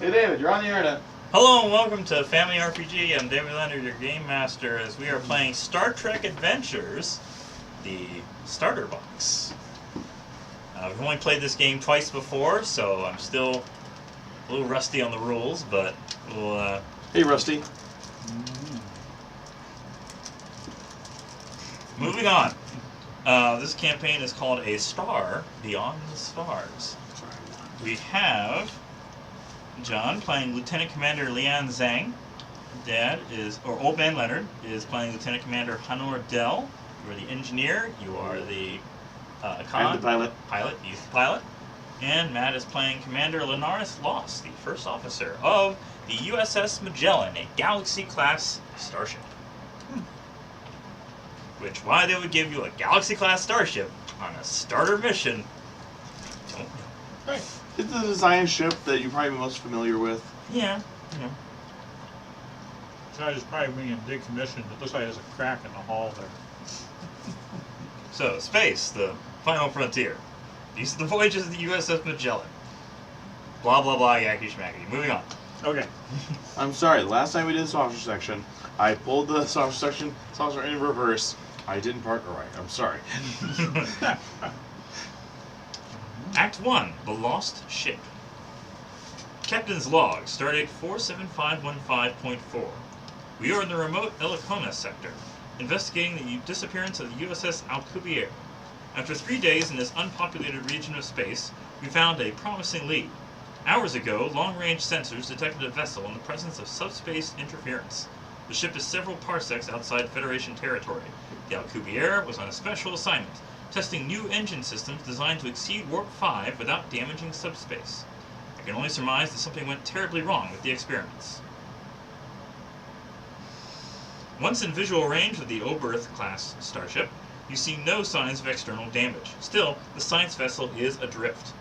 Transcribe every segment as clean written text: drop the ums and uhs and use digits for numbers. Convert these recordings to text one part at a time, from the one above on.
Hey David, you're on the internet. Hello and welcome to Family RPG. I'm David Leonard, your game master, as we are playing Star Trek Adventures, the starter box. We've only played this game twice before, so I'm still a little rusty on the rules, but we'll... Hey Rusty. Moving on. This campaign is called A Star Beyond the Stars. We have John playing Lieutenant Commander Lian Zhang. Old Man Leonard is playing Lieutenant Commander Hanor Del. You are the engineer. You are the I'm the pilot. Youth pilot. And Matt is playing Commander Lenaris Loss, the first officer of the USS Magellan, a Galaxy-class starship. Which, why they would give you a Galaxy-class starship on a starter mission, I don't know. Right. It's the design ship that you're probably most familiar with. Yeah, you know. So it's probably being decommissioned. It looks like there's a crack in the hull there. So, space, the final frontier. These are the voyages of the USS Magellan. Blah, blah, blah, yakky schmacky. Moving on. Okay. I'm sorry, last time we did saucer section, I pulled the saucer in reverse. I didn't partner right. I'm sorry. Act 1, The Lost Ship. Captain's Log, Stardate 47515.4. We are in the remote Elikona sector, investigating the disappearance of the USS Alcubierre. After 3 days in this unpopulated region of space, we found a promising lead. Hours ago, long-range sensors detected a vessel in the presence of subspace interference. The ship is several parsecs outside Federation territory. The Alcubierre was on a special assignment, testing new engine systems designed to exceed Warp 5 without damaging subspace. I can only surmise that something went terribly wrong with the experiments. Once in visual range of the Oberth-class starship, you see no signs of external damage. Still, the science vessel is adrift.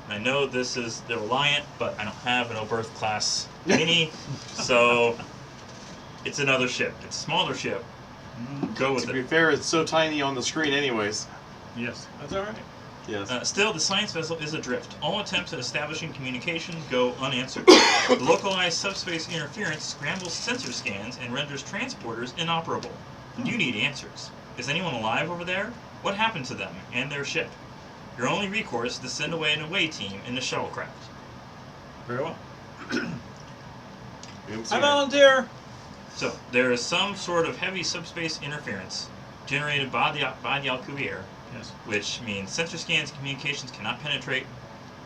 I know this is the Reliant, but I don't have an Oberth-class mini, so it's another ship. It's a smaller ship. Go with it. To be fair, it's so tiny on the screen anyways. Yes, that's all right. Yes. Still, the science vessel is adrift. All attempts at establishing communication go unanswered. The localized subspace interference scrambles sensor scans and renders transporters inoperable. You need answers. Is anyone alive over there? What happened to them and their ship? Your only recourse is to send away an away team in the shuttlecraft. Very well. I volunteer! So, there is some sort of heavy subspace interference generated by the Alcubierre, Yes. which means sensor scans and communications cannot penetrate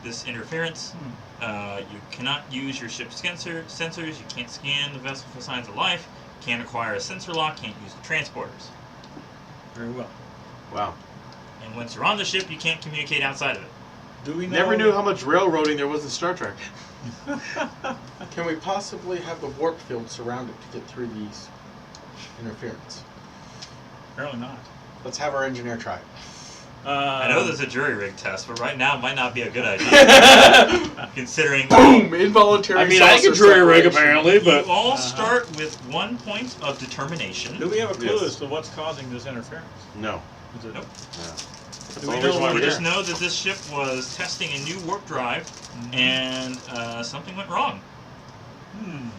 this interference. You cannot use your ship's sensors, you can't scan the vessel for signs of life, can't acquire a sensor lock, can't use the transporters. Very well. Wow. And once you're on the ship, you can't communicate outside of it. Do we know? Never knew how much railroading there was in Star Trek. Can we possibly have the warp field surrounded to get through these interference? Apparently not. Let's have our engineer try it. I know there's a jury rig test, but right now it might not be a good idea. Considering Boom! Involuntary. I mean, I can jury rig apparently, but you all start with 1 point of determination. do we have a clue Yes. as to what's causing this interference? No. Is it? Nope. Do we Always know why You we're just here. know that this ship was testing a new warp drive, and something went wrong. Hmm.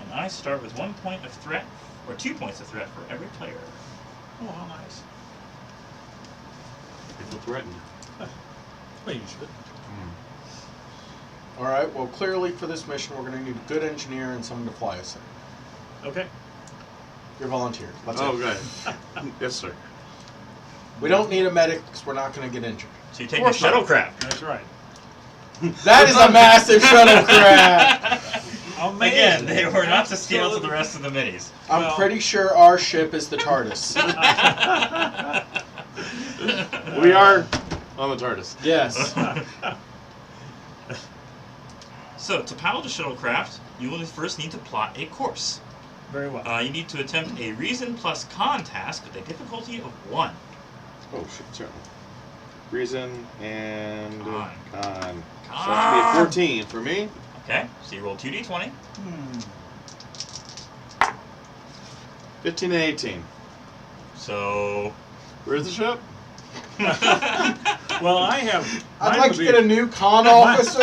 And I start with 1 point of threat, or 2 points of threat for every player. Oh, how nice. They feel threatened. Well, you should. All right. Well, clearly for this mission, we're going to need a good engineer and someone to fly us in. Okay. You're volunteers. That's Oh, it. good. Yes, sir. We don't need a medic because we're not going to get injured. So you take the shuttlecraft. That's right. That is a massive shuttlecraft. Again, they were not to scale to the rest of the minis. I'm pretty sure our ship is the TARDIS. We are on the TARDIS. Yes. So, to pilot a shuttlecraft, you will first need to plot a course. Very well. You need to attempt a reason plus con task with a difficulty of 1. Oh, shit, certainly. Reason and Con. con. So that should be a 14 for me. Okay, so you roll 2d20. 15 and 18. So, Where's the ship? Well, I have. I'd mine like would to be- get a new con officer.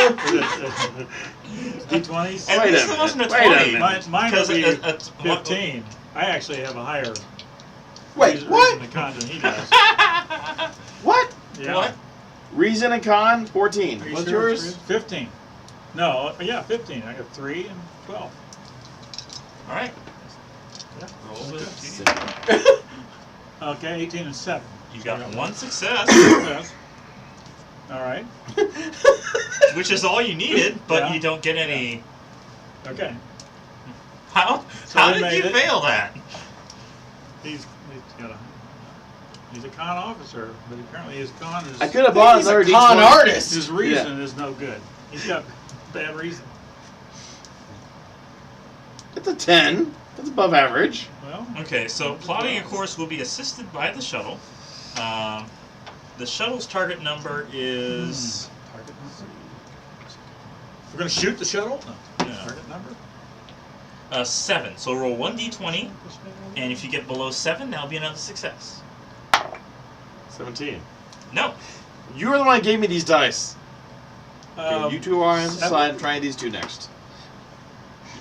D20s. At Wait a least it wasn't a minute, wait a 20. minute. Mine would Because be a 15. I actually have a higher. Wait, reason what? to con than he does. What? Yeah. What? Reason and con, 14. Are you What's sure yours? it's 15. No, yeah, 15. I got 3 and 12. All right. Yeah. Roll with Okay. 2d20. Okay, 18 and 7. You got one success, Yes. All right. which is all you needed, but Yeah. you don't get any. Okay. How? So How I did made you it. fail that? He's got a. He's a con officer, but apparently his con is. I could have bought He's another a con D20. artist. His reason is no good. He's got bad reason. It's a 10. That's above average. Well, Okay, so plotting a course will be assisted by the shuttle. The shuttle's target number is. target number. We're gonna shoot the shuttle. No. No. Target number. 7. So roll 1d20, and if you get below 7, that'll be another success. 17. No. You were the one that gave me these dice. Okay, you two are on the 7. side. Try these two next.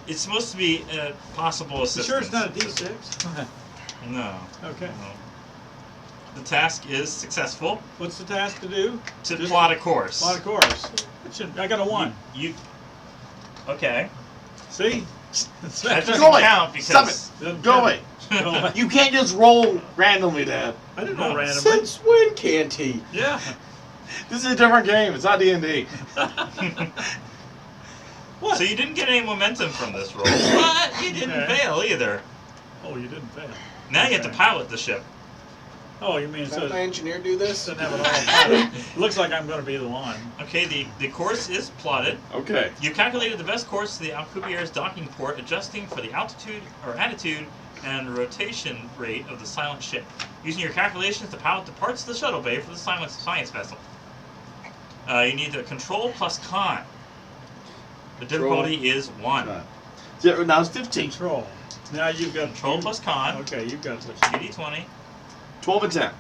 It's supposed to be a possible You assistance. sure it's not a D6? No. Okay. No. The task is successful What's the task to do? to Just plot a course. Plot a course. I got a 1. You. Okay. See? That doesn't Go away. count Stop because. it. Go away. I You can't just roll randomly, Dad. didn't know No. randomly. Since when can't he? Yeah. This is a different game. It's not D&D. What? So you didn't get any momentum from this roll, but you didn't Okay. fail either. Oh, you didn't fail. Now you have to Okay. pilot the ship. Oh, you mean Does so my it engineer do this? doesn't have it all plotted. It looks like I'm going to be the one. Okay, the course is plotted. Okay. You calculated the best course to the Alcubierre's docking port, adjusting for the altitude or attitude and rotation rate of the silent ship. Using your calculations to pilot the parts of the shuttle bay for the science vessel. You need the control plus con. The difficulty is 1. Yeah, now it's 15. Control. Now you've got Control plus con. Okay, you've got the 2d20. 12 and 10.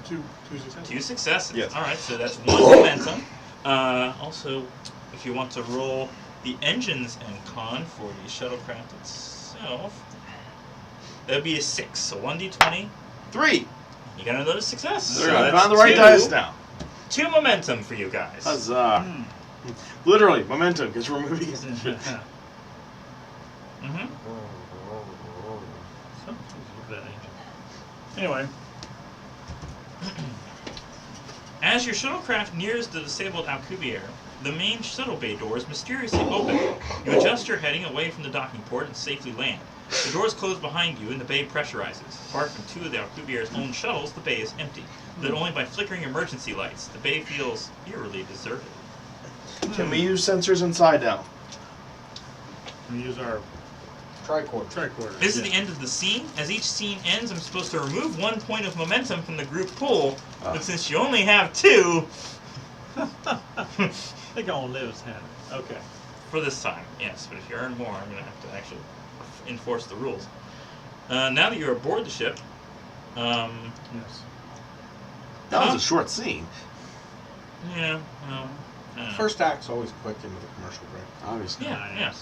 two successes. 2 successes. Yes. Alright, so that's 1 momentum. Also, if you want to roll the engines and con for the shuttlecraft itself, that would be a 6. So 1d20. 3. You got another success. There So we go. I that's found the right 2. dice now. 2 momentum for you guys. Huzzah. Hmm. Literally, momentum, because we're moving. Mm-hmm. Look at that engine. Anyway, As your shuttlecraft nears the disabled Alcubierre, the main shuttle bay doors mysteriously open. You adjust your heading away from the docking port and safely land. The doors close behind you and the bay pressurizes. Apart from 2 of the Alcubierre's own shuttles, the bay is empty, lit only by flickering emergency lights. The bay feels eerily deserted. Can we use sensors inside now? we use our Tricorder. tricorder. This is the end of the scene. As each scene ends, I'm supposed to remove 1 point of momentum from the group pool, but since you only have 2, They can all live as habit. Okay. for this time, yes, but if you earn more, I'm going to have to actually enforce the rules. Now that you're aboard the ship, Yes. That was a short scene. yeah, well, I don't know. First act's always quick into the commercial break. Obviously. Yeah, yeah.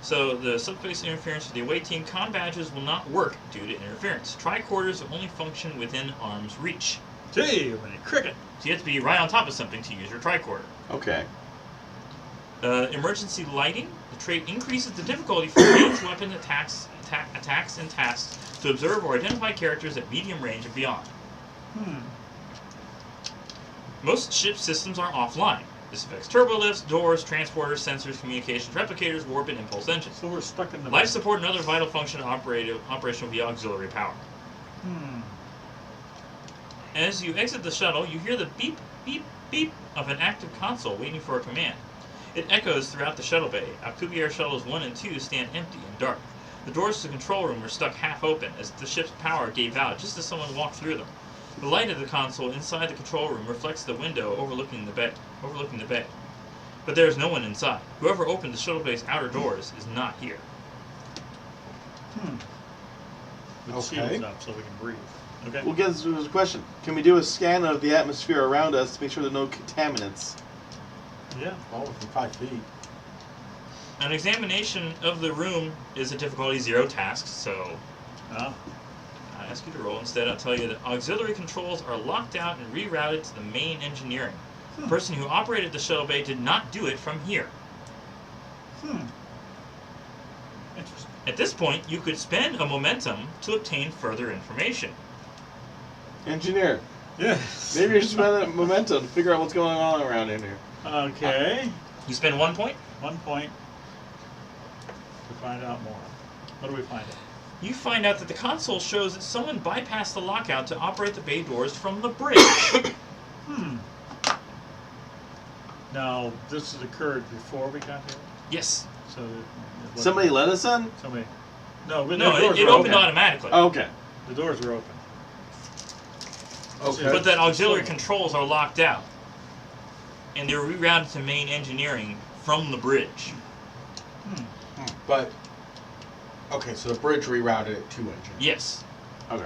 So the subspace interference for the away team con badges will not work due to interference. Tricorders will only function within arm's reach. Gee, many cricket. So you have to be right on top of something to use your tricorder. Okay. Emergency lighting. The trait increases the difficulty for ranged weapon attacks and tasks to observe or identify characters at medium range and beyond. Most ship systems are offline. This affects turbolifts, doors, transporters, sensors, communications, replicators, warp, and impulse engines. So we're stuck in the Life support and other vital function operational via auxiliary power. As you exit the shuttle, you hear the beep, beep, beep of an active console waiting for a command. It echoes throughout the shuttle bay. Alcubierre shuttles 1 and 2 stand empty and dark. The doors to the control room are stuck half open, as if the ship's power gave out just as someone walked through them. The light of the console inside the control room reflects the window overlooking the bay. But there is no one inside. Whoever opened the shuttle bay's outer doors is not here. With Okay. shields up so we can breathe. Okay. We'll get to this question. Can we do a scan of the atmosphere around us to make sure there are no contaminants? Yeah. Well, within 5 feet. An examination of the room is a difficulty 0 task, so Oh. I ask you to roll. Instead, I'll tell you that auxiliary controls are locked out and rerouted to the main engineering. The person who operated the shuttle bay did not do it from here. Interesting. At this point, you could spend a momentum to obtain further information. Engineer, Yes. maybe you should spend that momentum to figure out what's going on around in here. Okay. You spend 1 point. 1 point to find out more. What do we find out? You find out that the console shows that someone bypassed the lockout to operate the bay doors from the bridge. Now, this has occurred before we got here? Yes. So Somebody let us in? Somebody. No, but No, the doors it were opened open. automatically. Oh, okay. The doors were open. Okay. But that auxiliary controls are locked out. And they're rerouted to main engineering from the bridge. But, okay, so the bridge rerouted it to engine. Yes. Okay.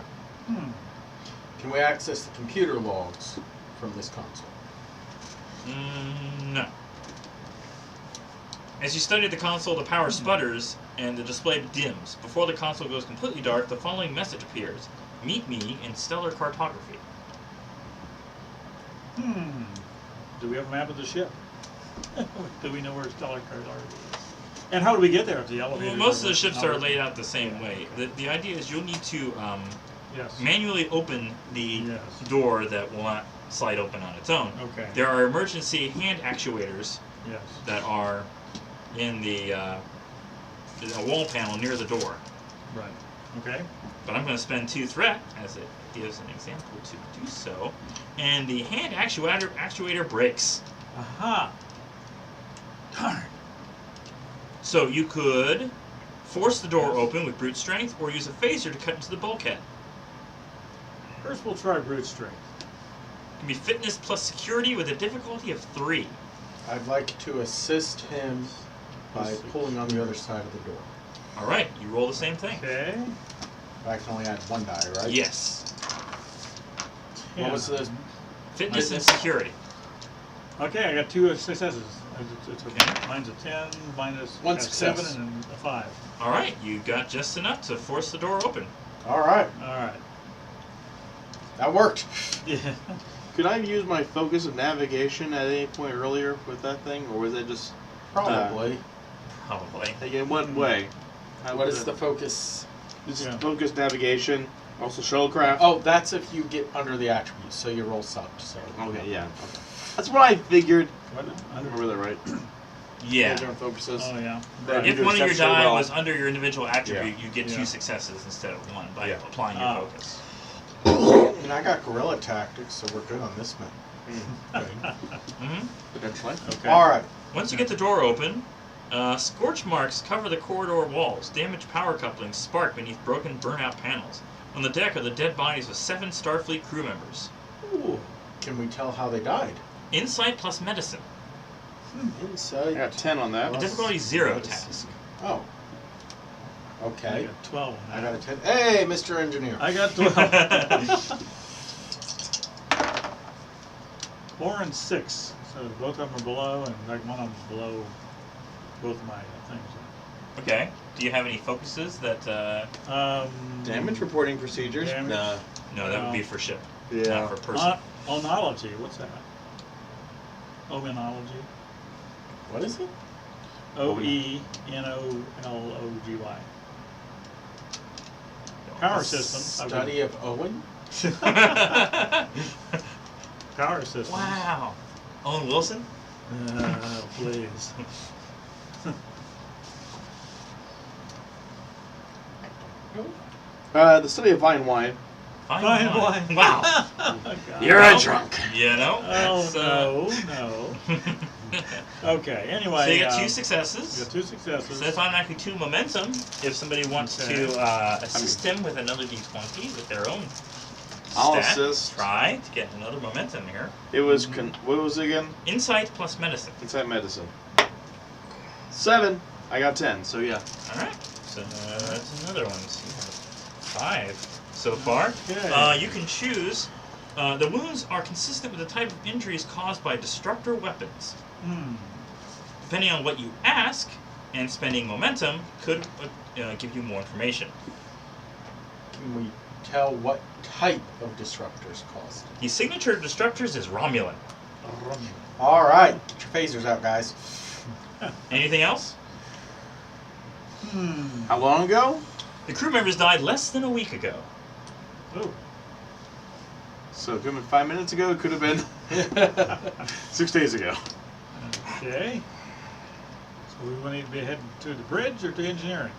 Can we access the computer logs from this console? No. As you study the console, the power sputters and the display dims. Before the console goes completely dark, the following message appears. Meet me in stellar cartography. Do we have a map of the ship? Do we know where Stellar Cartography is? And how do we get there if the elevator? Well, most of the ships are laid out the same way. The idea is you'll need to Yes. manually open the Yes. door that will not slide open on its own. Okay. There are emergency hand actuators Yes. that are in the a wall panel near the door. Right. Okay. But I'm going to spend 2 threat, as it gives an example to do so. And the hand actuator breaks. Aha. Darn. So you could force the door open with brute strength, or use a phaser to cut into the bulkhead. First, we'll try brute strength. It can be fitness plus security with a difficulty of 3. I'd like to assist him by pulling on the other side of the door. All right, you roll the same thing. Okay. I can only add 1 die, right? Yes. What was the... Fitness and Fitness. security. Okay, I got 2 successes. It's Okay. Mine's a 10, minus 1 success. 7, and a 5. All right, you got just enough to force the door open. All right. All right. That worked. Yeah. Could I use my focus of navigation at any point earlier with that thing, or was it just Probably. Probably. like in one way? What is the focus? This Yeah. is focus navigation, also shuttlecraft. Oh, that's if you get under the attributes, so you roll sub. So. Okay, yeah. Okay. That's what I figured. What? I remember that right. Yeah. Different focuses. Oh, yeah. That If you do one of your exceptionally die well. was under your individual attribute, Yeah. you get Yeah. 2 successes instead of 1 by Yeah. applying your Oh. focus. And I got guerrilla tactics, so we're good on this map. hmm Potentially. Okay. All right. Once you get the door open, scorch marks cover the corridor walls. Damaged power couplings spark beneath broken, burnout panels. On the deck are the dead bodies of 7 Starfleet crew members. Ooh. Can we tell how they died? Insight plus medicine. I Insight. got 10 on that. A Plus difficulty 0 medicine. task. Oh. I Okay. got 12 on I that. got a 10. Hey, Mr. Engineer. I got 12. 4 and 6. So both of them are below, and like one of them's below both of my things. Okay. Do you have any focuses that? Damage reporting procedures. Damage. Nah. No, that would be for ship, Yeah. not for person. Onology. What's that? Omenology. What is it? OENOLOGY. Power system. Study of Owen? Power system. Wow. Owen Wilson. Please. The study of vine wine. Fine Fine wine. wine. Wow. Oh, God. You're Well, a drunk. You know. Oh, it's, no. Okay, anyway. So you got 2 You successes. got 2 successes. So that's automatically 2 momentum. If somebody wants Okay. to assist him with another d20 with their own I'll stat, assist. try to get another momentum here. It was what was it again? Insight plus medicine. Inside medicine. 7. I got 10. So yeah. All right. So that's another one. So you have 5 so far. Okay. You can choose. The wounds are consistent with the type of injuries caused by destructor weapons. Hmm. Depending on what you ask, and spending momentum could give you more information. Can we tell what type of disruptors caused? The signature of destructors is Romulan. All right, get your phasers out, guys. Anything else? How long ago? The crew members died less than a week ago. Oh. So it could have been 5 minutes ago. It could have been 6 days ago. Okay. So we need to be heading to the bridge or to engineering?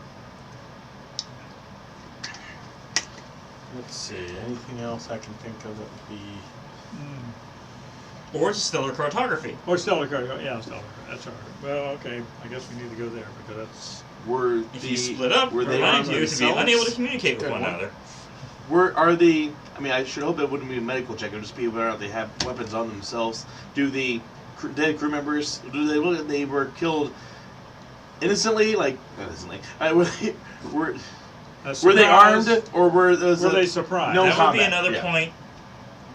Let's see. Anything else I can think of that would be? Or to stellar cartography. Or stellar cargo. Yeah, stellar. That's all right. Well, okay. I guess we need to go there because that's. Were If the you split up, were they remind armed you to be themselves? unable to communicate with Good one one. another. Are the? I mean, I should hope it wouldn't be a medical check. It would just be whether or not they have weapons on themselves. Do the dead crew members? Do they look like they were killed innocently? Like not innocently. Were they armed or were they surprised? No That would be combat, another yeah. point.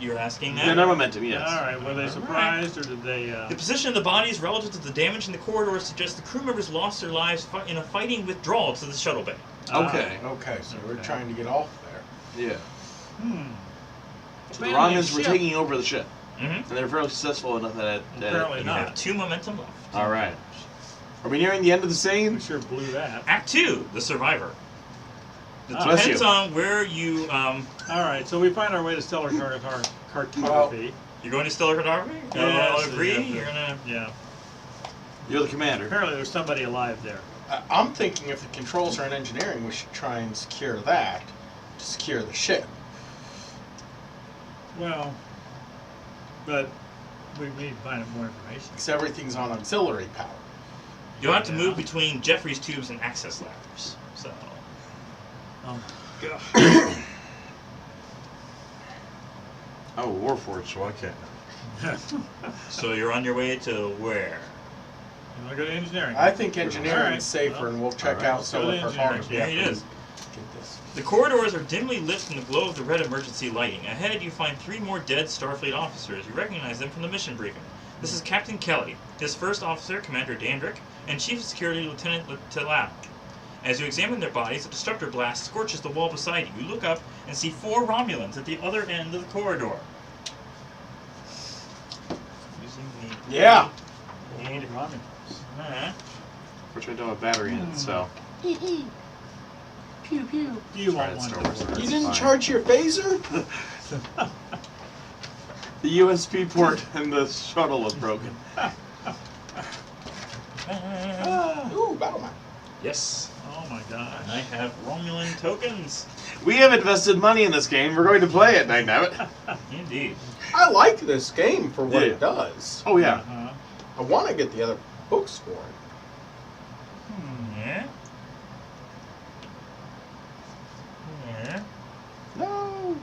You're asking that? They're not momentum. Yes. All right. Were they surprised or did they? The position of the bodies relative to the damage in the corridor suggests the crew members lost their lives in a fighting withdrawal to the shuttle bay. Okay. Okay, so we're Okay. trying to get off there. Yeah. So the Abandoning Romulans were ship. taking over the ship, Mm-hmm. and they're fairly successful enough that. Apparently You not. have 2 momentum left. All right. Are we nearing the end of the scene? We sure blew that. Act 2, the survivor. It Ah. Bless depends you. on where you. All right. So we find our way to stellar cartography. You're going to stellar cartography? Yes, I'll agree. you have to- You're gonna. Yeah. You're the commander. Apparently there's somebody alive there. I'm thinking if the controls are in engineering, we should try and secure that to secure the ship. Well, but we need to find out more information. Because everything's on auxiliary power. You'll have to Yeah. move between Jeffrey's tubes and access ladders. So. Oh my God. Oh, Warforged, so I can't. So you're on your way to where? You want to go to engineering? I think engineering All right. is safer, and we'll check All right. out Let's go solar to engineering. cartography. Here it after is. we Get this. The corridors are dimly lit from the glow of the red emergency lighting. Ahead, you find 3 more dead Starfleet officers. You recognize them from the mission briefing. This is Captain Kelly, his first officer, Commander Dandrick, and Chief of Security Lieutenant Talab. As you examine their bodies, a destructor blast scorches the wall beside you. You look up and see 4 Romulans at the other end of the corridor. Using the Yeah. need. Alright. Which I don't have a battery in it, so. Pew pew. You Try won't it, want Star to Wars. work. You It's didn't fine. charge your phaser? The USB port and the shuttle was broken. Ooh, battle map. Yes, Oh my gosh. I have Romulan tokens. We have invested money in this game. We're going to play it, dangnabbit. Indeed. I like this game for what Yeah. it does. Oh, yeah. Uh-huh. I want to get the other books for it. Yeah. Yeah. No.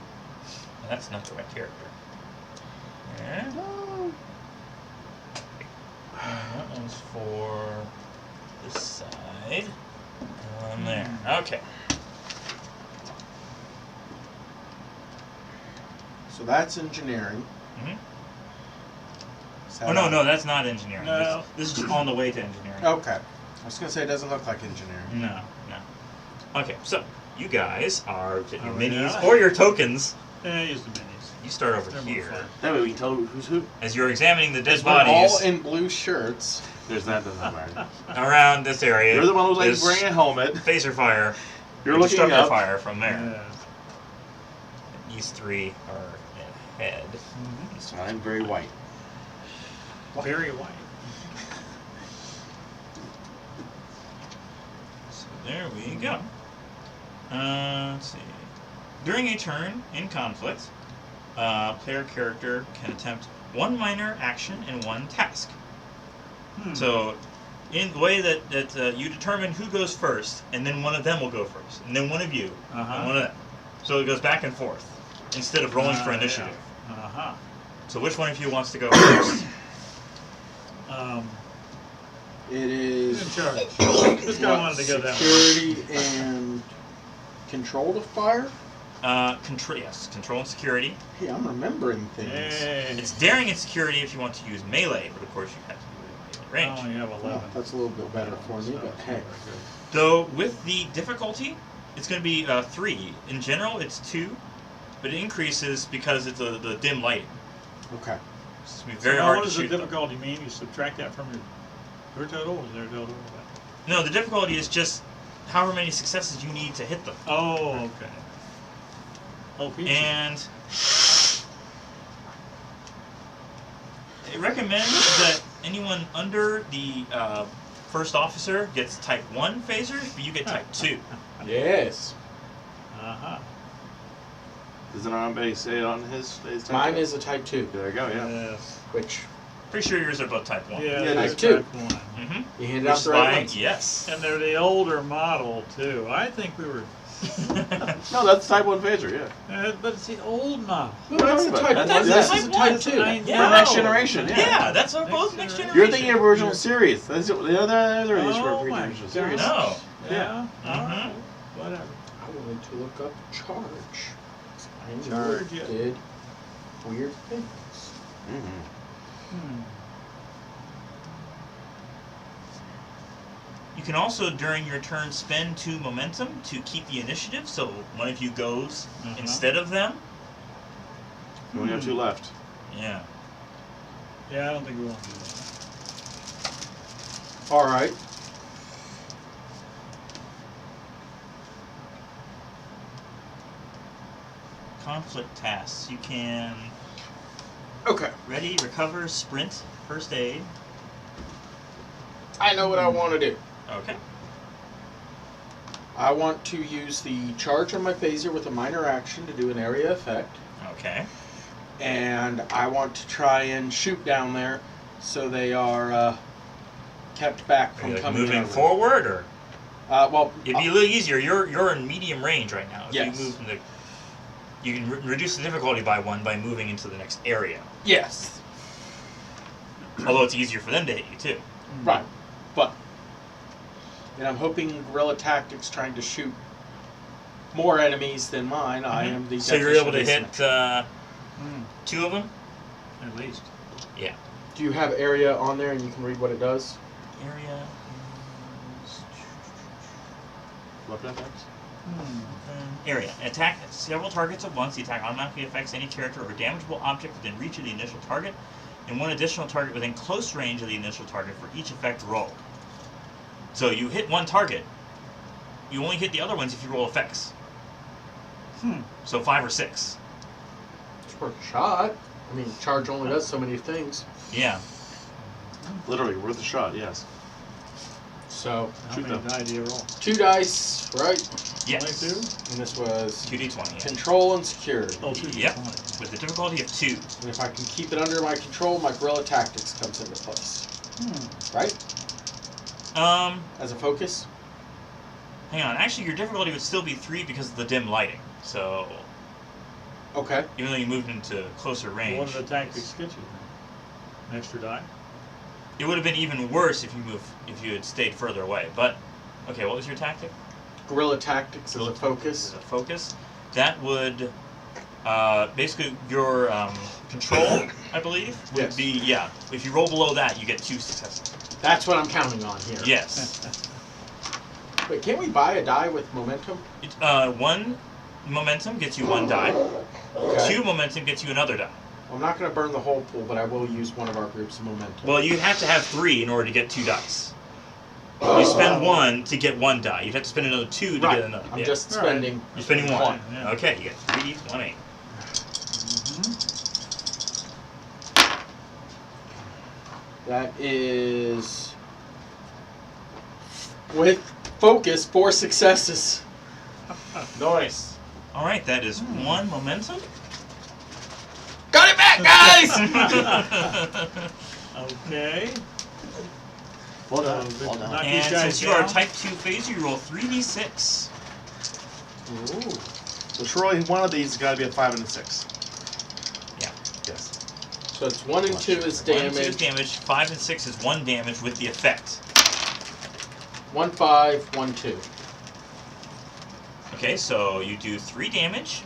That's not the right character. Yeah. No. And that one's for this side. And one there. Okay. So that's engineering. hmm Is that Oh, no, on- no, that's not engineering. No. This is on the way to engineering. Okay. I was going to say it doesn't look like engineering. No, no. Okay, so you guys are getting your Oh, minis yeah. or your tokens. Yeah, use the minis. You start over They're more here. fun. That way we can tell who's who. As you're examining the dead We're all bodies in blue shirts. There's that, doesn't matter. around this area. You're the one who's like there's wearing a helmet. phaser fire. You're and looking destructor up. fire from there. Yeah. These 3 are ahead. I'm very white. Very white. So there we go. Let's see. During a turn in conflict, player character can attempt 1 minor action and 1 task. So, in the way that you determine who goes first, and then one of them will go first, and then one of you, Uh-huh. and one of them. So it goes back and forth instead of rolling for initiative. Yeah. Uh-huh. So which one of you wants to go first? It Who's is in charge? This guy wanted to go that way. security and control to fire. Yes, control and security. Hey, I'm remembering things. Yay. It's daring and security if you want to use melee, but of course you have to do it in melee I range. only have Well, 11. that's a little bit better for me, but hey. Though with the difficulty, it's going to be 3. In general, it's 2, but it increases because it's the dim lighting. Okay. It's going to be So very now hard what to does the shoot. difficulty mean? You subtract that from your total, or is there a total? No, the difficulty is just however many successes you need to hit them. Oh, okay. Oh, feature. And it recommends that anyone under the first officer gets type 1 phasers, but you get type 2. Yes. Uh-huh. Does it not say it on his type Mine two? is a type 2, There you go, yeah. Yes. which Pretty sure yours are both type 1. Yeah, Yeah, that's type two. type 1. Mm-hmm. you handed Which out is the right why, ones. yes. And they're the older model, too. I think we were... No, that's type 1 phaser, yeah. but it's the old model. No, that's a type 1. That's This type is a one. type 2. I Yeah. For next generation, yeah. Yeah, that's our Next both next generation. generation. You're thinking of original series. That's the other is for Oh my original God. series. No. Yeah. Mhm. Alright. Whatever. I wanted to look up charge. I knew Charge it it. did weird things. Mm-hmm. You can also, during your turn, spend 2 momentum to keep the initiative, so one of you goes instead of them. You only have 2 left. Yeah. Yeah, I don't think we want to do that. Alright. Conflict tasks. You can Okay. ready, recover, sprint, first aid. I know what I want to do. Okay. I want to use the charge on my phaser with a minor action to do an area effect. Okay. And I want to try and shoot down there so they are kept back Are from you like coming moving down. forward, or Well, it'd be a little easier. You're in medium range right now. If Yes. you move from you can reduce the difficulty by 1 by moving into the next area. yes. Although it's easier for them to hit you too. Right. But, and I'm hoping guerrilla tactics trying to shoot more enemies than mine. I am the So you're able to definition hit of Hmm. 2 of them. At least. Yeah. Do you have area on there and you can read what it does? Area. Weapon attacks? Area. Attack several targets at once. The attack automatically affects any character or damageable object within reach of the initial target, and 1 additional target within close range of the initial target for each effect roll. So you hit 1 target. You only hit the other ones if you roll effects. So 5 or 6. It's worth a shot. I mean, charge only does so many things. Yeah. Literally, worth a shot, yes. So, How Shoot many them. die do you roll? 2 dice, right? Yes. 22? And this was 2d20. Yeah. control and security. Oh, 2 Yep.20. With the difficulty of 2. And if I can keep it under my control, my guerrilla tactics comes into place. Right? As a focus? Hang on. Actually, your difficulty would still be 3 because of the dim lighting. So Okay. even though you moved into closer range, What did the tactics get you then? An extra die? it would have been even worse if you had stayed further away. But okay, what was your tactic? Guerrilla tactics as a Guerrilla focus. As a focus. That would basically your control, I believe, would Yes. be If you roll below that, you get 2 successes. That's what I'm counting on here. Yes. Wait, can't we buy a die with momentum? 1 momentum gets you 1 die. Okay. 2 momentum gets you another die. I'm not going to burn the whole pool, but I will use one of our groups of momentum. Well, you have to have 3 in order to get 2 dice. You spend 1 to get 1 die. You'd have to spend another 2 to right. get another. I'm yeah. just All right. spending. You're spending 1. One, yeah. Okay, you get 3d20. That is with focus 4 successes. Nice. All right, that is 1 momentum. Got it back, guys! Okay. Well done. So, Well done. knock And these guys since you are down. type 2 phaser, you roll 3d6. Ooh. So Troy, one of these has got to be a 5 and a 6. Yeah. Yes. So it's 1 and 2 is 1 and 2 is damage. damage. 5 and 6 is 1 damage with the effect. 1, 5, 1, 2. Okay, so you do 3 damage.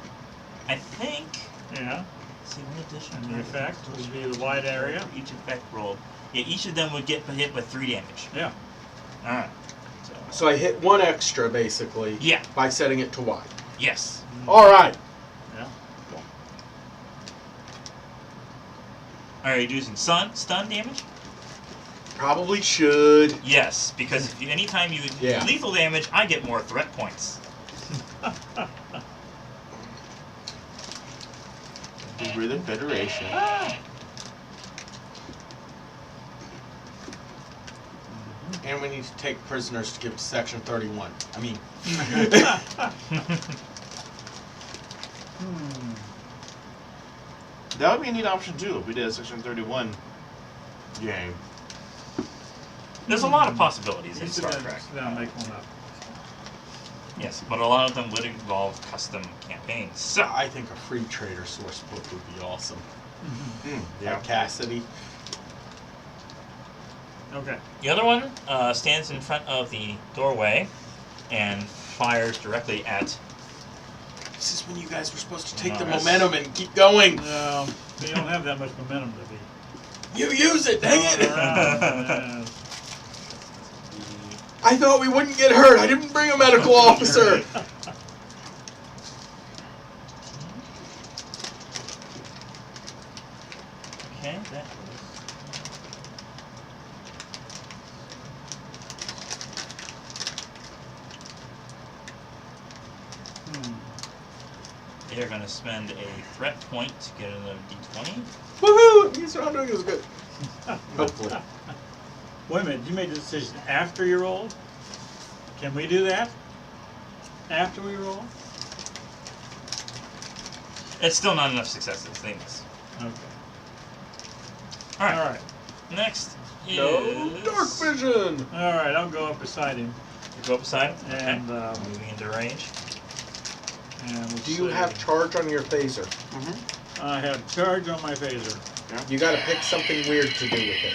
I think. Yeah. Let's see, what additional And the target effect damage would be the wide area. for each effect rolled. Yeah, each of them would get hit with 3 damage. Yeah. Alright. So I hit 1 extra, basically, Yeah. by setting it to wide. Yes. All right. Yeah. Are you using stun damage? Probably should. Yes, because if anytime you Yeah. do lethal damage, I get more threat points. We're the Federation. And we need to take prisoners to give to Section 31. I mean, That would be a neat option too if we did a Section 31 game. There's a lot of possibilities in Sit Star down, Trek. sit down and make one up. Yes, but a lot of them would involve custom campaigns. So, I think a free trader source book would be awesome. Yeah. Like Cassidy. Okay. the other one stands in front of the doorway and fires directly at. This is when you guys were supposed to take the Nice. momentum and keep going. No, they don't have that much momentum to be. You use it, dang it! around. I thought we wouldn't get hurt. I didn't bring a medical officer. Okay, that was. They're going to spend a threat point to get another d20. Woohoo! He's not doing as good. Hopefully. Wait a minute, you made the decision after you rolled? Can we do that? After we roll? It's still not enough successes. They miss. Okay. Alright. Alright. Next is. No dark vision. Alright, I'll go up beside him. You go up beside him. And, Okay. Moving into range. And we'll Do you see. have charge on your phaser? I have charge on my phaser. You gotta pick something weird to do with it.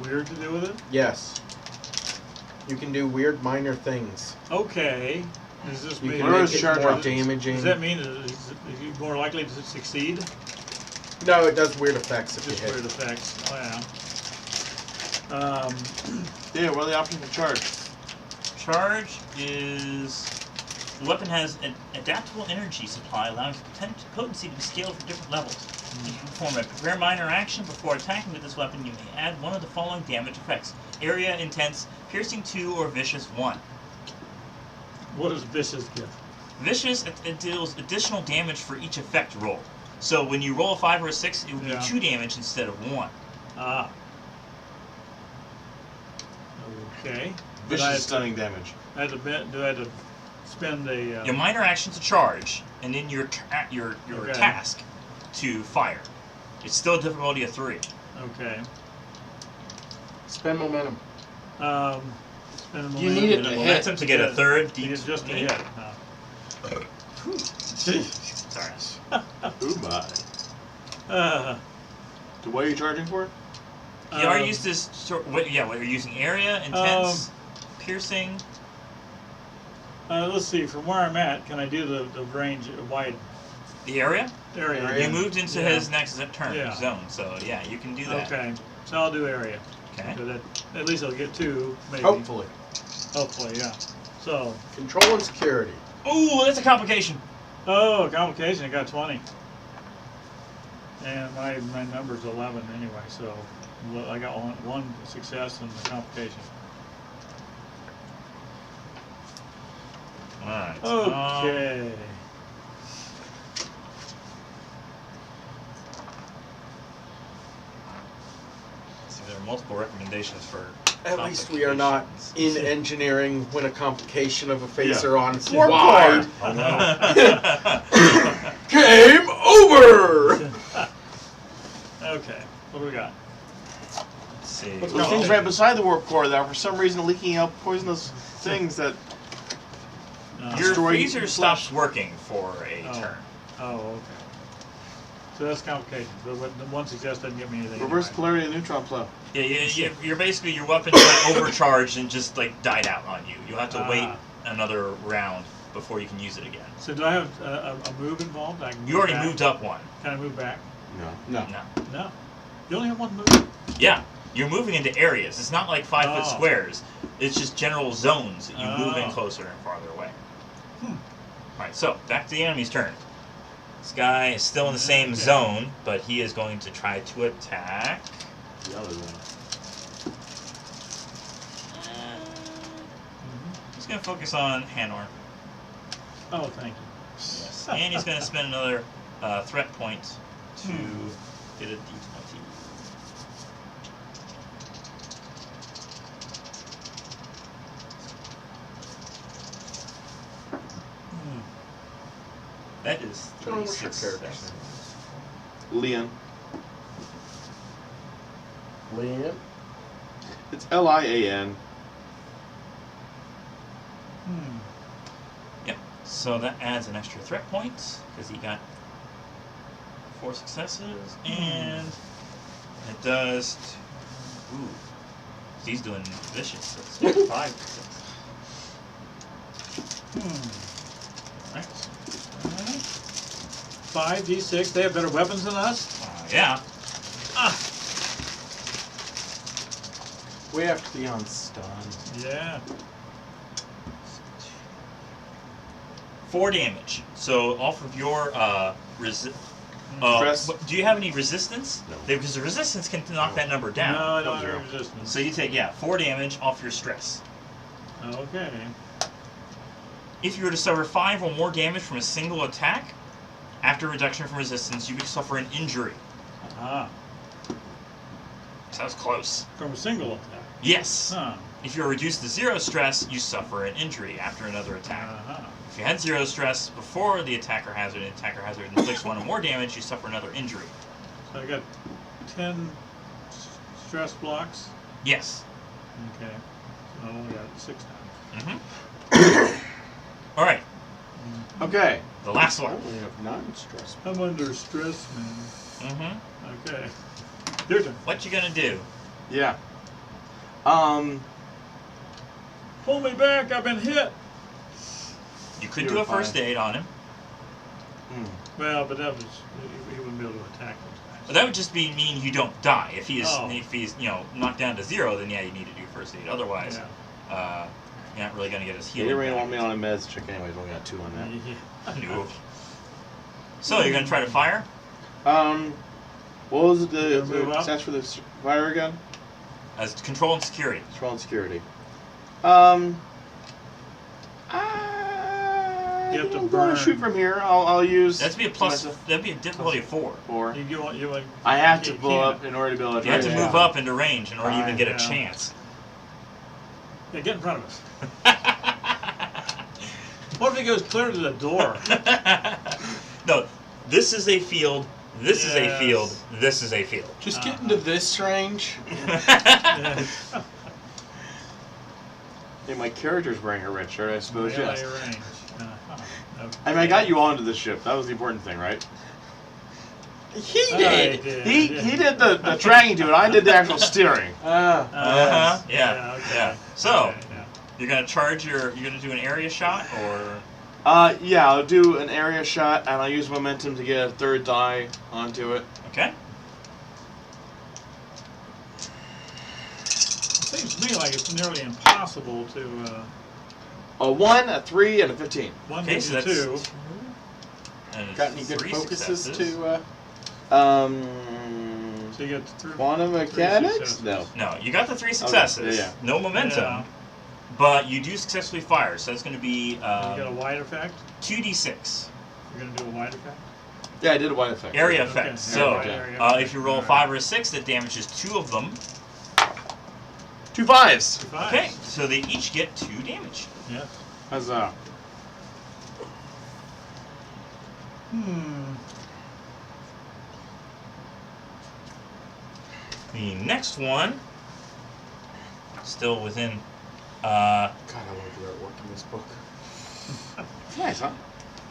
Weird to do with it? Yes. You can do weird minor things. Okay. Does this You mean can Where make is it charge more on? damaging. does that mean that is more likely to succeed? No, it does weird effects if Just you hit. weird effects. Oh yeah. Yeah, what are the options for charge? Charge is. The weapon has an adaptable energy supply, allowing its potency to be scaled for different levels. If you perform a prepare minor action before attacking with this weapon, you may add one of the following damage effects: area, intense, piercing 2, or vicious 1. What does vicious give? Vicious, it deals additional damage for each effect roll. So when you roll a 5 or a 6, it would be Yeah. 2 damage instead of 1. Ah. Okay. But Vicious stunning damage. I had to bet. Do I have to spend a? Your minor action's a charge, and then your Okay. task to fire. It's still a difficulty of 3. Okay. Spend momentum. Spend a You need it momentum. to Momentum to get a third It's just a D20. hit. Sorry. Ooh my. Uh, So what are you charging for? You already used this. What you're using area, intense, piercing. let's see. From where I'm at, can I do the range wide The area. area? Area. You moved into Yeah. his next turn Yeah. zone, so yeah, you can do that. Okay. So I'll do area. Okay. So that at least I'll get 2, maybe. Hopefully. Hopefully, yeah. So, Control and security. Ooh, that's a complication. complication. I got 20. And my number's 11 anyway. So I got one success and the complication. All right. Okay. See, there are multiple recommendations for. At least we are not in complications. engineering when a complication of a phaser on Warp wide core. game over. Okay. What do we got? Let's see. What's Those things right beside the warp core that are for some reason leaking out poisonous things that. Your Destroy phaser flesh. stops working for a Oh. turn. Oh, okay. So that's complication. The one success doesn't get me anything. Reverse anyway. polarity of neutron flow. Yeah, you're basically your weapon's like overcharged and just like died out on you. You'll have to wait Ah. another round before you can use it again. So do I have a move involved? I can You move already back? moved up one. Can I move back? No. No. No. You only have one move. Yeah, you're moving into areas. It's not like 5-foot Oh. squares. It's just general zones that you move in Oh. closer and farther away. Hmm. Alright, so back to the enemy's turn. This guy is still in the same Okay. zone, but he is going to try to attack. The other one. Mhm. He's going to focus on Hanor. Oh, thank you. Yes. And he's going to spend another threat point to get a d20. Hmm. That is Oh, what's 3 your character's successes. Leon. Liam. It's Lian. Hmm. Yep. So that adds an extra threat point because he got 4 successes, and it does. Ooh, he's doing vicious. That's 5 successes. Right. 5d6. They have better weapons than us. Yeah. Ah. We have to be on stun. Yeah. 4 damage. So off of your Stress? do you have any resistance? No. Because the resistance can knock that number down. No, I don't have 0. any resistance. So you take 4 damage off your stress. Okay. If you were to suffer 5 or more damage from a single attack, after reduction from resistance, you could suffer an injury. Ah. So that's close. From a single attack. Yes. Huh. If you're reduced to 0 stress, you suffer an injury after another attack. Uh-huh. If you had 0 stress before the attacker hazard, and the attacker hazard inflicts 1 or more damage, you suffer another injury. So I got 10 stress blocks. Yes. Okay. So I only got 6 now. Mm-hmm. All right. Okay. The last I one. only have 9 stress. I'm under stress, man. Mm-hmm. Okay. Your turn. What you gonna do? Yeah. Pull me back. I've been hit. You could You're do a fine. first aid on him. Well, but that was he wouldn't be able to attack But those that would just mean you don't die. If he's Oh. knocked down to 0, then yeah, you need to do first aid. Otherwise, Yeah. you're not really gonna get his You healing. didn't really back. want me on a meds check anyways. We only got 2 on that. Yeah. No. So you're gonna try to fire? What was it, You're gonna move the up? stats for the fire again? As control and security. Control and security. You have to I'm going burn. to shoot from here. I'll use. That'd be a plus. myself That'd be a difficulty of 4. 4. You want, I have to you blow can't. up in order to be able to. You have to try move up into range in order to even get a Yeah. chance. Yeah, get in front of us. What if he goes clear to the door? No, this is a field. This is a Yes. field. This is a field. Just get into this range. Yeah. Hey, my character's wearing a red shirt, I suppose. Melee Yes. range. Uh-huh. I mean, I got you onto the ship. That was the important thing, right? He I did. did, He did the dragging to it. I did the actual steering. Uh-huh. Yeah. Okay. Yeah. So Okay, yeah. you're gonna charge your. You're gonna do an area shot, or Yeah, I'll do an area shot, and I'll use momentum to get a 3rd die onto it. okay? Seems to me like it's nearly impossible to A 1, a 3, and a 15. one Okay, gives so you that's 2. And Got any good 3 focuses successes. to? So you get 3. Quantum mechanics? successes. No. No, you got the 3 successes. yeah. No momentum, Yeah. but you do successfully fire. So it's going to be You got a wide effect. 2d6 You're gonna do a wide effect. Yeah, I did a wide effect. area Okay. effects. So Area if you roll a effect. 5 or a 6, that damages 2 of them. 2 5s. 5. Okay, so they each get 2 damage. Yes. Huzzah. The next one, still within. God, I love the artwork in this book. Nice, huh?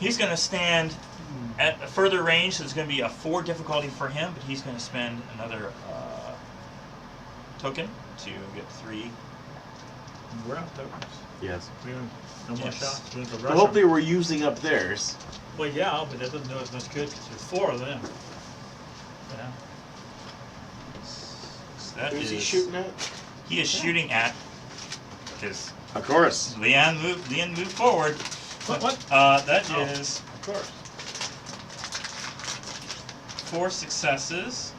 He's going to stand at a further range, so it's going to be a 4 difficulty for him, but he's going to spend another token to get 3 We're out there. Yes. We have no more Yes. shots. We have to But rush 'em. hopefully we're using up theirs. Well, yeah, but that doesn't do as much good because there's 4 of them. Yeah. So that Who's he is- shooting at? He is shooting at because Of course. Leon moved forward. What? That Oh. is Of course. 4 successes.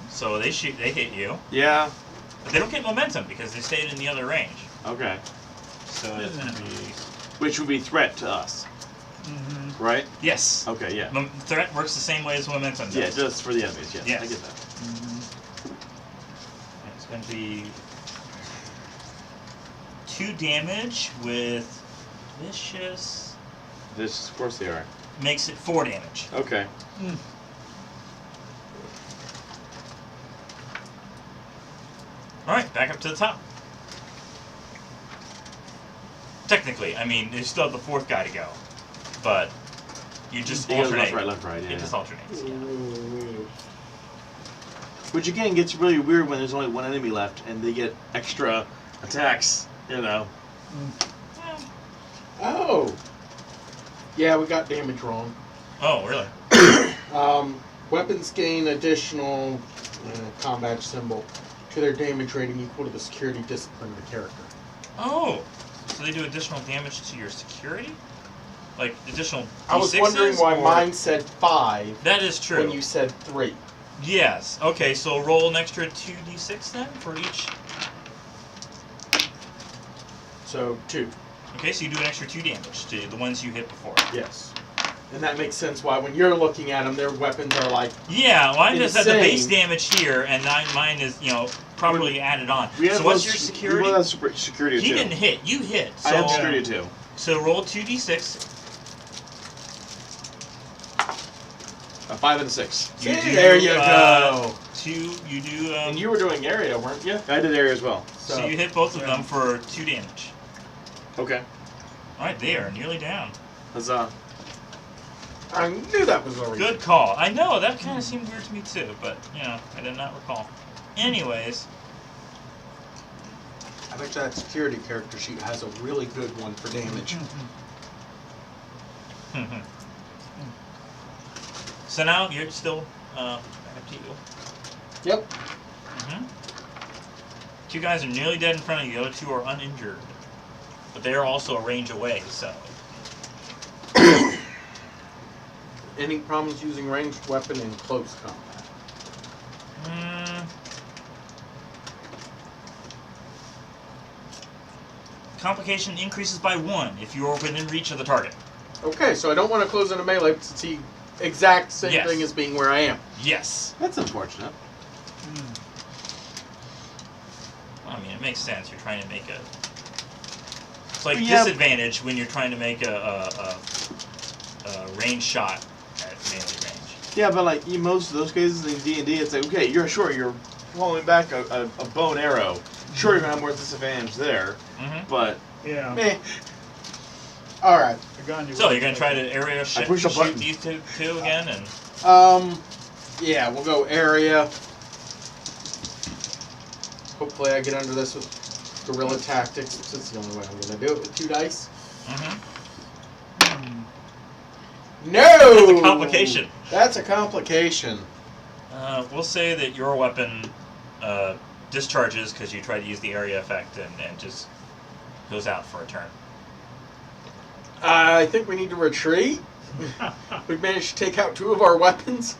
So they hit you, Yeah. but they don't get momentum because they stayed in the other range. Okay. So it'd be- Which would be threat to us, Mm-hmm. right? yes, Okay, yeah. threat works the same way as momentum does. Yeah, just for the enemies, yes. Yes. I get that. It's going to be 2 damage with vicious. This, of course they are. Makes it 4 damage. Okay. All right, back up to the top. Technically, I mean, there's still the 4th guy to go, but you just He goes alternate. left, right, yeah. It just alternates. Yeah. Which again gets really weird when there's only one enemy left and they get extra attacks, you know. Oh. Yeah, we got damage wrong. Oh, really? Weapons gain additional combat symbol to their damage rating equal to the security discipline of the character. Oh, so they do additional damage to your security? Like additional D6s? I was wondering why or- mine said 5 That is true. when you said 3. Yes. Okay, so roll an extra 2d6 then for each. So 2. Okay, so you do an extra 2 damage to the ones you hit before. Yes. And that makes sense why when you're looking at them, their weapons are like... Yeah, well, I just had the base Insane. damage here, and mine is, properly added on. We have So what's both your We security? both have security He too. didn't hit. You hit. So, I have security too. So roll 2d6. A 5 and a 6. You See, do, there you go. 2. You do. And you were doing area, weren't you? I did area as well. So you hit both of them for 2 damage. Okay. All right, they are nearly down. Huzzah. I knew that was already... Good call. I know that kind of seemed weird to me too, but I did not recall. Anyways, I bet you that security character sheet has a really good one for damage. so now you're still back up to you. Yep. Mm-hmm. 2 guys are nearly dead in front of you. The other 2 are uninjured, but they are also a range away. So Any problems using ranged weapon in close combat? Complication increases by 1 if you are within reach of the target. Okay, so I don't want to close into melee to see exact same Yes. thing as being where I am. Yes. That's unfortunate. I mean, it makes sense. You're trying to make a. It's like Yeah. disadvantage when you're trying to make a range shot at melee range. Yeah, but like in most of those cases in D&D, it's like, okay, you're pulling back a bow and arrow. Sure, you're gonna have more disadvantage there, Mm-hmm. but Yeah. meh. All right. The gun you So were you're gonna try expecting. to area push a shoot button. these two again, and Yeah, we'll go area. Hopefully I get under this with guerrilla tactics. That's the only way I'm gonna do it with 2 dice. No! That's a complication. That's a complication. We'll say that your weapon discharges because you try to use the area effect and just goes out for a turn. I think we need to retreat. We've managed to take out 2 of our weapons.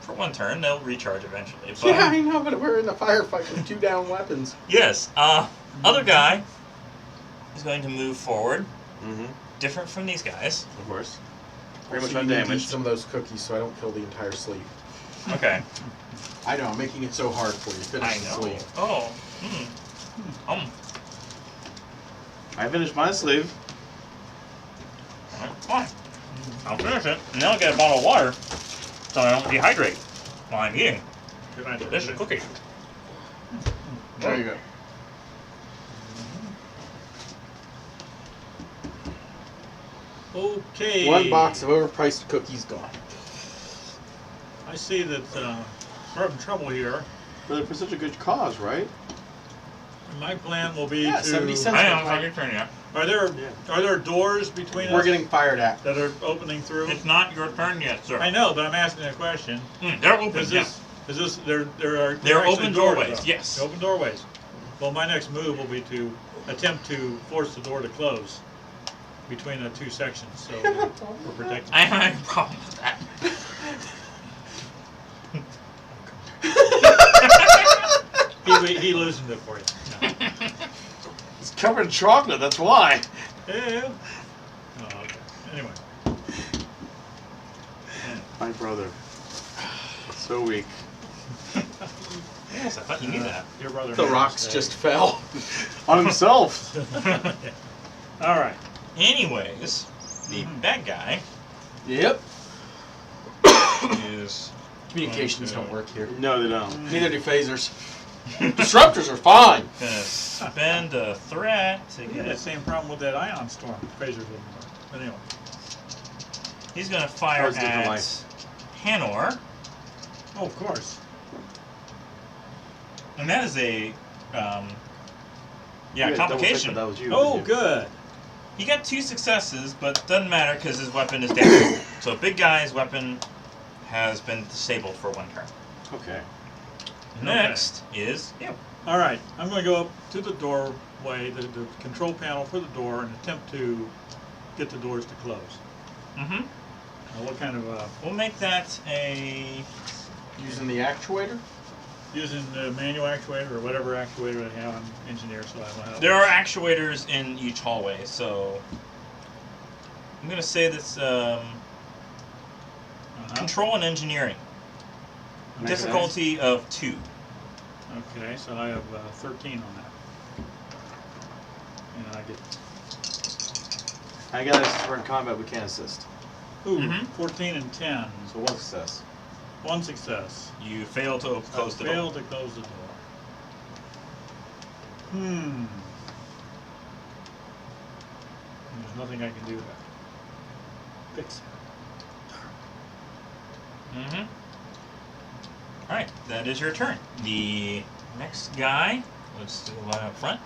For 1 turn, they'll recharge eventually. But Yeah, I know, but we're in a firefight with 2 down weapons. yes, other guy is going to move forward, Mm-hmm. different from these guys. Of course. Very much Also, you need to eat undamaged. some of those cookies so I don't kill the entire sleeve. Okay. I know, I'm making it so hard for you. Finish I the know. sleeve. Oh. I finished my sleeve. Fine. I'll finish it, and then I'll get a bottle of water so I don't dehydrate while I'm eating. Good idea. This is cookie. There you go. Okay. 1 box of overpriced cookies gone. I see that we're having trouble here. But for such a good cause, right? My plan will be Yeah, to. 70 cents. I am on your turn yet. Are there Yeah. are there doors between We're us getting fired at. that are opening through? It's not your turn yet, sir. I know, but I'm asking a question. They're open. Is Yeah. this there are They're actually open doors, doorways, though. yes. Open doorways. Well, my next move will be to attempt to force the door to close between the two sections, so we're protected. I have no problem with that. He loosened it for you. No. It's covered in chocolate. That's why. Yeah. Oh, okay. Anyway. My brother. So weak. Yes, I thought you knew that. Your brother. The made a rocks mistake. just fell. On himself. All right. Anyways, the bad guy Yep. is Communications don't work here. No, they don't. Neither do phasers. Disruptors are fine. gonna spend a threat to We had get that it. same problem with that ion storm. Phasers wouldn't work. But anyway. He's gonna fire How's it for at life? Hanor, Oh, of course. and that is a You had double complication. check That was you. Oh, didn't you? good. He got 2 successes, but doesn't matter because his weapon is damaged. So big guy's weapon has been disabled for 1 turn. Okay. Next is you. All right. I'm going to go up to the doorway, the control panel for the door, and attempt to get the doors to close. Mm-hmm. What kind of We'll make that a. Using the actuator? using the manual actuator or whatever actuator they have? I'm engineer, so I don't know. There are actuators in each hallway, so I'm gonna say that's control and engineering. Okay. Difficulty of 2. Okay, so I have 13 on that. And I get I guess for in combat we can't assist. 14 and 10. So 1 success. 1 success. You fail to close the door. Failed to close the door. There's nothing I can do there. Fix it. Mm-hmm. Alright, that is your turn. The next guy, let's do the line up front,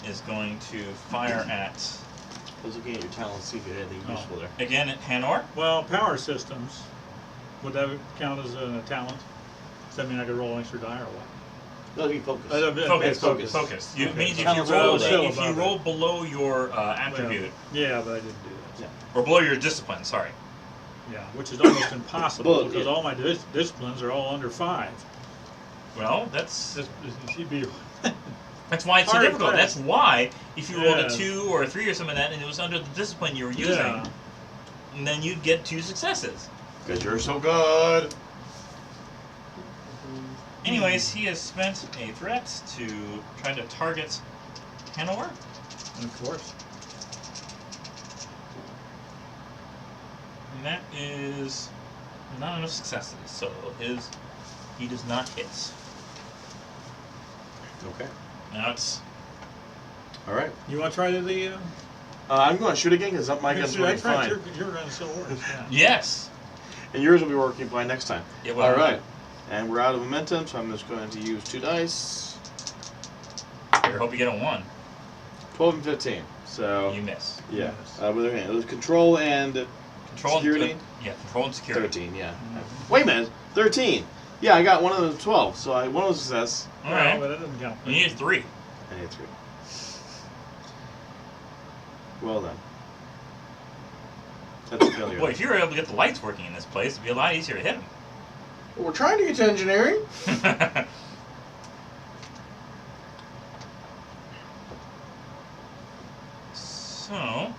is going to fire at, I was looking at your talent, see if you had anything Oh. useful there. again at Hanor. Well, power systems. Would that count as a talent? Does that mean I could roll an extra die or what? No, you focus. Focus. It Okay. means Talent's if you above roll it. below your attribute, Yeah, but I didn't do that. or below your discipline, sorry. Yeah, which is almost impossible Well, because yeah. all my disciplines are all under 5. Well, that's He'd be that's why it's so Hard difficult. pressed. That's why if you rolled a Yeah. 2 or a 3 or something like that, and it was under the discipline you were using, Yeah. and then you'd get 2 successes. Because you're so good. Anyways, he has spent a threat to try to target Hanor. Of course. And that is not enough successes, so he does not hit. Okay. Now it's All right. You want to try the I'm going to shoot again because my gun's working that's right. fine. Your gun still works. Yeah. yes. And yours will be working fine next time. It will. All right. And we're out of momentum, so I'm just going to use 2 dice. I hope you get a 1. 12 and 15. So, You miss. yeah. Yes. With their hand. It was control and Control security. And, control and security. 13, yeah. Wait a minute. 13. Yeah, I got one of the 12, so one was a success. All right. But that doesn't count. You need 3. I need 3. Well done. That's a failure. Boy, if you were able to get the lights working in this place, it'd be a lot easier to hit him. Well, we're trying to get to engineering. So,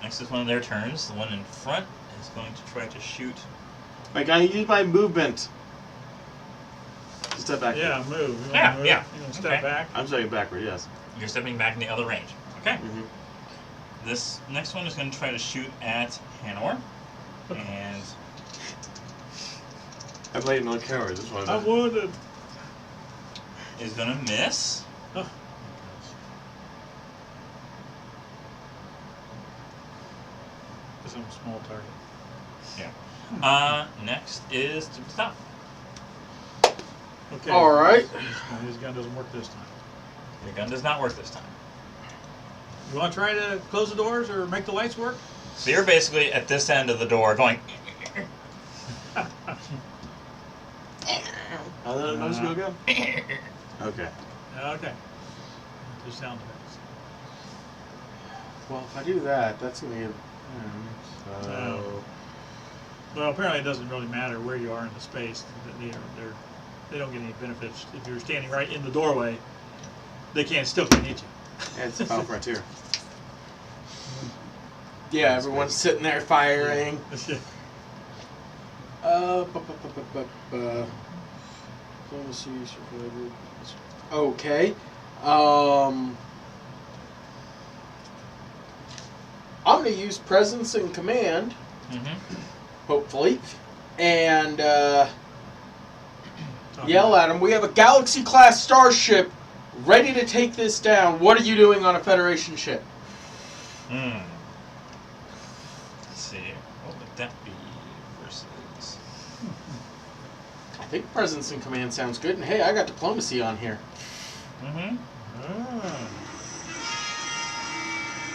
next is one of their turns. The one in front is going to try to shoot. Like, I use my movement. Step back. Yeah, move. You Yeah, wanna move? yeah. You want to step Okay. back? I'm stepping backward, yes. You're stepping back in the other range. Okay. Mm-hmm. This next one is going to try to shoot at Hanor. And I played no carry. This one. I would. is going to miss. Oh. Some small target. Next is to stop. Okay. All right. His gun doesn't work this time. Your gun does not work this time. You want to try to close the doors or make the lights work? So you're basically at this end of the door going. Let's go again. Okay. Okay. Just sound effects. Well, if I do that, that's gonna be. So. No. Well, apparently it doesn't really matter where you are in the space. They don't get any benefits. If you're standing right in the doorway, they still can't hit you. Yeah, it's a Final Frontier. Yeah, everyone's sitting there firing. Okay. I'm going to use presence and command, hopefully, and yell at him. We have a Galaxy-class starship ready to take this down. What are you doing on a Federation ship? Let's see. What would that be versus? I think presence and command sounds good. And hey, I got diplomacy on here.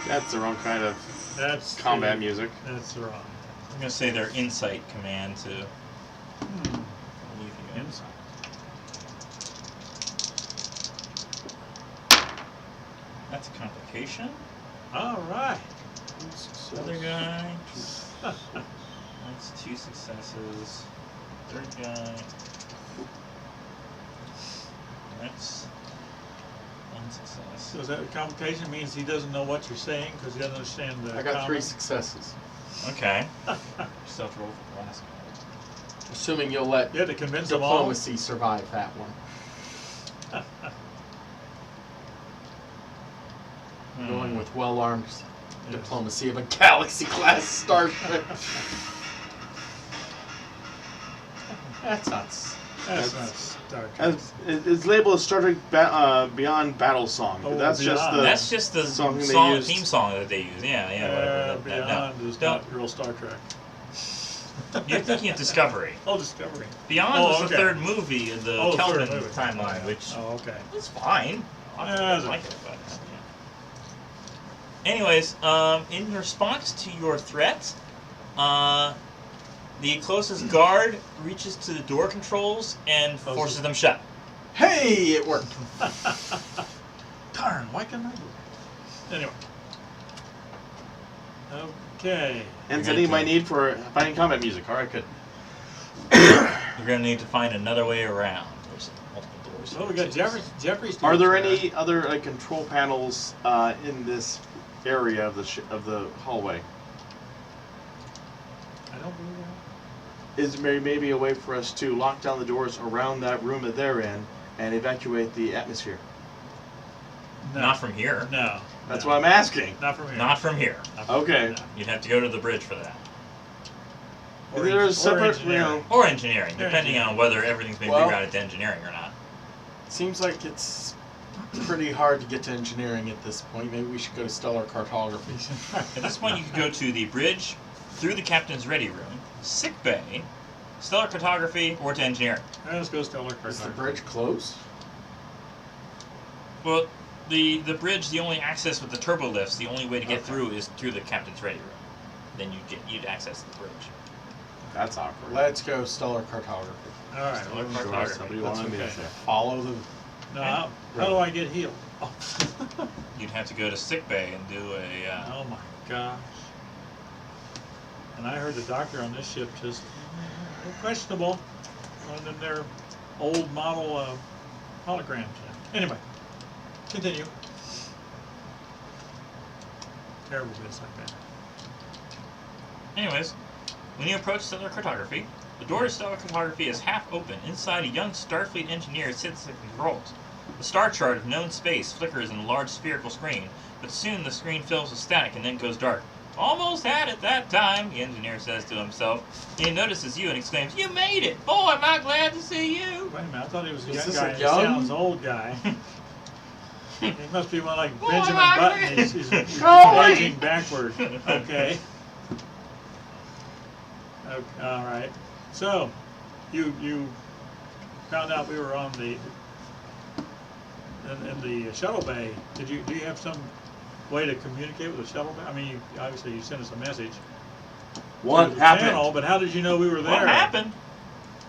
That's the wrong kind of That's combat music. That's wrong. I'm gonna say their insight command to leave you in. Inside. That's a complication. All right. Other guy. That's 2 successes. Third guy. That's 1 success. So is that a complication? Means he doesn't know what you're saying because he doesn't understand the. I got 3 comment? successes. Okay. Still have to roll for the last one. Assuming you'll let You had to convince them all. diplomacy survive that one. Going with well-armed diplomacy of a Galaxy-class starship. That's nuts. That's not Star Trek. It's labeled as Star Trek Beyond Battle Song. But Oh, that's just Beyond. the. That's just the song they song, used. theme song that they use. Yeah, whatever. Beyond is Don't- not real Star Trek. You're thinking of Discovery. Oh, Discovery. Beyond Oh, was the okay. third movie in the Oh, the third Kelvin movie. timeline, which Oh, okay. is fine. I Yeah, like it, but anyways, in response to your threat, the closest guard reaches to the door controls and forces them shut. Hey, it worked. Darn, why couldn't I do that? Anyway. Okay. Ends any of my need for fighting combat music. All right, good. You're going to need to find another way around. There's multiple doors. Well, we got Jeffrey's. Are there any other control panels in this area of the hallway? I don't believe that. Is there maybe a way for us to lock down the doors around that room that they're in and evacuate the atmosphere? No. Not from here. No. That's no. what I'm asking. Not from here. Not from here. Not from Okay. here, no. You'd have to go to the bridge for that. Is there a or separate, engineering. Or engineering, depending on whether everything's been Well- rerouted to engineering or not. Seems like it's pretty hard to get to engineering at this point. Maybe we should go to stellar cartography. At this point, you could go to the bridge, through the captain's ready room, sick bay, stellar cartography, or to engineering. Let's go stellar Is the cartography. bridge closed? Well, the bridge, the only access with the turbo lifts, the only way to get through is through the captain's ready room. Then you'd access the bridge. That's awkward. Let's go stellar cartography. All right. Stellar let's- cartography. Somebody That's wanted me to okay. say. Follow the. No, how do I get healed? Oh. You'd have to go to sick bay and do a. Oh my gosh. And I heard the doctor on this ship just questionable. One of them their old model holograms. Anyway, continue. Terrible bits like that. Anyways, when you approach stellar cartography, the door to stellar cartography is half open. Inside, a young Starfleet engineer sits at the controls. The star chart of known space flickers in a large spherical screen, but soon the screen fills with static and then goes dark. Almost had it that time, the engineer says to himself. He notices you and exclaims, "You made it! Boy, am I glad to see you!" Wait a minute, I thought he was a Is young this guy. a He young? sounds old guy. He must be one like Boy, Benjamin am I Button. glad. He's Go aging backward. Okay. All right. So, you found out we were on the in the shuttle bay, do you have some way to communicate with the shuttle bay? I mean, obviously you sent us a message. What to the happened? channel, but how did you know we were there? What happened?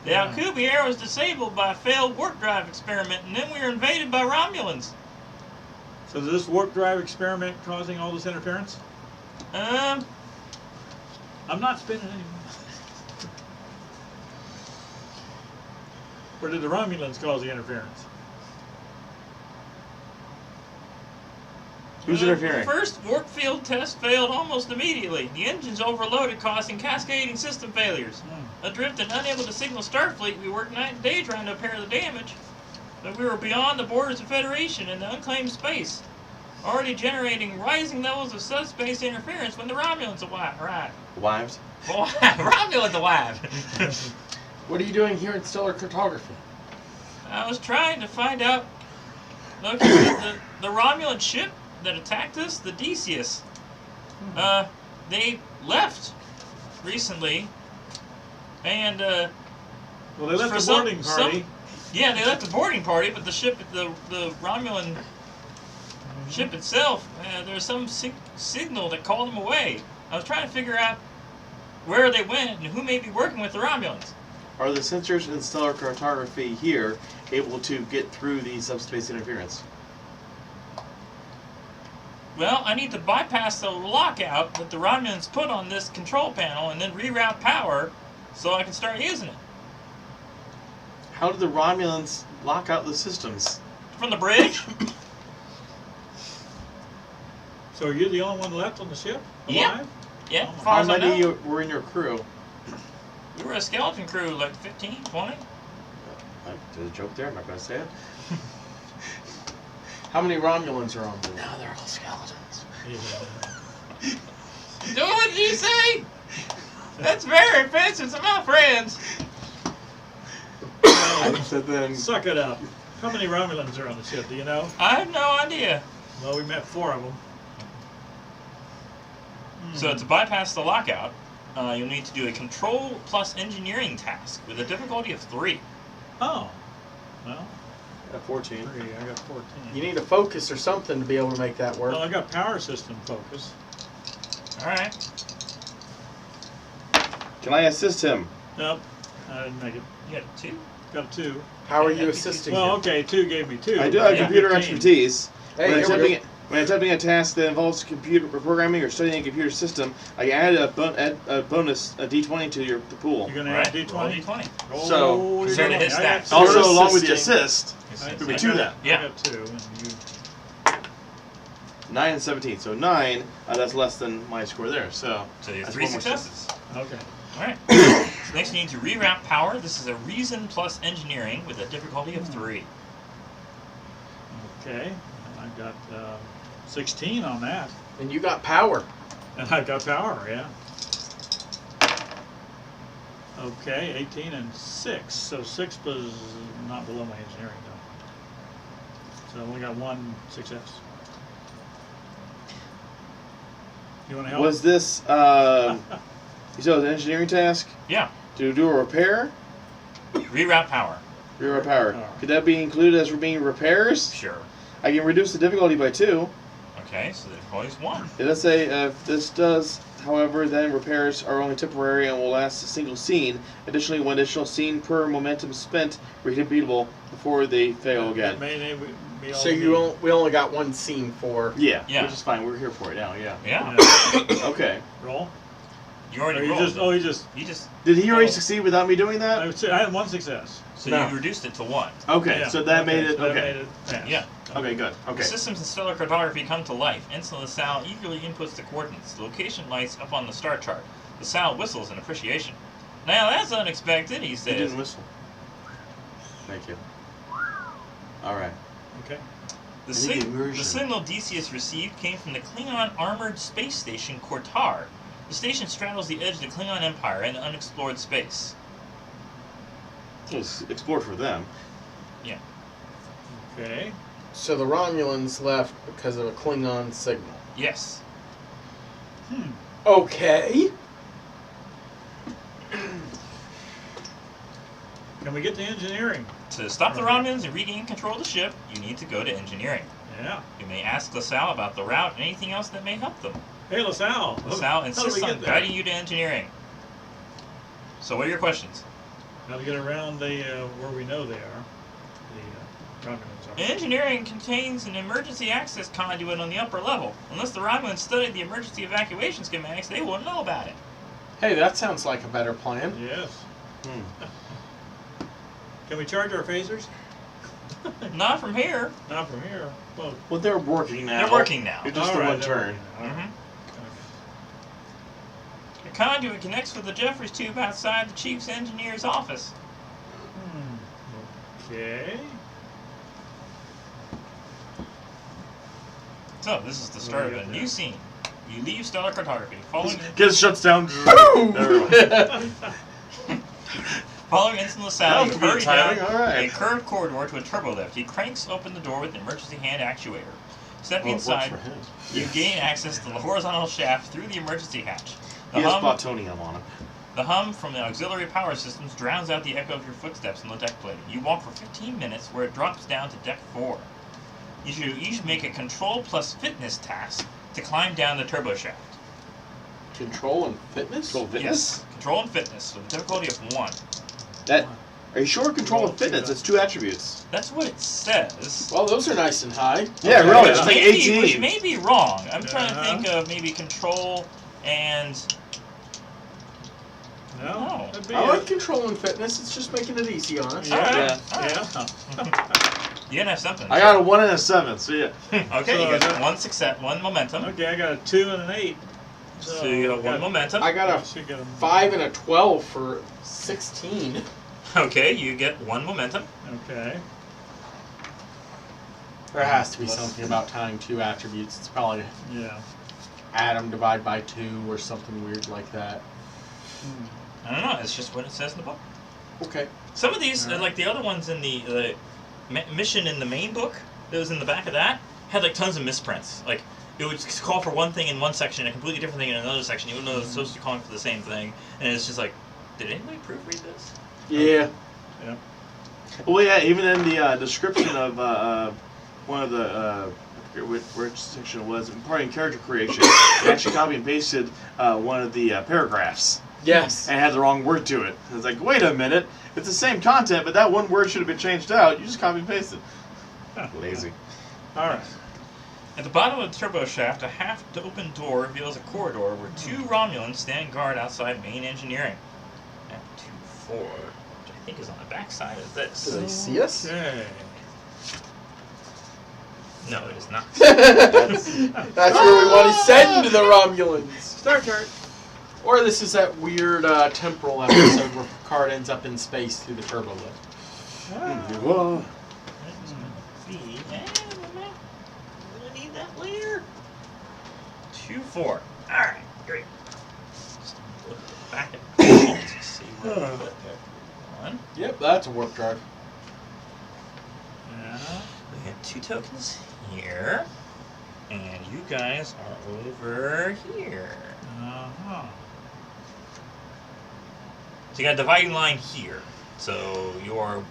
The Yeah. Alcubierre was disabled by a failed warp drive experiment, and then we were invaded by Romulans. So is this warp drive experiment causing all this interference? I'm not spinning anymore. Or did the Romulans cause the interference? Who's interfering? The first warp field test failed almost immediately. The engines overloaded, causing cascading system failures. Adrift and unable to signal Starfleet, we worked night and day trying to repair the damage. But we were beyond the borders of Federation in the unclaimed space, already generating rising levels of subspace interference when the Romulans arrived. Wives? Romulans arrived! What are you doing here in stellar cartography? I was trying to find out. Look, the Romulan ship that attacked us, the Decius. They left recently, and Well, they left for the boarding party. yeah, they left the boarding party, but the ship, the Romulan ship itself, there was some signal that called them away. I was trying to figure out where they went and who may be working with the Romulans. Are the sensors in stellar cartography here able to get through the subspace interference? Well, I need to bypass the lockout that the Romulans put on this control panel and then reroute power so I can start using it. How did the Romulans lock out the systems? From the bridge? So are you the only one left on the ship? Yeah. Alive? Yeah, Oh, as far How as I many know. were in your crew? We were a skeleton crew, like 15, 20. There's a joke there, I'm not going to say it. How many Romulans are on board? No, they're all skeletons. Yeah. What did you say? That's very offensive to my friends. I said then. Suck it up. How many Romulans are on the ship? Do you know? I have no idea. Well, we met 4 of them. So to bypass the lockout, you'll need to do a control plus engineering task with a difficulty of 3. Oh. Well, 14. 3. I got 14. You need a focus or something to be able to make that work. Well, I got power system focus. All right. Can I assist him? Nope. I didn't make it. You got 2. Got 2. How are Yeah, you that'd be assisting Well, him? okay, 2 gave me 2. I do have Yeah. computer 15. expertise. Hey, when, here we attempting, go. when attempting a task that involves computer programming or studying a computer system, I add a bonus, a d20 to the pool. You're going to Right. add Roll D20? D20. Oh, So, you're consider doing his it. I got stats. 2. Also, You're along with the assisting. assist, could be I 2 got- then. Yeah. I got 2, and you... 9 and 17. So 9, that's less than my score there. So So you have that's 3 one more successes. Okay. All right. So next you need to reroute power. This is a reason plus engineering with a difficulty of 3. Okay. And I got 16 on that. And you got power. And I got power, yeah. Okay, 18 and 6. So 6 was not below my engineering, though. So I only got 1 success. You want to help? Was this, you said it was an engineering task? Yeah. To do a repair? Reroute power. Rear power. Power. Could that be included as being repairs? Sure. I can reduce the difficulty by 2. Okay, so the difficulty is 1. It does say if this does, however, then repairs are only temporary and will last a single scene. Additionally, one additional scene per momentum spent repeatable before they fail again. That may be all So we we only got 1 scene for. Yeah, Yeah. which is fine. We're here for it now. Yeah. Yeah. Yeah. Okay. Roll. You Or already you rolled. just, oh, you just... You just Did he already Oh. succeed without me doing I that? would say I had 1 success. so No. you reduced it to 1. Okay, Yeah, so that okay, made it. so that Okay. made it pass. Yeah. Okay, good. The Okay. systems in stellar cartography come to life. Instantly, the SAL eagerly inputs the coordinates. The location lights up on the star chart. The SAL whistles in appreciation. Now that's unexpected, he You says. didn't whistle. Thank you. All right. Okay. The, I think the immersion. signal Decius received came from the Klingon armored space station Kortar. The station straddles the edge of the Klingon Empire and unexplored space. It was explored for them. Yeah. Okay. So the Romulans left because of a Klingon signal. Yes. Okay. Can we get to engineering? To stop the Okay. Romulans and regain control of the ship, you need to go to engineering. Yeah. You may ask LaSalle about the route and anything else that may help them. Hey, LaSalle. LaSalle how do we insists get on there? guiding you to engineering. So what are your questions? How to get around the where we know they are. The Romulans are. Engineering contains an emergency access conduit on the upper level. Unless the Romulans studied the emergency evacuation schematics, they wouldn't know about it. Hey, that sounds like a better plan. Yes. Hmm. Can we charge our phasers? Not from here. Not from here. Well, Well, they're working now. They're working now. It's just all the right, one they're turn. working. All right. The conduit connects with the Jeffries tube outside the chief's engineer's office. Okay. So this is the start of a new scene. You leave stellar cartography, following Gets shuts down. following Ensign LaSalle, you That was hurry good down timing, all right. a curved corridor to a turbo lift. He cranks open the door with an emergency hand actuator. Stepping Well, it works inside, for him. you gain access to the horizontal shaft through the emergency hatch. He has plutonium on him. The hum from the auxiliary power systems drowns out the echo of your footsteps on the deck plating. You walk for 15 minutes where it drops down to deck 4. You should each make a control plus fitness task to climb down the turbo shaft. Control and fitness? Control fitness? Yes, control and fitness with a difficulty of 1. That. Are you sure? Control and fitness. It's 2 attributes. That's what it says. Well, those are nice and high. Yeah, Okay. really. It's like Maybe, 18. which may be wrong. I'm trying to Uh-huh. think of maybe control and... No. Oh. That'd be I like it. control and fitness. It's just making it easy on us. Yeah. Alright, Yeah. alright. Yeah. You gotta have something. I got a 1 and a 7, so yeah. Okay, So you I got got- one success, one momentum. Okay, I got a 2 and an 8. So you have one momentum. I got a should get 'em- 5 and a 12 for 16. Okay, you get one momentum. Okay. There has to be something about tying 2 attributes. It's probably Yeah. atom divide by 2 or something weird like that. I don't know. It's just what it says in the book. Okay. Some of these, Alright. like the other ones in the mission in the main book, that was in the back of that, had like tons of misprints. Like it would call for one thing in one section, and a completely different thing in another section. You wouldn't know it was supposed to be calling for the same thing, and it's just like, did anybody proofread this? Yeah. Yeah. Well, yeah, even in the description of one of the, I forget which section it was, part in character creation, they actually copy and pasted one of the paragraphs Yes. and had the wrong word to it. It's like, wait a minute, it's the same content, but that one word should have been changed out. You just copy and pasted. Lazy. All right. At the bottom of the turbo shaft, a half-open door reveals a corridor where 2 Romulans stand guard outside main engineering. At 2-4, which I think is on the back side of this. Do they see us? Okay. No, it is not. That's where we want to send the Romulans. Star chart. Or this is that weird temporal episode where Picard ends up in space through the turbo lift. Whoa. We'll need that later. 2-4. Alright, great. Just look at the back of the page to see what we put there. One. Yep, that's a warp drive. Yeah. We have 2 tokens here. And you guys are over here. Uh-huh. So you got a dividing line here. So you're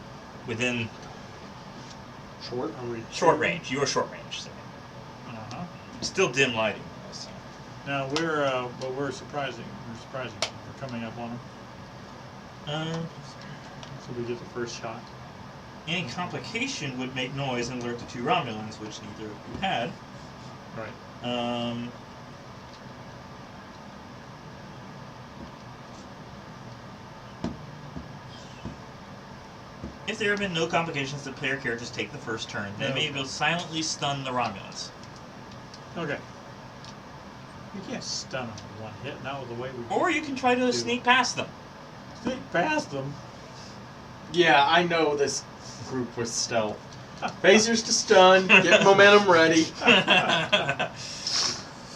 within Short? Are we short range. You're short range. So Uh-huh. still dim lighting. So. Now we're surprising. We're coming up on them. So we get the first shot. Any complication would make noise and alert the 2 Romulans, which neither of you had. Right. If there have been no complications, the player characters take the first turn. They No. may be able to silently stun the Romulans. Okay. You can't stun them with one hit. Not with the way we Or you can try to sneak past them. sneak past them. Yeah, I know this group with stealth. Phasers to stun, get momentum ready.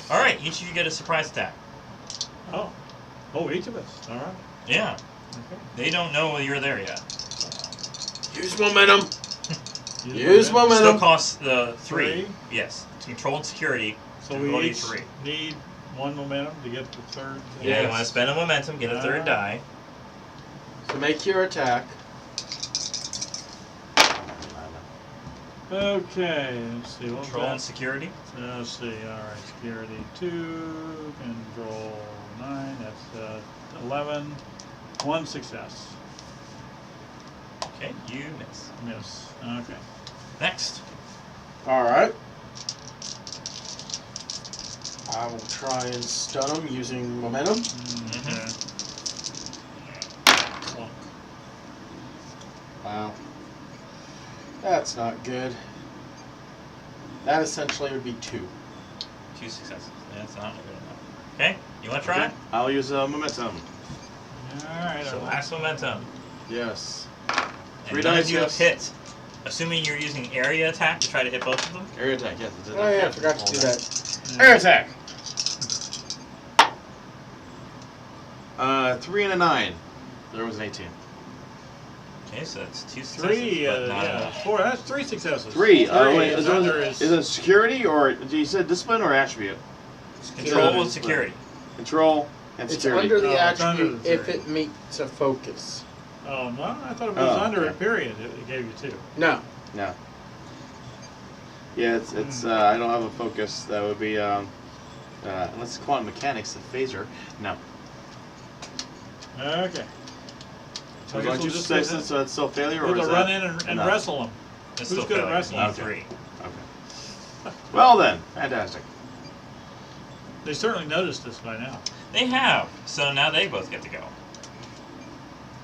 Alright, each of you get a surprise attack. Oh. Oh, each of us. All right. Yeah. Okay. They don't know you're there yet. Use momentum. You Use know that. momentum. Still costs 3. Three? Yes. Controlled security. So we difficulty each 3. need one momentum to get the third. Yeah, you want to spend a momentum, get a third die. So make your attack. Okay, let's see. What was Control and that? security. Let's see. All right, security 2, control 9. That's 11. 1 success. Okay, you miss. Miss. Okay. Next. Alright. I will try and stun him using momentum. Okay. Clunk. Wow. That's not good. That essentially would be 2. 2 successes. That's not good enough. Okay, you want to try? Okay. I'll use momentum. All right. So I will. last momentum. Yes. And 3 none of dice, you have yes. hit. Assuming you're using area attack to try to hit both of them. Area attack, yes. Oh yeah, I forgot to do that. Yeah. Air attack! 3 and a 9. There was an 18. Okay, so that's 2 successes, 3. but not Yeah. enough. 4. That's 3 successes. 3. Oh, Three wait. is Is under it, his- is it security or you said discipline or attribute? Control and security. Control and It's security. under the Oh, it's under attribute the if 3. it meets a focus. Oh no! I thought it was Oh, under okay. a period. It gave you 2. No. No. Yeah, it's I don't have a focus. That would be unless it's quantum mechanics, the phaser. No. Okay. So I As long guess as we'll you just success it, so it's still failure, or we'll is run that in and enough? wrestle him. That's Who's still good at failure. wrestling? Need Okay. 3. Okay. Well then, fantastic. They certainly noticed this by now. They have. So now they both get to go.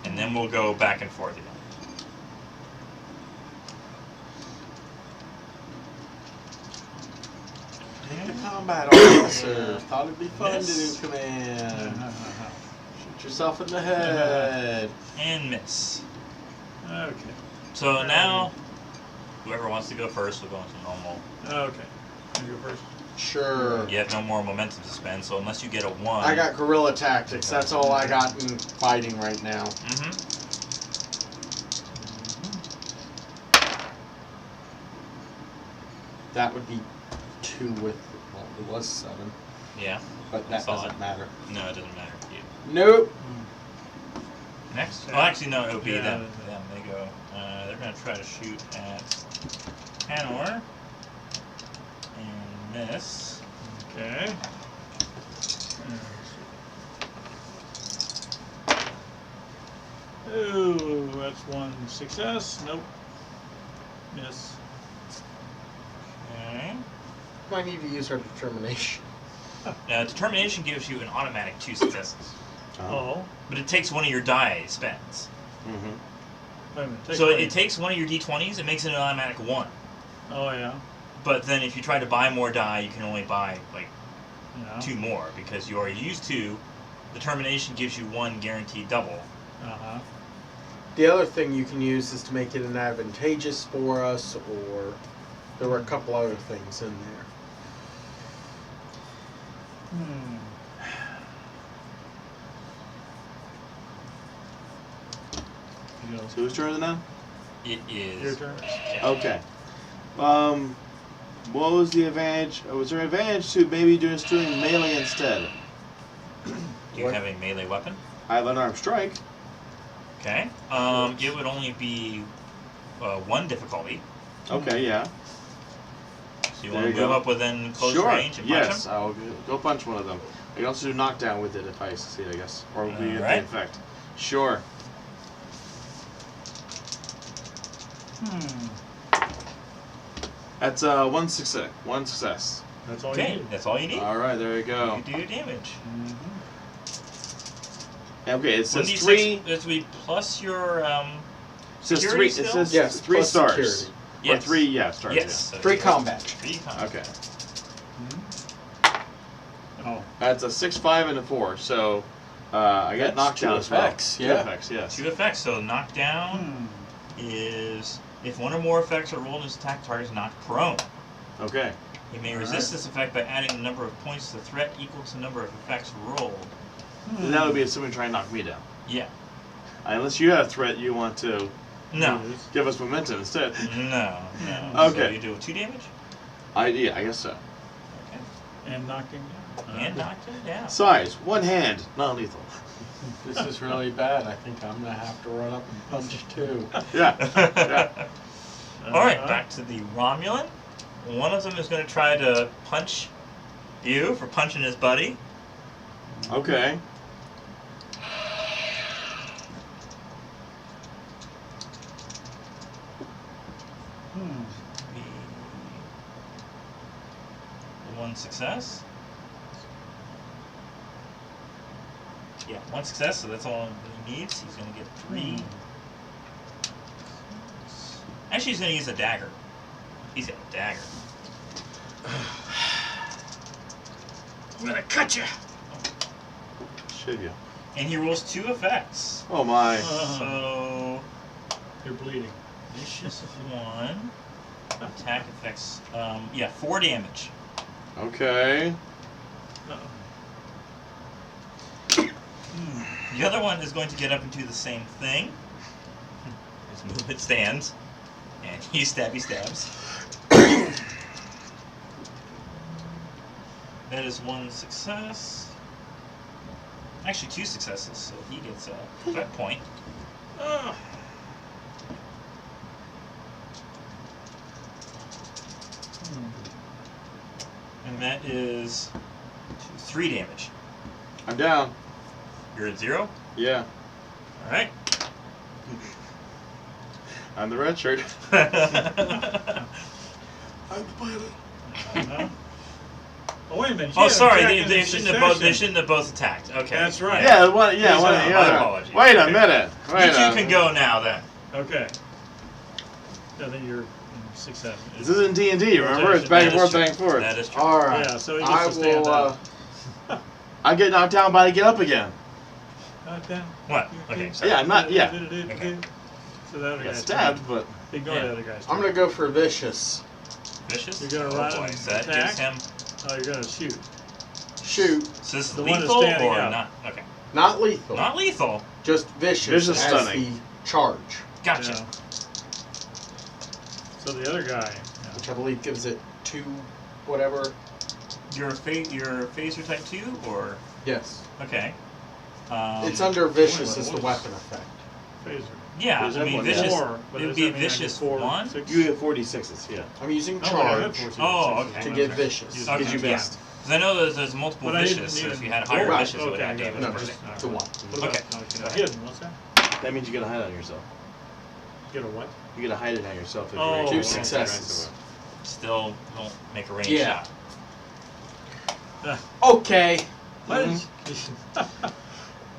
And then we'll go back and forth again. Take the combat officer. Thought it'd be fun Miss. to do command. Shoot yourself in the head. And miss. Okay. So now, whoever wants to go first will go into normal. Okay. You go first. Sure. You have no more momentum to spend, so unless you get a 1. I got guerrilla tactics. That's all I got in fighting right now. Mm-hmm. That would be 2 with. Well, it was 7, Yeah. but that Saw doesn't it. matter. No, it doesn't matter to you. Nope. Next? Well, actually, no, it would be Yeah. them. They go. They're going to try to shoot at Hanor. And miss. Okay. Ooh, that's 1 success. Nope. Miss. Okay. Might need to use our determination. Determination gives you an automatic 2 successes. Oh. But it takes one of your die spends. Mm-hmm. Wait a minute. Take So away. it takes one of your d20s, it makes it an automatic 1. Oh yeah. But then if you try to buy more die, you can only buy like Yeah. 2 more because you already used 2. Determination gives you 1 guaranteed double. Uh-huh. The other thing you can use is to make it an advantageous for us, or there were a couple other things in there. Hmm. You know, So whose turn is it now? It is. your turn. Okay. What was the advantage? Was there an advantage to maybe just doing melee instead? Do you What? have a melee weapon? I have unarmed strike. Okay. It would only be 1 difficulty. Okay, yeah. So you There want to you move go. up within close Sure. range and punch Yes, him? I'll go punch one of them. I can also do knockdown with it if I succeed, I guess, or we get the Alright. effect. Sure. Hmm. That's 1 success. 1 success. That's all you Okay, need. that's all you need. All right, there you go. You do your damage. Mhm. Okay, it says 1d6 3. This would be plus your It says security 3. It skill? says Yes, 3 plus stars. security. Or Yes. 3, yeah, stars. Yes. Yeah. so 3 it's combat. 3 combat. Okay. Oh. That's a 6, 5, and a 4. So I got That's knocked down 2 as well. effects, 2 yeah. effects, yes. 2 effects. So knockdown Hmm. is if 1 or more effects are rolled in his attack, target is knocked prone. Okay. He may Alright. resist this effect by adding the number of points to the threat equal to the number of effects rolled. And that would be if someone trying to knock me down. Yeah. Unless you have a threat you want to No. give us momentum instead. No. Okay. So you do 2 damage? Yeah, I guess so. Okay. And knocked him down. And knocked him down. Size, 1 hand, non-lethal. This is really bad. I think I'm gonna have to run up and punch 2. Yeah. Yeah. Alright, back to the Romulan. One of them is going to try to punch you for punching his buddy. Okay. One success. Yeah, one success, so that's all he needs. He's going to get 3. Actually, he's going to use a dagger. He's got a dagger. I'm gonna cut you. Should you? And he rolls 2 effects. Oh my. So, You're bleeding. vicious 1. Attack effects. 4 damage. Okay. The other one is going to get up and do the same thing. His movement stands. And he stabby stabs. That is 1 success. Actually, 2 successes, so he gets a threat point. And that is 3 damage. I'm down. You're at 0? Yeah. Alright. I'm the red shirt. I'm the pilot. Oh, wait a minute. Oh, sorry, they they shouldn't have both attacked. Okay. That's right. Yeah, one. Yeah, Please, one. my The other. apologies. Wait a Okay. minute. You Wait two a can go now then. Okay. I think you're in success. This isn't D&D, remember? It's back and forth, back and forth. That is true. All right. Yeah, so he I gets to stand will. up. I get knocked down, but I get up again. Knock down. What? Okay, sorry. Yeah, I'm not. Yeah. Okay. So the other I got guy's stabbed, but Ignore Yeah. the other guy's I'm gonna go for vicious. Vicious? You're gonna run boy, and so that attack? gives him. Oh, you're gonna shoot. Shoot. So this is The one that's lethal standing or up. not? Okay. Not lethal. Not lethal. Just vicious. Vicious as stunning. the charge, Gotcha. Yeah. So the other guy. which I believe gives it 2, whatever. Your phaser type 2 or Yes. okay. It's under vicious as the what's- weapon effect. Phaser. Yeah, Is I that mean one? vicious. Four, but It would does be that mean I get vicious 4, 1. 6? you get 46s. Yeah. I'm using Oh, I had charge 4, 6, Oh, 6, okay. to okay. get vicious. Use- Okay, Because you yeah. missed. Because I know there's multiple But I didn't vicious, so if even- you had higher right. vicious, it would Okay, have I got damage. it. No, per just se. to 1. What about Okay. hidden? What's that? That means you get a hide on yourself. Get a what? You get a hide it on yourself. If Oh, you're 2 okay. successes. Still don't make a range Yeah. shot. Okay. What is-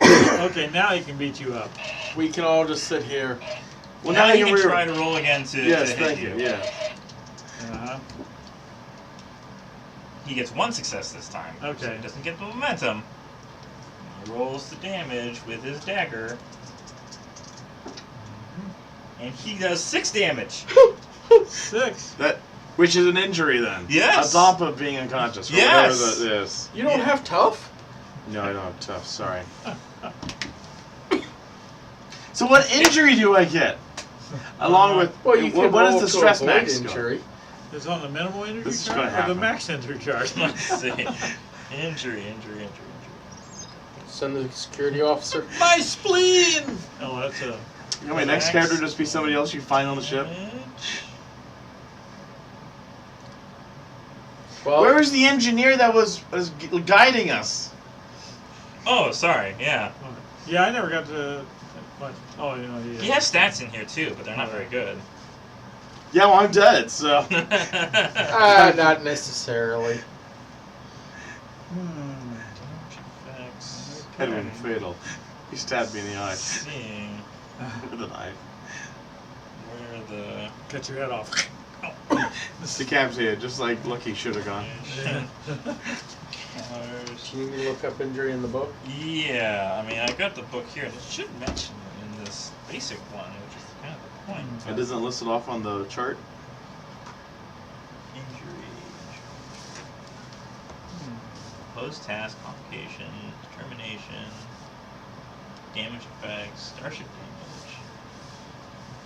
Okay, now he can beat you up. We can all just sit here. Well, now now you you can try to roll again to Yes, hit thank you. you. Yeah. Uh-huh. He gets 1 success this time. So Okay. he doesn't get the momentum. He rolls the damage with his dagger. And he does 6 damage. 6. Which is an injury then. Yes. On top of being unconscious. Or Yes. whatever that is. You don't Yeah. have tough? No, I don't have tough. Sorry. So what injury do I get? Along with Well, you can what roll is the to stress avoid max go? injury. Is it on the minimal injury This is charge gonna or the happen. max injury charge? Let's see. Injury. Send the security officer. My spleen! Oh, that's a... You know, my next character just be somebody else you find on the ship. Damage. Well, Where was the engineer that was guiding us? Oh, sorry. Yeah. Yeah, I never got to... What? Oh, you know, He has stats in here too, but they're not very good. Yeah, well, I'm dead, so. not necessarily. Effects. Had been fatal. He stabbed me in the eye Seeing with a knife. where the Cut your head off. Decapitated, just like Lucky should have gone. colors. Can you look up injury in the book? Yeah, I mean, I got the book here, and it should mention it in this basic one, which is kind of the point. It doesn't list it off on the chart. Injury. Opposed task, complication, determination, damage effects, starship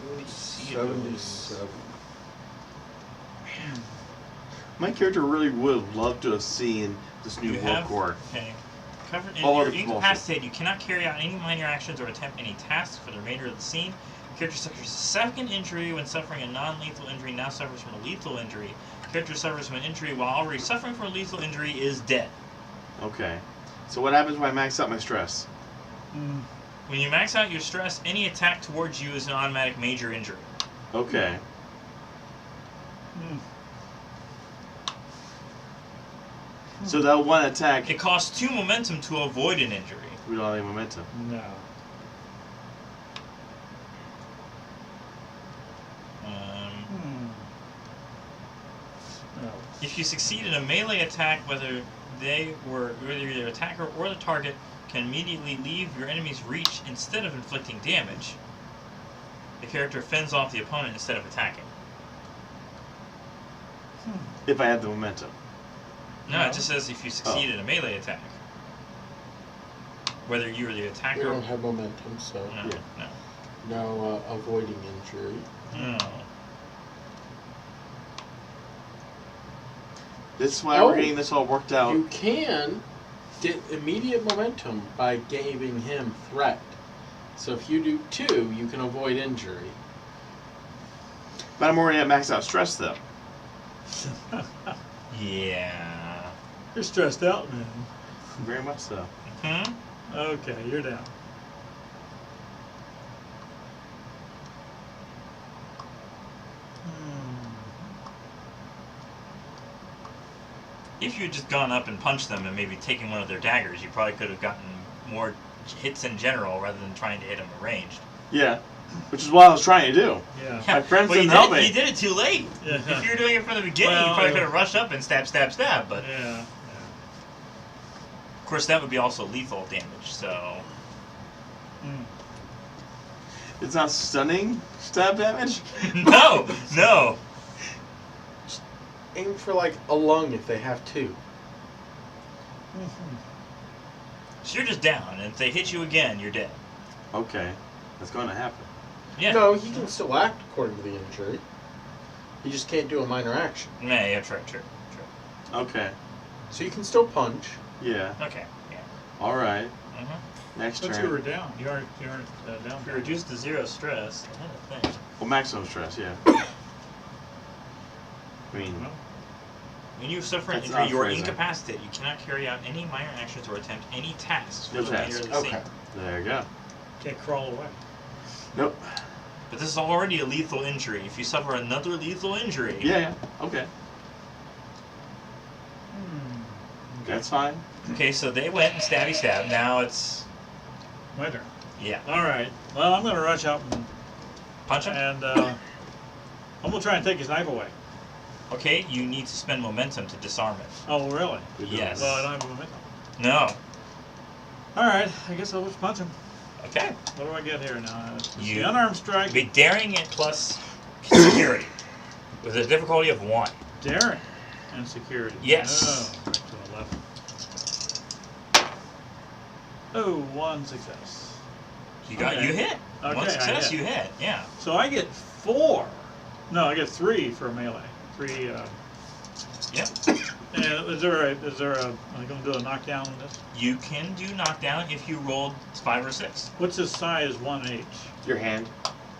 damage. See those. 77. My character really would have loved to have seen this new You warp have- core. Okay. Covered in All you're of the bullshit. incapacitated. You cannot carry out any minor actions or attempt any tasks for the remainder of the scene. Character suffers a second injury when suffering a non-lethal injury, now suffers from a lethal injury. Character suffers from an injury while already suffering from a lethal injury is dead. Okay. So what happens when I max out my stress? When you max out your stress, any attack towards you is an automatic major injury. Okay. So that one attack, It costs 2 momentum to avoid an injury. we don't have any momentum. No. No. If you succeed in a melee attack, whether your attacker or the target can immediately leave your enemy's reach instead of inflicting damage, the character fends off the opponent instead of attacking. If I have the momentum. No, it just says if you succeed in a melee attack. Whether you're the We attacker. don't have momentum, so No, Yeah. no avoiding injury. no. This is why Oh. we're getting this all worked out. You can get immediate momentum by giving him threat. So if you do 2, you can avoid injury. But I'm already at max out stress though. Yeah. You're stressed out, man. Very much so. Hmm? Okay, you're down. If you had just gone up and punched them and maybe taken one of their daggers, you probably could have gotten more hits in general rather than trying to hit them ranged. Yeah. Which is what I was trying to do. Yeah. My friends Well, didn't help me. You did it too late. Yeah. If you were doing it from the beginning, you Well, probably could have rushed up and stab, but Yeah. of course that would be also lethal damage, so... It's not stunning stab damage? No! No! Aim for like a lung if they have 2. So you're just down, and if they hit you again, you're dead. Okay. That's going to happen. Yeah. No, he can still act according to the injury. He just can't do a minor action. Yeah, true. Okay. So you can still punch. Yeah. Okay, yeah. Alright. Mm-hmm. Next Let's turn. go down. You aren't down. If you're reduced to 0 stress, I had a thing. Well, maximum stress, yeah. I mean, Well, When you suffer an That's injury, not you are phrasing. incapacitated. You cannot carry out any minor actions or attempt any tasks for No the remainder of the Okay. scene. there you go. can't crawl away. Nope. But this is already a lethal injury. If you suffer another lethal injury, Yeah. Okay. That's fine. Okay, so they went and stabby stab. Now it's My turn. yeah. All right. Well, I'm going to rush out Punch him. and I'm going to try and take his knife away. Okay, you need to spend momentum to disarm it. Oh, really? Good doing Yes. Well, I don't have a momentum. No. All right. I guess I'll just punch him. Okay. What do I get here now? It's the You- unarmed strike. Be daring it plus security with a difficulty of 1. Daring and security. Yes. Oh, right to the left. Oh, 1 success. You got Okay. you hit. Okay, 1 I success, hit. you hit. Yeah. So I get 4. No, I get 3 for melee. 3. Yep. And is there a? Am I going to do a knockdown on this? You can do knockdown if you rolled 5 or 6. What's the size 1H? Your hand.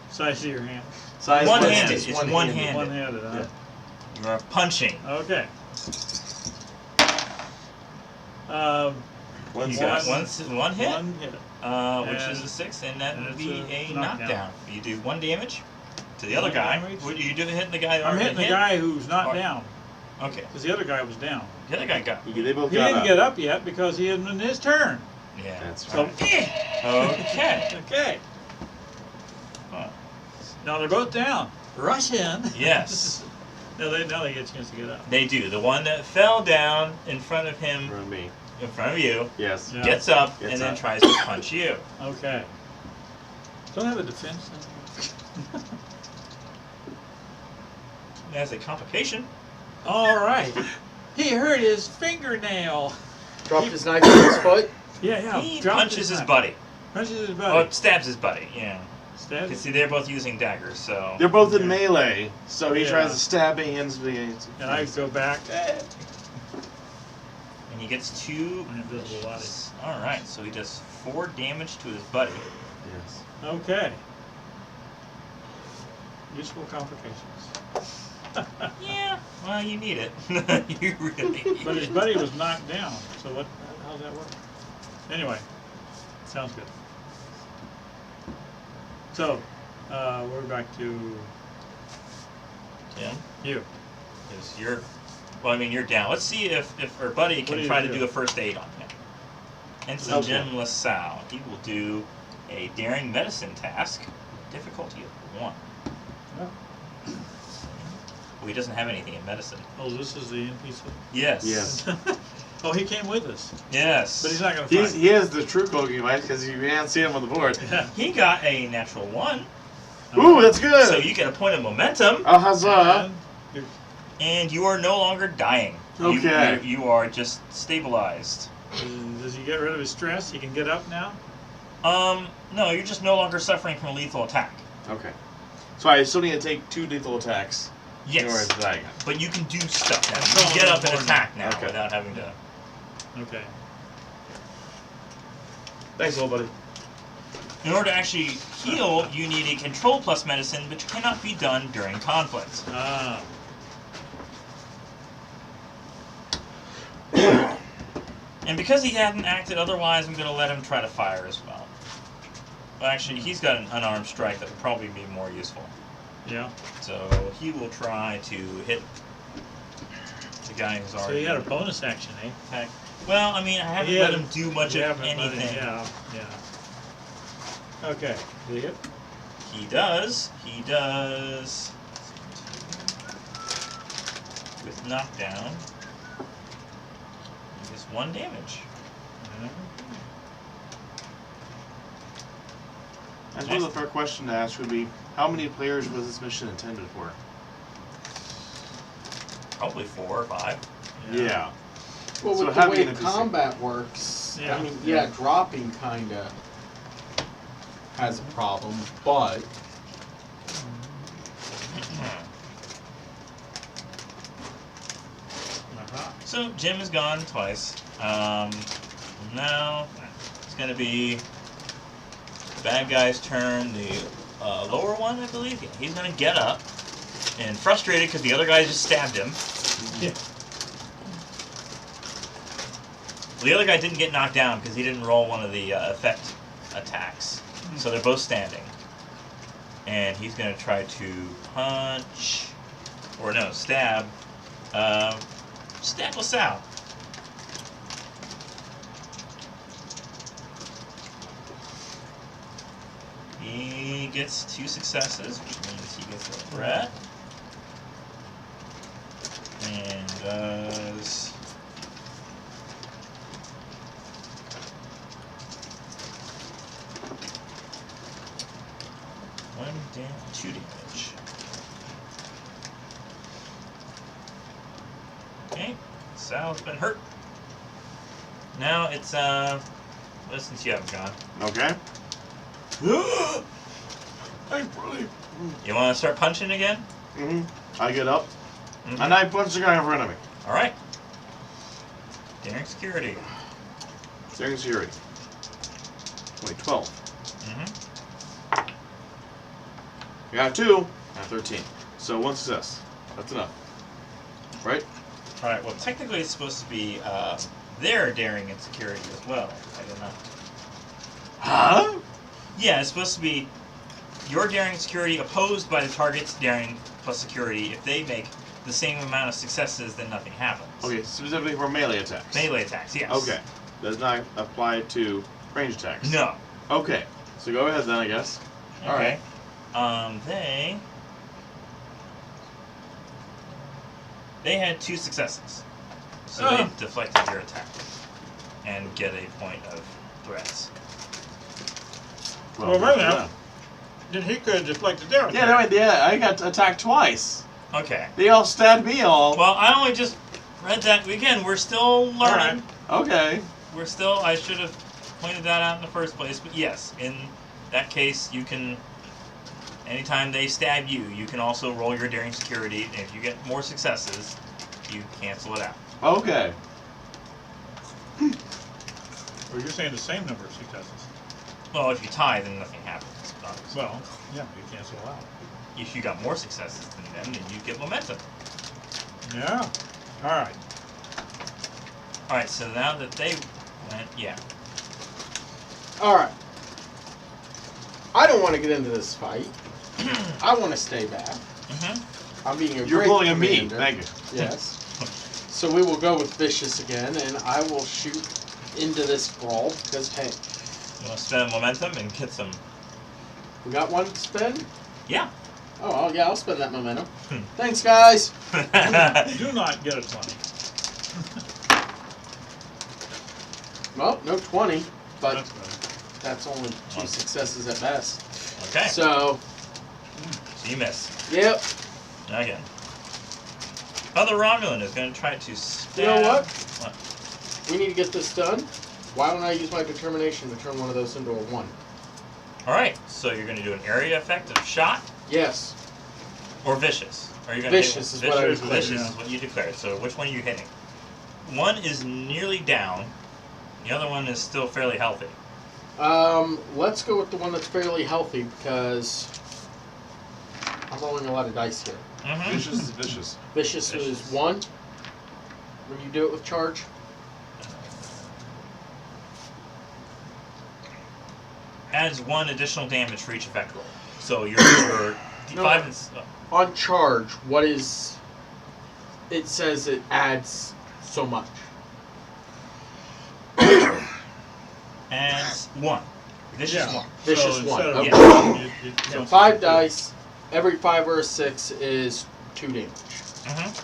Size of your hand. Size One-handed. It's It's one-handed. one-handed. One-handed, huh? You are punching. Okay. One You got success. one hit, 1 hit. which And- is a 6, and that and would it's be a a knockdown. knockdown. You do 1 damage to the other One guy. damage? What you do hitting the guy that I'm already hitting the hit? guy who's not Or- down, Okay. because the other guy was down. The other guy got. They both He got didn't up. get up yet because he hadn't in his turn. Yeah. That's So, right. Okay. okay. Huh. Now they're both down. Rush in. Yes. now they get a chance to get up. They do. The one that fell down in front of him, Run me. in front of you, Yes. Yeah. gets up Gets and then up. tries to punch you. Okay. Don't have a defense. As a complication, All right. He hurt his fingernail. Dropped his knife on his foot. Yeah. he dropped punches his knife. buddy. Punches his Oh, buddy. stabs his buddy. Yeah. Stabs. Because see, they're both using daggers, so. They're both in Okay. melee, so he Yeah. tries to stab me and And I go back. And he gets 2. My invisible body. Alright, so he does 4 damage to his buddy. Yes. Okay. Useful complications. Yeah, well, you need it. You really need But his it. buddy was knocked down, so what? How's that work? Anyway, sounds good. So, we're back to Yeah, you. because you're. Well, I mean, you're down. Let's see if our buddy What do can you try to do? do a first aid on him. Ensign Okay. Jim LaSalle. He will do a daring medicine task, difficulty of 1. Oh, Well, he doesn't have anything in medicine. oh, this is the NPC. Yes. Yes. Oh, he came with us, Yes. but he's not going to fight. He has the true cloaking device because you can't see him on the board. Yeah. He got a natural 1, Ooh, that's good. so you get a point of momentum, Oh, huzzah. And you're- and you are no longer dying. Okay. You are just stabilized. Does he get rid of his stress? He can get up now? No, you're just no longer suffering from a lethal attack. Okay. So I still need to take 2 lethal attacks in order Yes. to die again. But you can do stuff now. That's You all can get up and important. attack now Okay. without having to. Okay. Thanks, little buddy. In order to actually heal, you need a control plus medicine, which cannot be done during conflict. Ah. And because he hadn't acted otherwise, I'm going to let him try to fire as well. Well, actually, he's got an unarmed strike that would probably be more useful. Yeah. So he will try to hit the guy who's So already he had a bonus action, eh? attacked. Well, I mean, I haven't He let had- him do much You of haven't let him- anything. Yeah. Okay. Did he hit? He does. He does. With knockdown. He does 1 damage. I suppose the fair question to ask would be, how many players was this mission intended for? Probably 4 or 5. Yeah. Well, So with the having way an NPC. combat works, Yeah. I mean, yeah, dropping kinda has a problem, but Uh-huh. So Jim is gone twice. Now it's going to be the bad guy's turn. The lower one, I believe. Yeah, he's going to get up and frustrated because the other guy just stabbed him. Yeah. The other guy didn't get knocked down because he didn't roll one of the effect attacks. So they're both standing. And he's going to try to punch, or no, stab. Stab LaSalle. He gets 2 successes, which means he gets a threat. And does... two damage. Okay, Sal's been hurt. Now it's well, since you haven't gone. Okay. Thanks, buddy. You want to start punching again? Mm-hmm. I get up, Mhm. and I punch the guy in front of me. All right. Daring security. Daring security. Wait, 12. Mm-hmm. I got 2, I have 13. So 1 success. That's enough. Right? All right. Well, technically, it's supposed to be their daring and security as well. I don't know. Huh? Yeah, it's supposed to be your daring and security opposed by the target's daring plus security. If they make the same amount of successes, then nothing happens. Okay, specifically for melee attacks. Melee attacks, yes. Okay. Does not apply to range attacks. No. Okay. So go ahead then, I guess. Okay. All right. They had 2 successes, so Oh. they deflected your attack and get a point of threats. Well, wait a yeah. minute. Then he could deflect the damage. Yeah, no, wait, yeah, I got attacked twice. Okay. They all stabbed me all. Well, I only just read that. Again, we're still learning. Okay. We're still. I should have pointed that out in the first place. But yes, in that case, you can. Anytime they stab you, you can also roll your daring security, and if you get more successes, you cancel it out. Okay. Or you're saying the same number of successes. Well, if you tie, then nothing happens. Obviously. Well, yeah, you cancel out. if you got more successes than them, then you get momentum. Yeah. All right. All right, so now that they went, yeah. All right. I don't want to get into this fight. I want to stay back. Mm-hmm. I'm being a You're great pulling a me. commander. Thank you. Yes. So we will go with vicious again, and I will shoot into this brawl because hey, You want to spend momentum and get some. we got one spin. Yeah. Oh yeah, I'll spend that momentum. Thanks, guys. Do not get a 20. Well, no 20, but That's better. that's only 2 successes at best. Okay. So, So you miss. yep. Again. Other Romulan is going to try to stab. You know what? What? We need to get this done. Why don't I use my determination to turn one of those into a 1? All right. So you're going to do an area effect of shot Yes. or vicious. Are you going Vicious is what I vicious? declared. Vicious is what you declared. So which one are you hitting? One is nearly down. The other one is still fairly healthy. Let's go with the one that's fairly healthy because I'm rolling a lot of dice here. Mm-hmm. Vicious is vicious. Vicious is Vicious. 1 when you do it with charge. Adds 1 additional damage for each effect roll. So your No. D5 and On charge, what is... It says it adds so much. adds 1. Vicious 1. Vicious so 1. instead of Okay. one, you Yeah. don't 5 see dice. Every 5 or a 6 is 2 damage. Mm-hmm.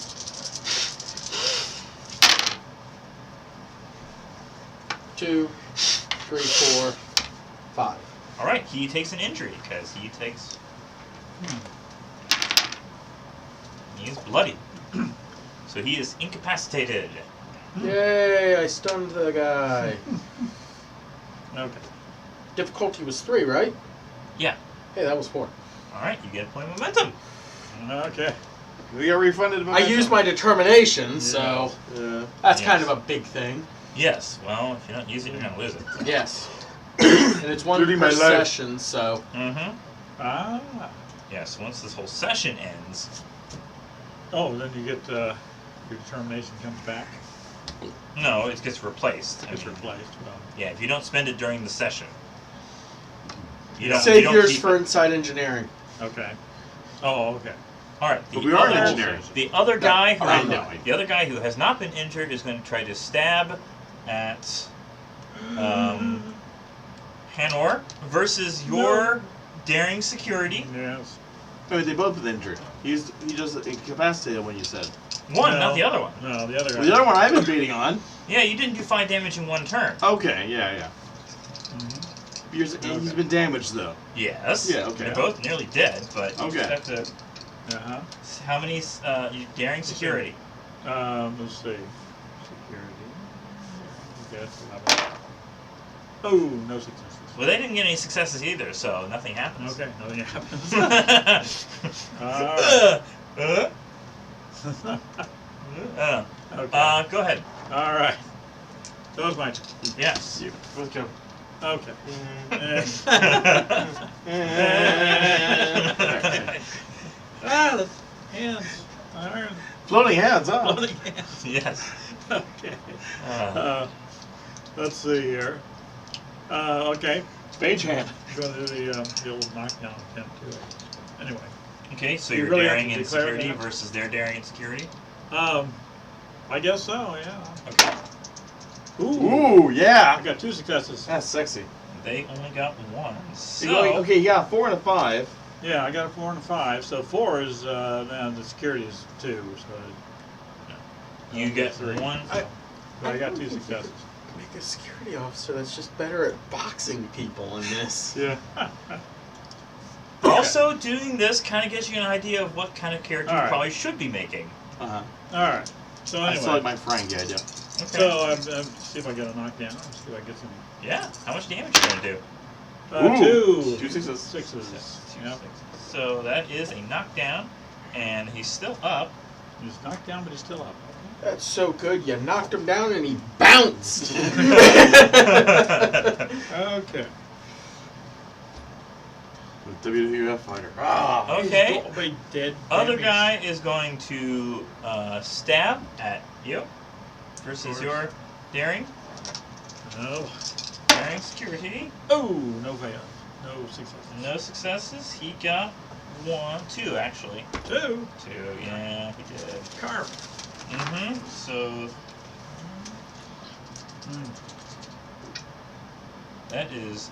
2, 3, 4, 5. All right. He takes an injury because he takes. He is bloodied. So he is incapacitated. Yay! I stunned the guy. Okay. Difficulty was 3, right? Yeah. Hey, that was 4. All right. You get a point of momentum. Okay. We got refunded. I used my determination, so Yeah. that's Yes. kind of a big thing. Yes. Well, if you don't use it, you're gonna lose it. Yes. And it's 1 Including per my life. session, so Mm-hmm. Ah. Yes. Once this whole session ends. Oh, then you get your determination comes back. No, it gets replaced. I It's mean, replaced. Well, yeah. If you don't spend it during the session, you don't. save you don't yours keep for it. inside engineering. okay. Oh, okay. All right. But we are in engineering. The other guy who I know. the other guy who has not been injured is going to try to stab at Hanor versus your daring security. Yes. Oh, they both with injured. He just incapacitated when you said. One, No. not the other one. No, the other guy. Well, the other one I've been beating on. Yeah, you didn't do 5 damage in 1 turn. Okay, yeah. Mhm. He's been damaged though. Yes. Yeah, okay. They're both nearly dead, but you Okay. just have to. Uh-huh. How many you daring security? Let's see. Security. Okay, 11. Oh, no successes. Well, they didn't get any successes either, so nothing happens. Okay, nothing happens. Okay. Go ahead. All right. That was my turn. Yes. You. Let's go. Okay. The hands. Iron. Floating hands, huh? Floating hands. Yes. Okay. Uh, Let's see here. Okay. Mage hand. I'm going to do the old knockdown attempt too. Anyway. okay, so You you're really have daring to and declare security that? versus their daring and security. I guess so. Yeah. Okay. Ooh, yeah. I got 2 successes. That's sexy. They only got 1. So You're going, okay, you got a 4 and a 5. Yeah, I got a 4 and a 5. So 4 is then the security is 2. So you get 3. 1. But I got 2 successes. Make a security officer that's just better at boxing people in this. Yeah. Also, doing this kind of gets you an idea of what kind of character All you right. probably should be making. Uh-huh. All right. So I still anyway, like my Frankie idea. Okay. so I'm see if I get a knockdown. See if I get some. Yeah. How much damage you gonna do? Ooh, 2 2 sixes. sixes. Two Yep. sixes. So that is a knockdown, and he's still up. He's knocked down, but he's still up. That's so good. You knocked him down and he bounced. Okay. WWF fighter. Ah. Okay. He's big, dead. Other damaged. guy is going to stab at you versus your daring. No. Daring security. Oh, no fail. No success. No successes. He got 2 actually. 2. 2, yeah, he did. Carp. So that is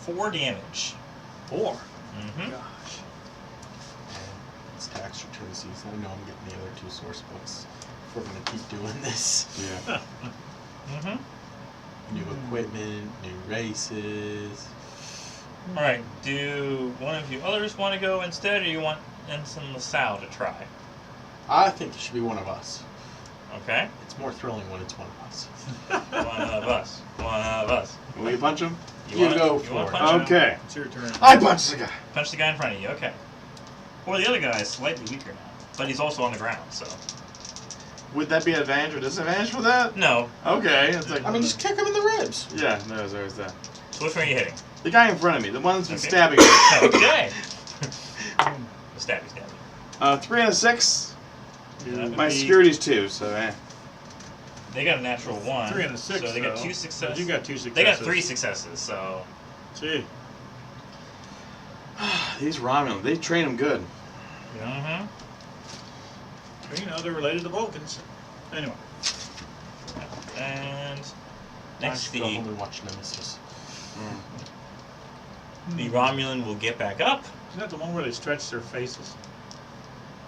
4 damage. 4. Mm-hmm. Gosh. It's tax return season. I know I'm getting the other 2 source books if we're going to keep doing this. Yeah. New equipment, new races. All right. Do one of you others want to go instead, or you want Ensign LaSalle to try? I think it should be one of us. Okay. It's more thrilling when it's one of us. One of us. One of us. Will you punch him? You wanna- go you for wanna it. punch him? Okay. It's your turn. I punch the guy. Punch the guy in front of you. Okay. Or the other guy is slightly weaker now, but he's also on the ground. So Would that be an advantage or disadvantage for that? no. Okay. It's like. I mean, just kick him in the ribs. Yeah. No, there's always that. So which one are you hitting? The guy in front of me, the one that's been Okay. stabbing me. Okay. Stabby. 3 and a 6. That would My be- security's 2, so They got a natural 1. 3 and a 6. So they got though. 2 successes. You got 2 successes. They got 3 successes. So Gee. These Romulans, they train them good. Yeah. They're related to Vulcans. Anyway. and I next should go home and watch Nemesis. the Romulan will get back up. Isn't that the one where they stretch their faces?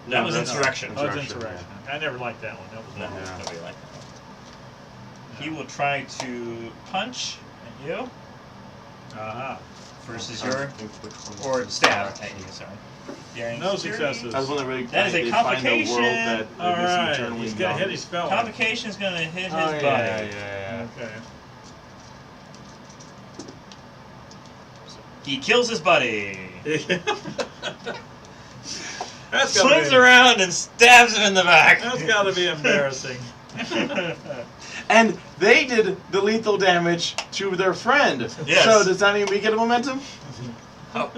That No, was that's- insurrection. Oh, it's Insurrection, Insurrection. I never liked that one. That was No, long. Yeah. nobody liked that. He will try to punch at you Aha. versus I your don't think which one or is stab at insurrection. you. Sorry. Daring No security. successes. That's one that really That is a they find the complication. world that All is right. eternally He's gonna young. hit his fellow. Complication's gonna hit his Oh, body. yeah. Okay. He kills his buddy. That's Swings gotta be, around and stabs him in the back. That's got to be embarrassing. And they did the lethal damage to their friend. Yes. So does that mean we get a momentum? Oh.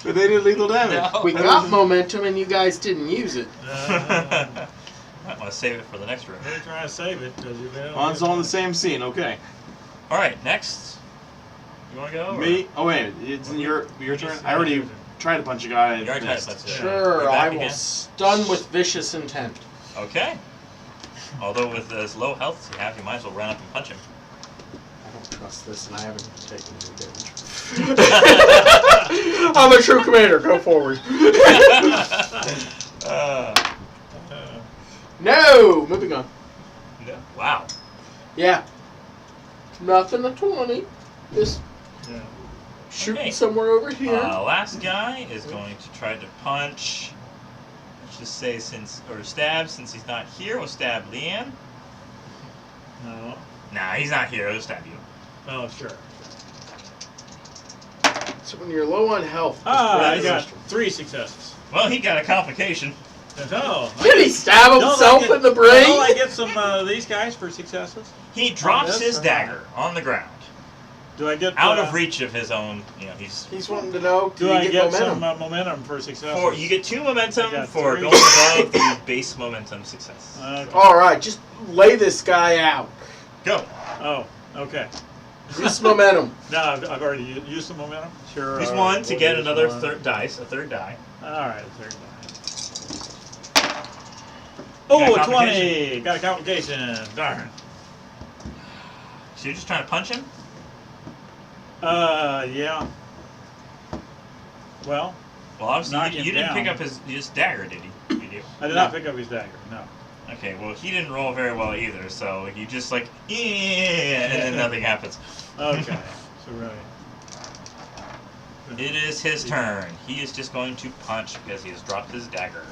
But they did lethal damage. No. We got momentum and you guys didn't use it. I want to save it for the next room. We're trying to save it because you've been. Oh, it's all in the same scene. Okay. All right, next. You want to go? or- Me? Oh wait, it's in your turn. I already tried to punch a guy. You already tried to missed. punch it. Sure, You're back I will again? stun with vicious intent. Okay. Although with as low health as you have, you might as well run up and punch him. I don't trust this and I haven't taken any damage. I'm a true commander, go forward. No! Moving on. No. Wow. Yeah. Nothing a 20. Just Yeah. shooting Okay. somewhere over here. Last guy is going to try to punch. Let's just say stab since he's not here. We'll stab Leanne. No. Nah, he's not here. He'll stab you. Oh, sure. So when you're low on health. Ah, That I is got a- 3 successes. Well, he got a complication. No. Did he stab himself in the brain? Don't I get some these guys for successes? He drops this his or dagger on the ground, Do I get out of reach of his own. He's wanting to know, Do do I you get get momentum? some momentum for successes? For you get 2 momentum I got for 3. going above the base momentum success. Okay. Alright, just lay this guy out. Go. Oh, okay. Use momentum. No, I've already used the momentum. Sure. Use all one right, to we'll get use another one. third die. All right, third die. You got Oh, a 20! Got a complication. Darn. So you're just trying to punch him? Yeah. Well, Well, obviously Knock you him didn't pick down. up his dagger, did he? You do. I did not pick up his dagger. No. Okay, well he didn't roll very well either, so you just like yeah, and then nothing happens. Okay. So really. It is his turn. He is just going to punch because he has dropped his dagger.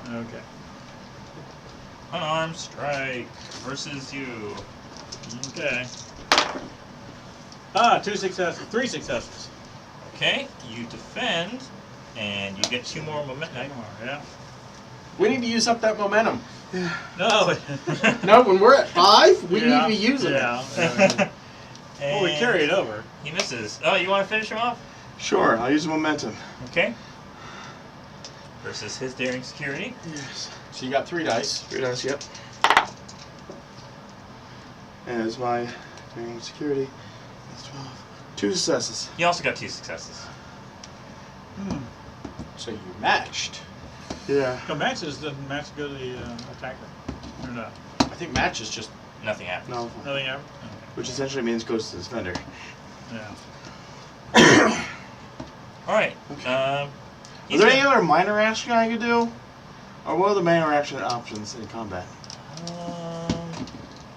Okay. Unarmed strike versus you. Okay. 2 successes. 3 successes. Okay, you defend, and you get 2 more momentum. Yeah. We need to use up that momentum. No. No, when we're at 5, we Yeah, need to be using it. yeah. Well, we And carry it over. He misses. Oh, you want to finish him off? Sure, I'll use momentum. Okay. Versus his daring security. Yes. So you got 3 dice. 3 dice, yep. And it's my daring security. That's 12. 2 successes. He also got 2 successes. So you matched. Yeah. No, matches doesn't match go to the attacker. Or no? I think match is just. Nothing happened. No. Nothing ever? Which essentially means goes to the defender. Yeah. Alright. Is there any other minor action I could do? Or what are the minor action options in combat?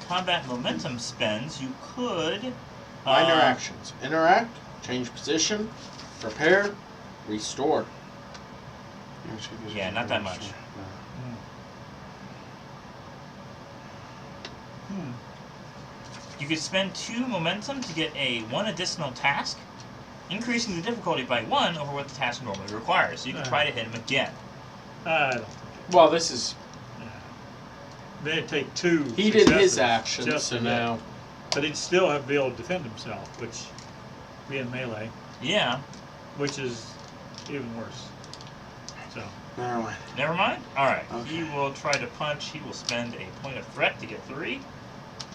Combat momentum spends, you could. Minor actions. Interact, change position, prepare, restore. Yeah, not that much. You could spend 2 momentum to get a 1 additional task, increasing the difficulty by 1 over what the task normally requires. So you can try to hit him again. I don't think Well, this is. they'd take 2 He did his successes action, just so for that. now. But he'd still have to be able to defend himself, which, being melee, Yeah. which is even worse. So, Never mind. Never mind? Alright. Okay. He will try to punch. He will spend a point of threat to get 3.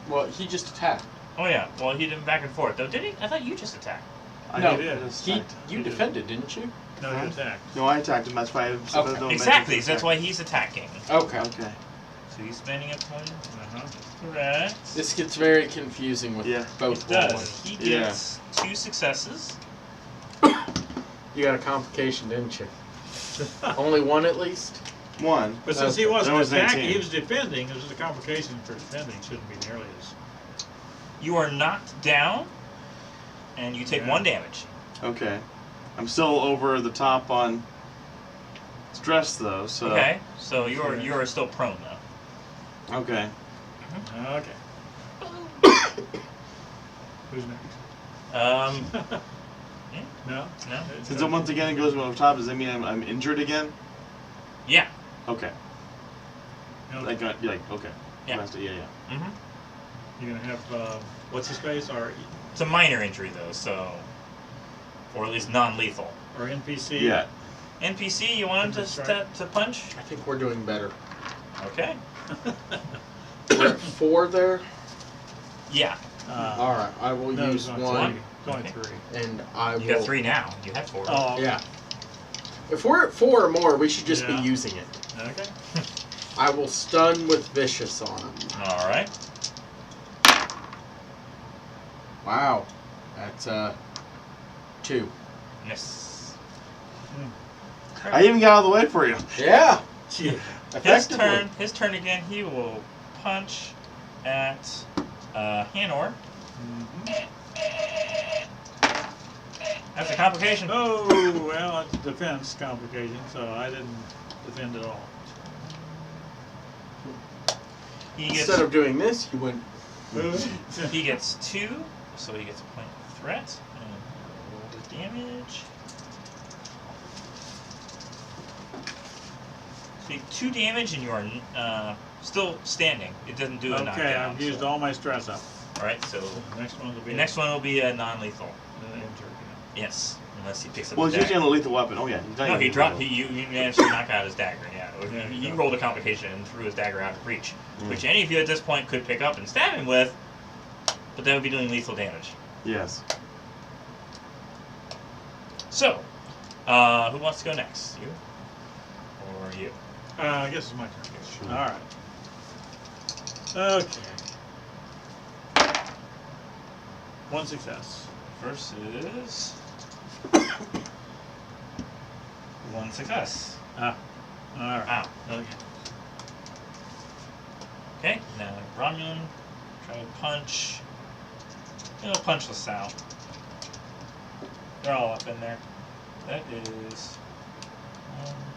Well, he just attacked. Oh, yeah. Well, he did back and forth, though, did he? I thought you just attacked. No, I just He, attacked. you defended, didn't you? no, Huh? he attacked. No, I attacked him. That's why I said Okay. no Exactly. magic So that's attack. why he's attacking. Okay. Okay. So he's spending a point Uh-huh. of threat. This gets very confusing with Yeah. both It does. roles. He Yeah. gets 2 successes. You got a complication, didn't you? Only 1 at least? 1. But since he Okay. wasn't That was attacking, 19. he was defending. This is a complication for defending. Shouldn't be nearly as. You are knocked down, and you take Yeah. 1 damage. Okay. I'm still over the top on stress though, so. Okay. So you're still prone though. Okay. Okay. Who's next? No? No. Since once again it goes over the top, does that mean I'm injured again? Yeah. Okay. No. Like, okay. Yeah. Yeah. Mm-hmm. You're going to have, what's his face? Or It's a minor injury though, so, or at least non-lethal. NPC? Yeah. NPC, you want him That's to right. to punch? I think we're doing better. Okay. We're at 4 there. Yeah. Alright, I will No, use it's only 1, three. It's only Okay. 3. and I will. You got 3 now. You had 4. Oh, okay. Yeah. If we're at 4 or more, we should just Yeah. be using it. Okay. I will stun with Vicious on him. All right. Wow. That's 2. Miss. I even got out of the way for you. Yeah. Yeah. Effectively. His turn again. He will punch at Hanor. That's a complication. Oh, well, it's a defense complication, so I didn't defend at all. He gets Instead of doing this, you went. he gets 2, so he gets a point of threat and roll the damage. So you take 2 damage and you are still standing. It doesn't do a Okay, knockdown. I've used all my stress up. All right, so The next one will be the next one will be a non-lethal. injured. Yes, unless he picks up. Well, his he's using dagger. a lethal weapon. Oh yeah. He's not No, using he a dropped. lethal. You managed to knock out his dagger. Yeah, Yeah, he yeah. rolled a complication and threw his dagger out of reach, Mm. which any of you at this point could pick up and stab him with, but that would be doing lethal damage. Yes. So, who wants to go next? You or you? I guess it's my turn. Sure. All right. Okay. 1 success. Versus 1 success. All right. Ow. Okay. Okay, now Romulan, try to punch. He'll punch LaSalle. They're all up in there. That is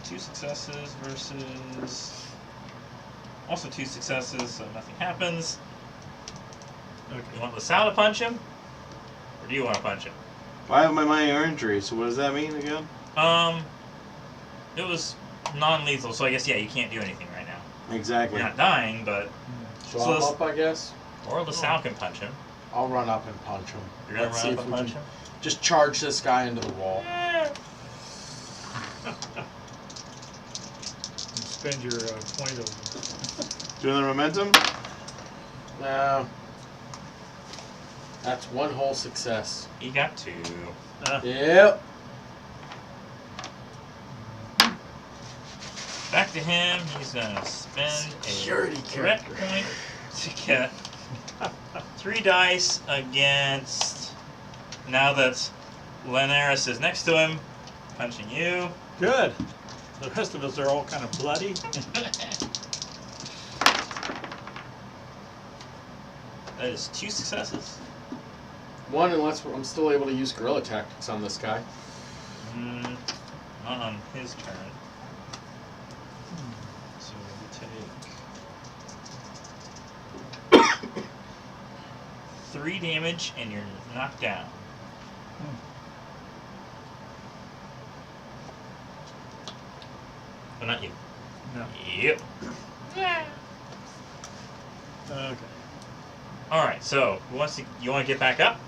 2 successes versus also 2 successes, so nothing happens. You Okay. want LaSalle to punch him, or do you want to punch him? Well, I have my minor injury, so what does that mean again? It was non-lethal, so I guess yeah, you can't do anything right now. Exactly. You're not dying, but So So I'm this- up, I guess. or LaSalle can punch him. I'll run up and punch him. You're gonna Let's run see up if and we punch can him. Just charge this guy into the wall. Spend your point of. Doing the momentum. No. That's one whole success. He got 2. Yep. Back to him. He's gonna spend Security a threat character. point to get 3 dice against. Now that Leonard is next to him, punching you. Good. The rest of us are all kind of bloody. That is 2 successes. One, unless I'm still able to use guerrilla tactics on this guy. Not on his turn. So we take 3 damage and you're knocked down. But not you. No. Yep. Okay. Alright, so who wants to, you want to get back up?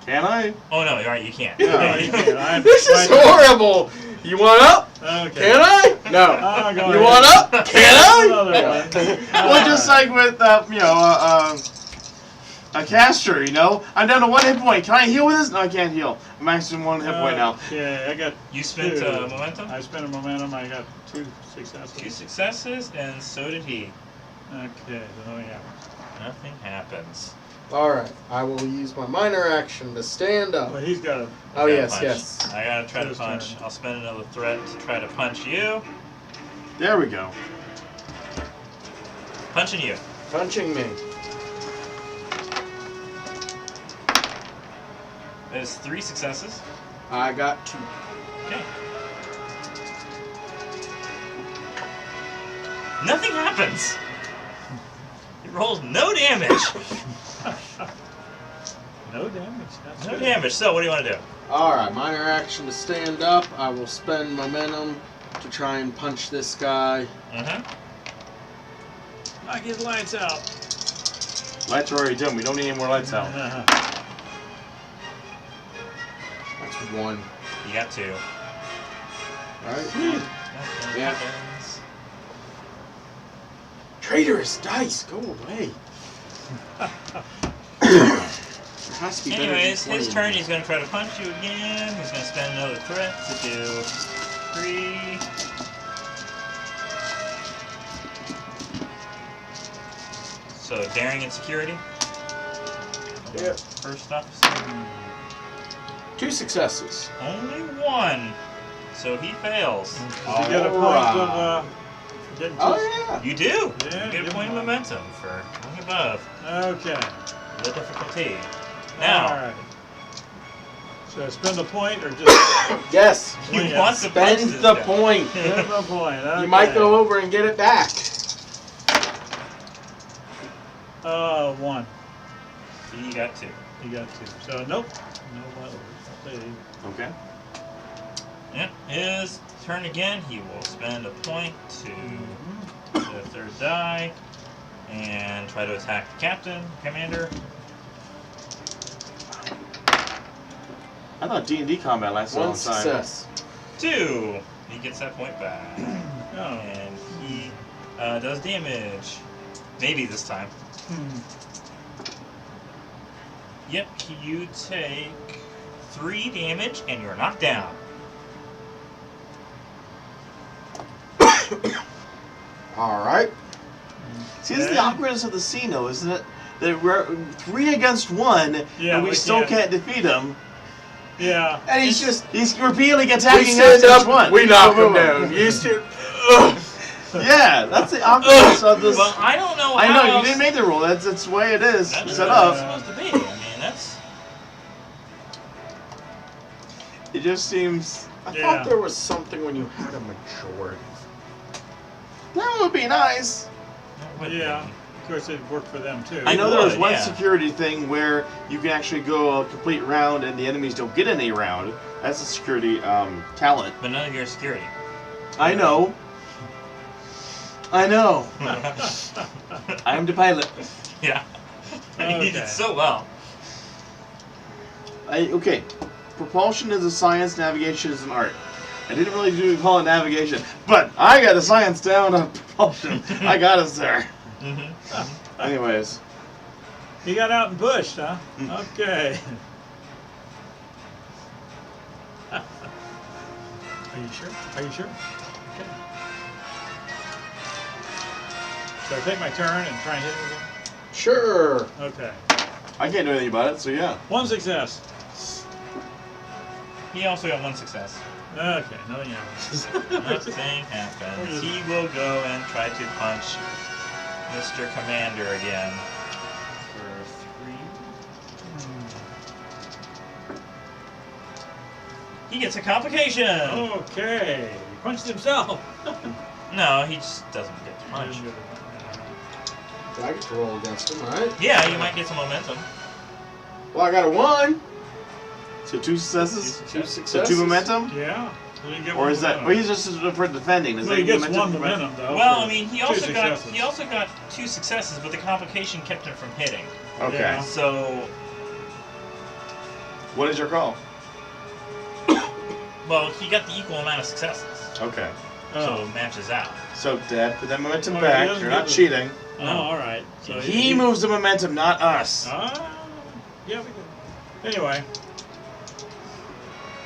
Can I? Oh no, alright, you can't. Yeah. You can't. I'm This is right horrible! You want up? now. Okay. Can I? No. Oh, go You ahead. want up? Can Another I? one. Well, just like with a caster, you know. I'm down to 1 hit point. Can I heal with this? No, I can't heal. I'm maximum 1 hit point now. Okay, I got. You spent 2. momentum? I spent a momentum. I got 2 successes. 2 successes, and so did he. Okay, so nothing happens. Nothing happens. Alright, I will use my minor action to stand up. Well, he's got a. Oh, Gotta yes, punch. yes. I gotta try to His punch. turn. I'll spend another threat to try to punch you. There we go. Punching you. Punching me. That is 3 successes. I got 2. Okay. Nothing happens. He rolls no damage. No damage. That's No good. damage. So what do you want to do? Alright, minor action to stand up. I will spend momentum to try and punch this guy. Knock his lights out. Lights are already dim. We don't need any more lights out. That's 1. You got 2. Alright. Nothing Yeah. happens. Traitorous dice, go away. There has to be better than Anyways, his 20. turn. He's gonna try to punch you again. He's gonna spend another threat to do 3. So daring and security. Yep. First officer. 2 successes. Only 1. So he fails. Did you get a point of getting Oh, two- yeah. You do. Yeah, You get give a point of him one. momentum for going above Okay. the difficulty. Now, Alright. Should I spend a point or just Yes. you Yeah. want to punch Spend this the guy. point. spend a point? Okay. You might go over and get it back. 1. You got 2. You got 2. So nope. No levels. I'll say. Okay. Yep, his turn again. He will spend a point to the 3rd die and try to attack the captain, commander. I thought D&D combat lasted a 1 long time. success. 2. He gets that point back. Oh. And he does damage. Maybe this time. Yep, you take 3 damage and you're knocked down. Alright. See, this is the Okay. awkwardness of the scene, though, isn't it? That we're 3 against 1, Yeah, and we we still can't- can't defeat him. Yeah. And he's repeatedly We attacking us stand each up, one. we knock him down. Used to. Ugh. Yeah, that's the awkwardness of this. Well, I don't know I how know, you else- didn't make the rule. That's the way it is That's set what up. it's supposed to be. I mean, that's... It just seems... I Yeah. thought there was something when you had a majority. That would be nice. that would Yeah. be. Of course, it worked for them too. I know there was would, one yeah. security thing where you can actually go a complete round and the enemies don't get any round. That's a security talent. But none of your security. I know. I know. I am the pilot. Yeah. You did Okay. so well. Okay, propulsion is a science, navigation is an art. I didn't really do call it navigation, but I got a science down on propulsion. I got us there. Mm-hmm. Anyways. He got out and pushed, huh? Okay. Are you sure? Are you sure? Okay. So I take my turn and try and hit him again? Sure. Okay. I can't do anything about it, so yeah. One success. He also got one success. Okay, nothing happens. Nothing happens. He will go and try to punch Mr. Commander again for 3. He gets a complication. Okay. He punched himself. No, he just doesn't get to punch. I get to roll against him, right? Yeah, you might get some momentum. Well, I got a 1. So 2 successes? 2 So successes. 2 momentum? Yeah. So you get Or one is that? momentum. Well, he's just for defending. Does Well, that he gets momentum one for- momentum though. Well, for I mean, he two also got successes. 2 successes, but the complication kept him from hitting. Okay. Yeah. So, What is your call? well, he got the equal amount of successes, Okay. so Oh. it matches out. So, Dad, put that momentum Well, he back. doesn't You're get not the- cheating. Oh, all right. So He moves the momentum, not us. Yeah, we did. Anyway.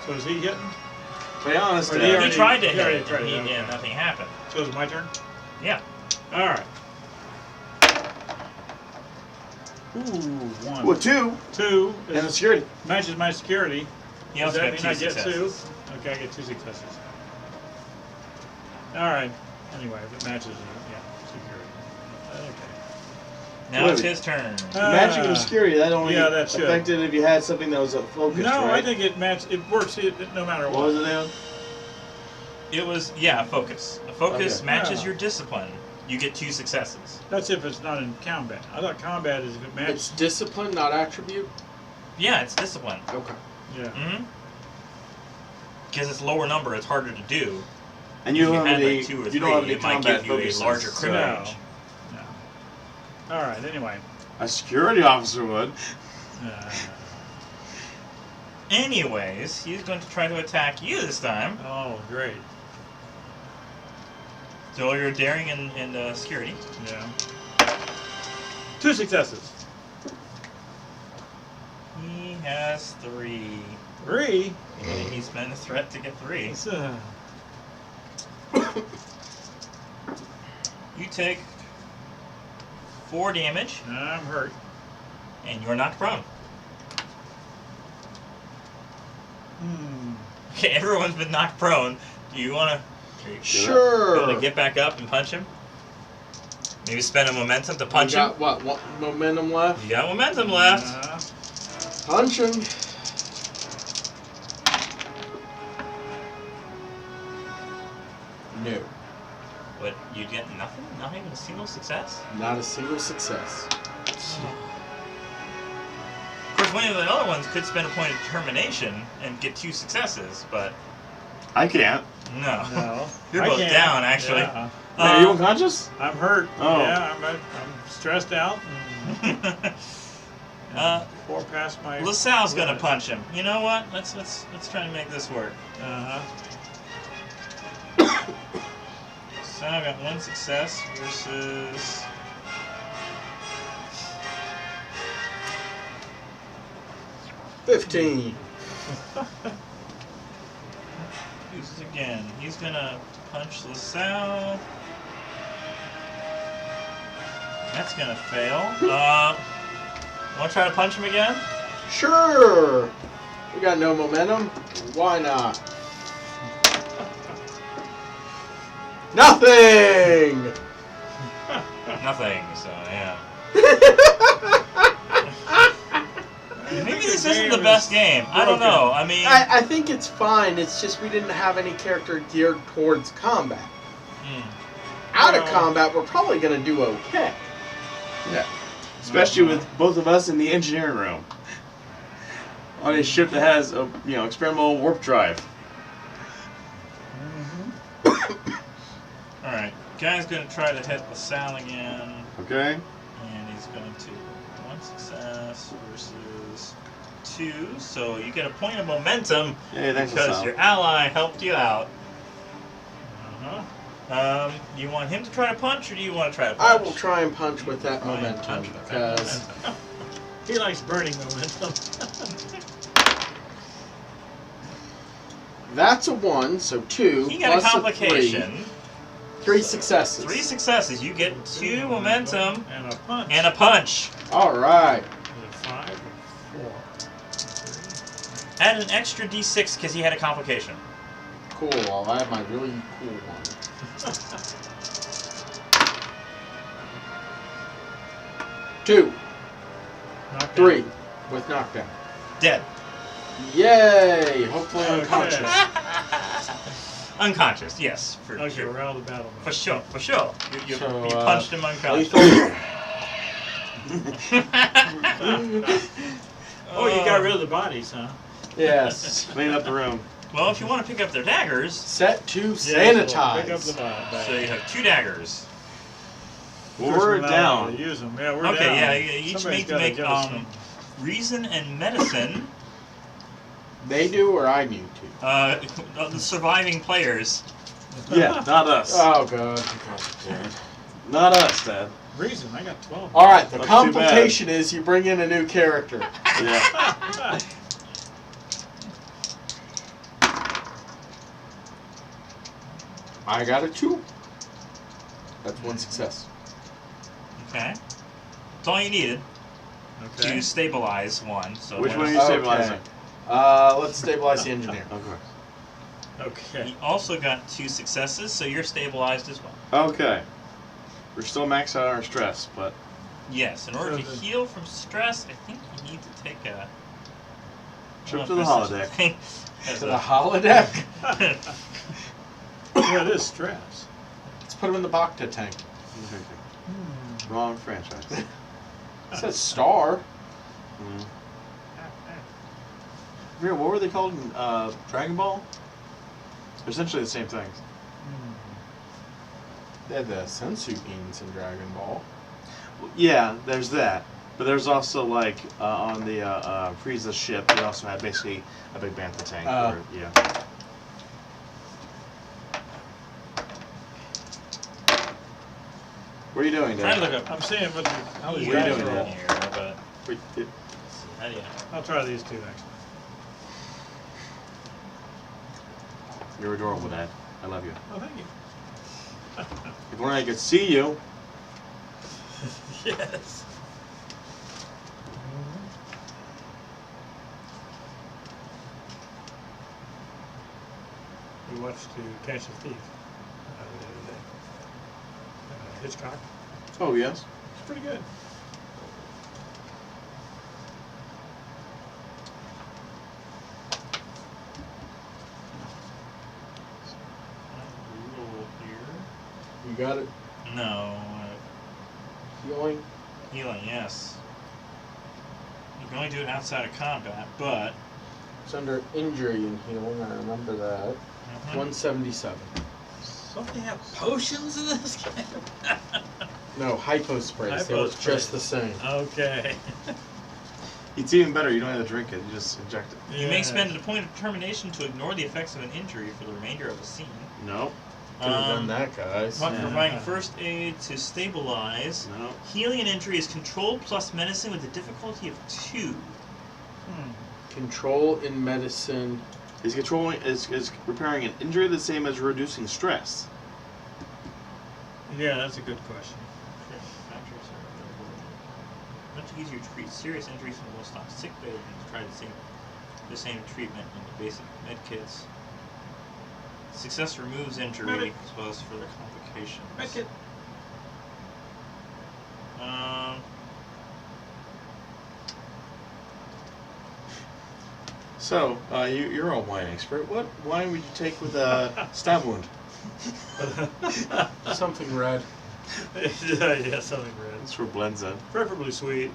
So is he hitting? To be honest, Or Dad. he He already- tried to he hit already it, tried and it, okay. nothing happened. So is it my turn? Yeah. All right. Ooh, 1. Well, 2 2 and the is, security. matches my security. He Does also that got mean 2 I get successes. 2? Okay, I get 2 successes. All right. Anyway, if it matches, yeah, security. Okay. Now it's his turn. Magic and security, that only yeah, that should. affected if you had something that was a focus, No, right? I think it works no matter What what. was it, Leon? It was, yeah, focus. A focus Okay. matches Yeah. your discipline. You get 2 successes. That's if it's not in combat. I thought combat is if it It's matches. discipline, not attribute. Yeah, it's discipline. Okay. Yeah. Mm-hmm. Because it's lower number, it's harder to do. And you If don't you have had any, like 2 or 3, you don't have any it might combat give you focuses. a larger crit No. range. No. All right. Anyway. A security officer would. Uh, Anyways, he's going to try to attack you this time. oh, great. So you're daring and security. Yeah. 2 successes. He has 3. 3. And he's been a threat to get 3. It's, You take 4 damage, I'm hurt. and you're knocked prone. Okay, everyone's been knocked prone. Do you want to be Sure. able to get back up and punch him? Maybe spend a momentum to You punch him? got what momentum left? You got momentum left. Punch him. No. But you get nothing? Not even a single success? Not a single success. Of course, one of the other ones could spend a point of determination and get 2 successes, but I can't. no. No. You're I both can't. down, actually. Yeah. Wait, are you unconscious? I'm hurt. Oh. Yeah, I'm stressed out. And 4 past my. LaSalle's gonna limit. punch him. You know what? Let's try and make this work. Uh-huh. So I got 1 success versus. $15. Uses again. He's gonna punch LaSalle. That's gonna fail. Wanna try to punch him again? Sure. We got no momentum. Why not? Nothing. Nothing, so yeah. Maybe this isn't the best game. I don't know. I mean, I think it's fine. It's just we didn't have any character geared towards combat. Out of Well- combat, we're probably going to do okay. Yeah. Especially with both of us in the engineering room. On a ship that has a experimental warp drive. alright. Guy's gonna try to hit LaSalle again. Okay? And he's going to 1 success versus 2, so you get a point of momentum Hey, thanks, because Sal. your ally helped you out. Uh-huh. You want him to try to punch, or do you want to try to I punch? will try and punch with that Try and momentum punch with that because momentum. He likes burning momentum. that's a 1, so 2 He got a plus complication. 3 successes. 3 successes. You get 2 momentum And a punch. and a punch. All right. Is it 5 or 4? Add an extra d6 because he had a complication. Cool. I'll add my really cool one. 2, Knockdown. 3 with knockdown. Dead. Yay! Hopefully Okay. unconscious. Unconscious, yes. For Okay, sure. we're out of the battle mode. For sure, for sure. You So, punched him unconscious. Lethal. Oh, you got rid of the bodies, huh? Yes. Clean up the room. Well, if you want to pick up their daggers, Set to Yeah, sanitize. Pick up the bag. so you have 2 daggers. Well, we're not down. allowed to use them. Yeah, we're Okay, down. yeah, you each Somebody's make gotta give us some. reason and medicine. They do or I need to? The surviving players. Yeah, not us. Oh god. Not us, Dad. Reason, I got 12. All right. The That's too complication is you bring in a new character. Yeah. I got a 2. That's 1 success. Okay. That's all you needed Okay. to stabilize one. So Which what one are is- you stabilizing? Let's stabilize the engineer. Okay. You also got 2 successes, so you're stabilized as well. Okay. We're still maxed out on our stress, but Yes, in order to So the- heal from stress, I think you need to take a trip to the holodeck. To the holodeck? Well, it is stress. Let's put him in the Bacta tank. Wrong franchise. It says star. Mm. Real, what were they called in Dragon Ball? They're essentially the same things. They had the sensu beans in Dragon Ball. Yeah, there's that. But there's also like on the Frieza ship, they also had basically a big bantha tank. Yeah. What are you doing, Trying Dad? to look up I'm seeing what how these What are you guys doing roll. there? here, but Wait, how do you? I'll try these two next. You're adorable, Dad. I love you. Oh, thank you. If only I could see you. Yes. We watched To Catch a Thief the other day. Hitchcock. Oh, yes. It's pretty good. Roll here. You got it? No. Healing? Healing, yes. You can only do it outside of combat, but It's under injury and healing, I remember that. 177. Something have potions in this game? No, hypo sprays. They work Hypo just the sprays. same. Okay. It's even better. You don't have to drink it. You just inject it. You may spend a point of determination to ignore the effects of an injury for the remainder of the scene. No. Could have done that, guys. Upon Yeah. providing first aid to stabilize, No. healing an injury is controlled plus medicine with a difficulty of 2. Control in medicine. Is controlling is repairing an injury the same as reducing stress? Yeah, that's a good question. Much easier to treat serious injuries from low stock sick bay than to try the same treatment in the basic med kits. Success removes injury Medic. as well as further complications. Make it. So, you're a wine expert. What wine would you take with a stab wound? Something red. Yeah, something red. That's where blends in. Preferably sweet.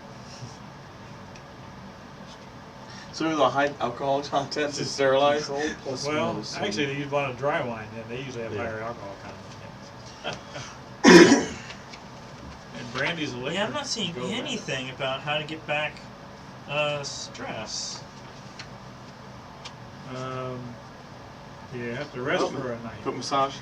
So the high alcohol content to sterilize. Control plus Well, medicine. actually, you'd want a dry wine, and they usually have Yeah. higher alcohol content. And brandy's a liquor. Yeah, I'm not seeing Go with that. anything about how to get back Stress. You have to rest for a night. Foot massage.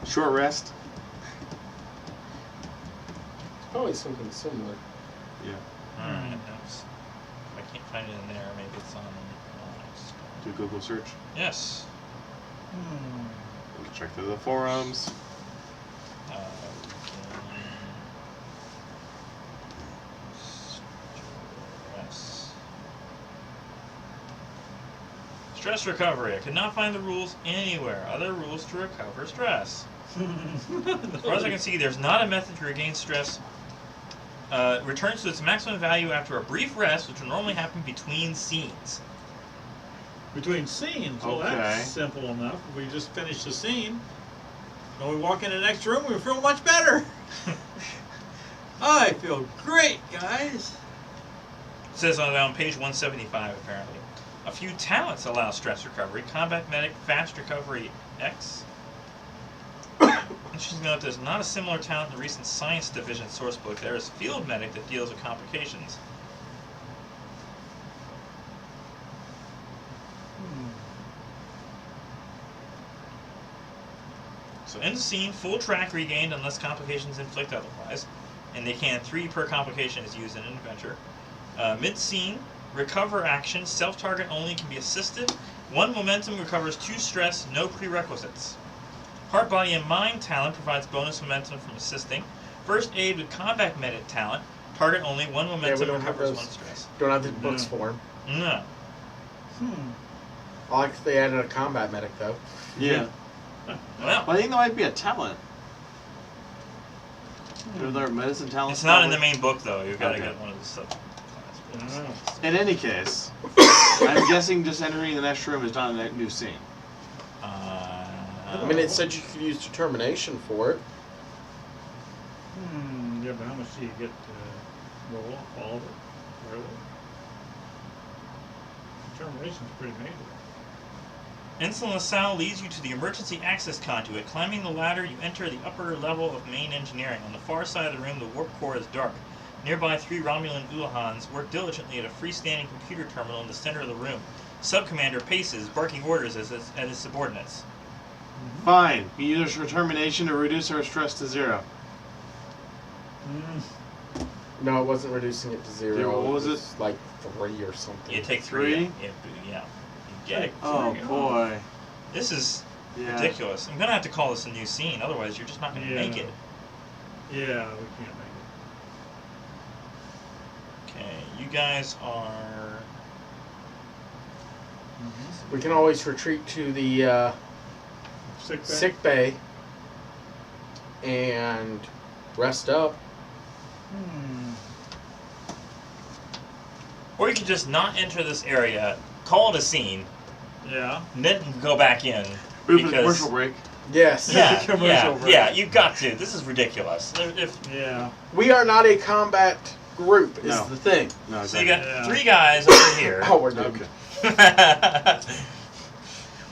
Short rest. Probably something similar. Yeah. Alright, that's. I can't find it in there. Maybe it's on. Do a Google search. Yes. We'll check through the forums. Stress recovery. I could not find the rules anywhere. Other rules to recover stress. As far as I can see, there's not a method to regain stress. Returns to its maximum value after a brief rest, which will normally happen between scenes. Between scenes? Well, Okay. that's simple enough. If we just finish the scene, and we walk in the next room, we feel much better. I feel great, guys. It says on page 175, apparently. A few talents allow stress recovery. Combat Medic, Fast Recovery X. Interesting to note there's not a similar talent in the recent Science Division sourcebook. There is Field Medic that deals with complications. So in the scene, full track regained unless complications inflict otherwise. And they can 3 per complication is used in an adventure. Mid-scene, recover action, self-target only, can be assisted. 1 momentum recovers 2 stress, no prerequisites. Heart, Body, and Mind talent provides bonus momentum from assisting. First Aid with Combat Medic talent, target only, 1 momentum don't have recovers those. 1 stress. Don't have the books for him. No. I like if they added a combat medic though. Yeah. Well, Well, I think that might be a talent. Are there medicine talents? it's not in the main book though. You've got to Okay. get one of the subclass books. In any case, I'm guessing just entering the next room is not a new scene. I mean, it said you could use determination for it. Yeah, but how much do you get to roll off all of it? Really? Determination's pretty major. Ensign LaSalle leads you to the emergency access conduit. Climbing the ladder, you enter the upper level of main engineering. On the far side of the room, the warp core is dark. Nearby, 3 Romulan Ulahans work diligently at a freestanding computer terminal in the center of the room. Sub-Commander paces, barking orders at his subordinates. Fine. You use your determination to reduce our stress to 0. No, it wasn't reducing it to 0. Zero, what was it? Like 3 or something. You take 3. 3? Yeah. You get it. Oh boy. This is Yeah. ridiculous. I'm gonna have to call this a new scene, otherwise you're just not gonna make it. Yeah, we can't make Okay, you guys are. We can always retreat to the it. Sick bay? sick bay and rest up. Or you can just not enter this area, call it a scene, Yeah. and then go back in. Move to the Because commercial break. Yes. yeah, you've got to. This is ridiculous. Yeah. We are not a combat group, is No. the thing. No, So you exactly. got 3 guys over here. Oh, we're done. Okay.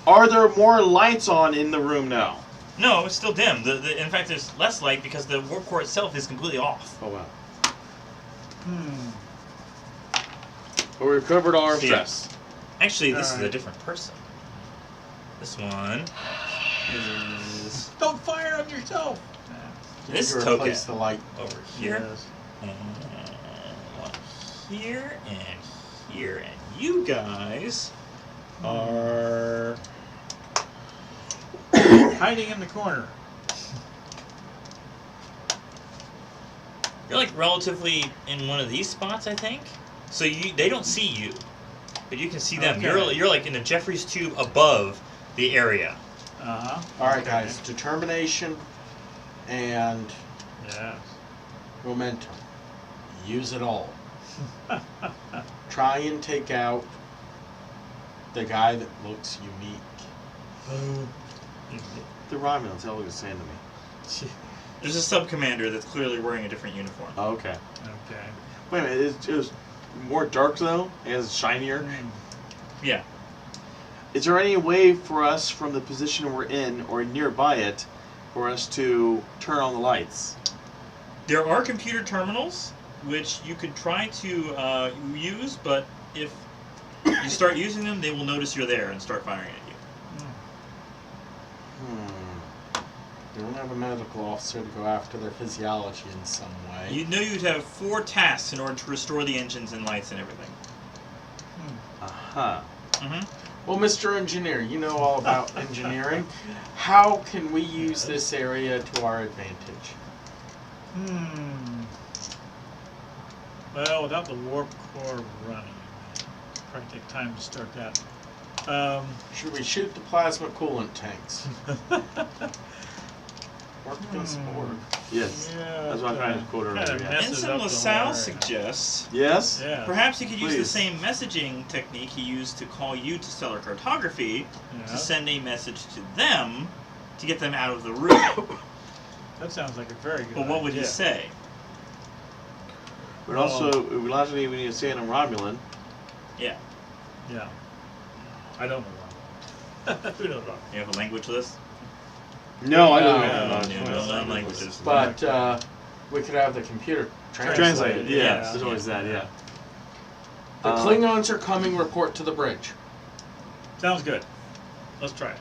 Are there more lights on in the room now? No, it's still dim. In fact, there's less light because the warp core itself is completely off. Oh wow. But we recovered all our Yeah. stress. Actually, this is a Alright. different person. This one is Don't fire on yourself. this You token replace the light. over here. Yes. And one here and here. And you guys are. Hiding in the corner. You're like relatively in one of these spots, I think. So they don't see you, but you can see them. Okay. You're like in the Jeffries tube above the area. All right, guys. Determination and Yes. momentum. Use it all. Try and take out the guy that looks unique. The Romulans, all was saying to me. There's a sub-commander that's clearly wearing a different uniform. Oh, okay. Okay. Wait a minute, it was more dark though? It was shinier? Yeah. Is there any way for us from the position we're in or nearby it for us to turn on the lights? There are computer terminals which you could try to use, but if you start using them, they will notice you're there and start firing at you. You don't have a medical officer to go after their physiology in some way. You know you'd have 4 tasks in order to restore the engines and lights and everything. Uh-huh. Mm-hmm. Well, Mr. Engineer, you know all about engineering. How can we use this area to our advantage? Well, without the warp core running, probably take time to start that. Should we shoot the plasma coolant tanks? Work this board. Yes. Yeah, That's what I'm trying to quote earlier. kind of Yeah. messes Ensign up the LaSalle whole area. suggests Yes? Yeah. perhaps he could use the Please. same messaging technique he used to call you to stellar cartography Yeah. to send a message to them to get them out of the room. That sounds like a very good But what would he idea. say? But also, we logically we need to say it in Romulan. Yeah. Yeah. I don't know why. Who knows why? You have a language list? No, I No, don't no, know. no, You no, know, no, languages. But we could have the computer Translated, yeah. Yeah. There's always that, yeah. The Klingons are coming. Report to the bridge. Sounds good. Let's try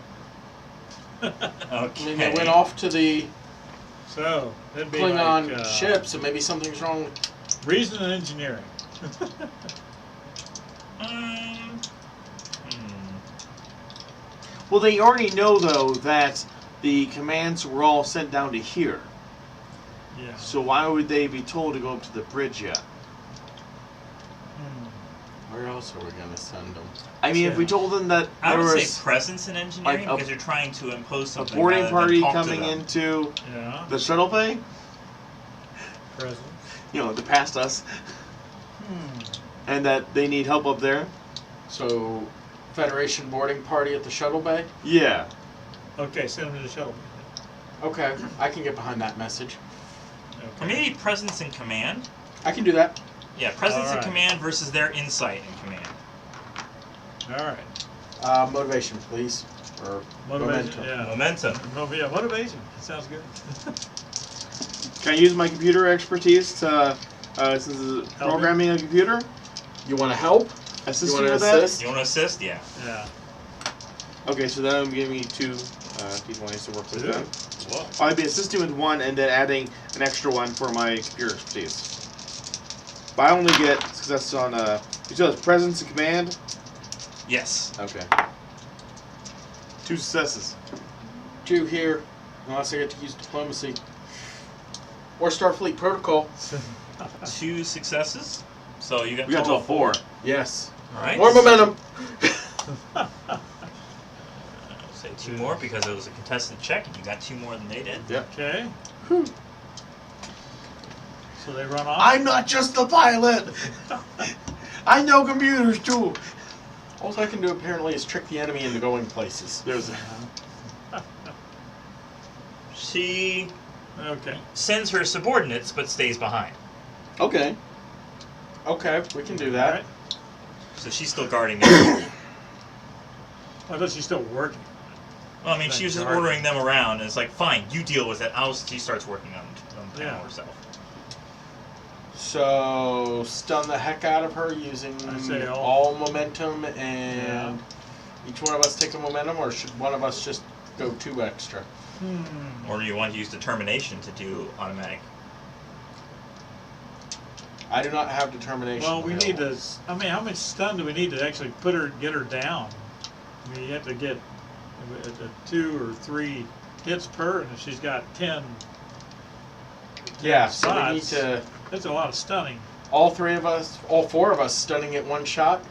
it. I Okay. mean, they went off to the So, that'd be Klingon like, ship, so maybe something's wrong. reason and engineering. Well, they already know, though, that the commands were all sent down to here. Yeah. So why would they be told to go up to the bridge yet? Where else are we gonna send them? I mean, if we told them that I there would was say presence in engineering like a- because you're trying to impose a something. boarding rather party than talk to coming them. into Yeah. the shuttle bay, Present. to pass us, and that they need help up there. So, Federation boarding party at the shuttle bay? Yeah. Okay, send them to the shuttle. Okay, I can get behind that message. Or maybe presence in command. I can do that. Yeah, presence in Alright. command versus their insight in command. All right. Motivation, please. Or Motivation. momentum. Yeah. Momentum. Yeah, motivation. That sounds good. Can I use my computer expertise to, since it's programming a computer, You want to help? assist You you wanna with that? assist? You want to assist? Yeah. Yeah. Okay, so that'll give me 2 D20s to work with. Two. Then. Whoa. I'd be assisting with 1 and then adding an extra 1 for my computer expertise. But I only get success on you said it's presence and command. Yes. Okay. 2 successes. 2 here, unless I get to use diplomacy. Or Starfleet protocol. 2 successes. So you got We got total to 4. Yes. All right. More momentum. I'll say 2 more because it was a contested check and you got 2 more than they did. Yep. Okay. So they run off. I'm not just the pilot. I know computers too. All I can do apparently is trick the enemy into going places. There's She Okay. sends her subordinates but stays behind. okay. Okay, we can do All that. right. So she's still guarding them. I thought she's still working. Well, I mean, she was just ordering them around, and it's like, fine, you deal with it. She starts working on Yeah. herself. So, stun the heck out of her using I say all momentum, and each one of us take a momentum, or should one of us just go 2 extra? Or do you want to use determination to do automatic? I do not have determination. Well, we need available. to. I mean, how much stun do we need to actually get her down? I mean, you have to get 2 or 3 hits per, and if she's got 10, Yeah, so we need spots, to. that's a lot of stunning. All 4 of us stunning at one shot.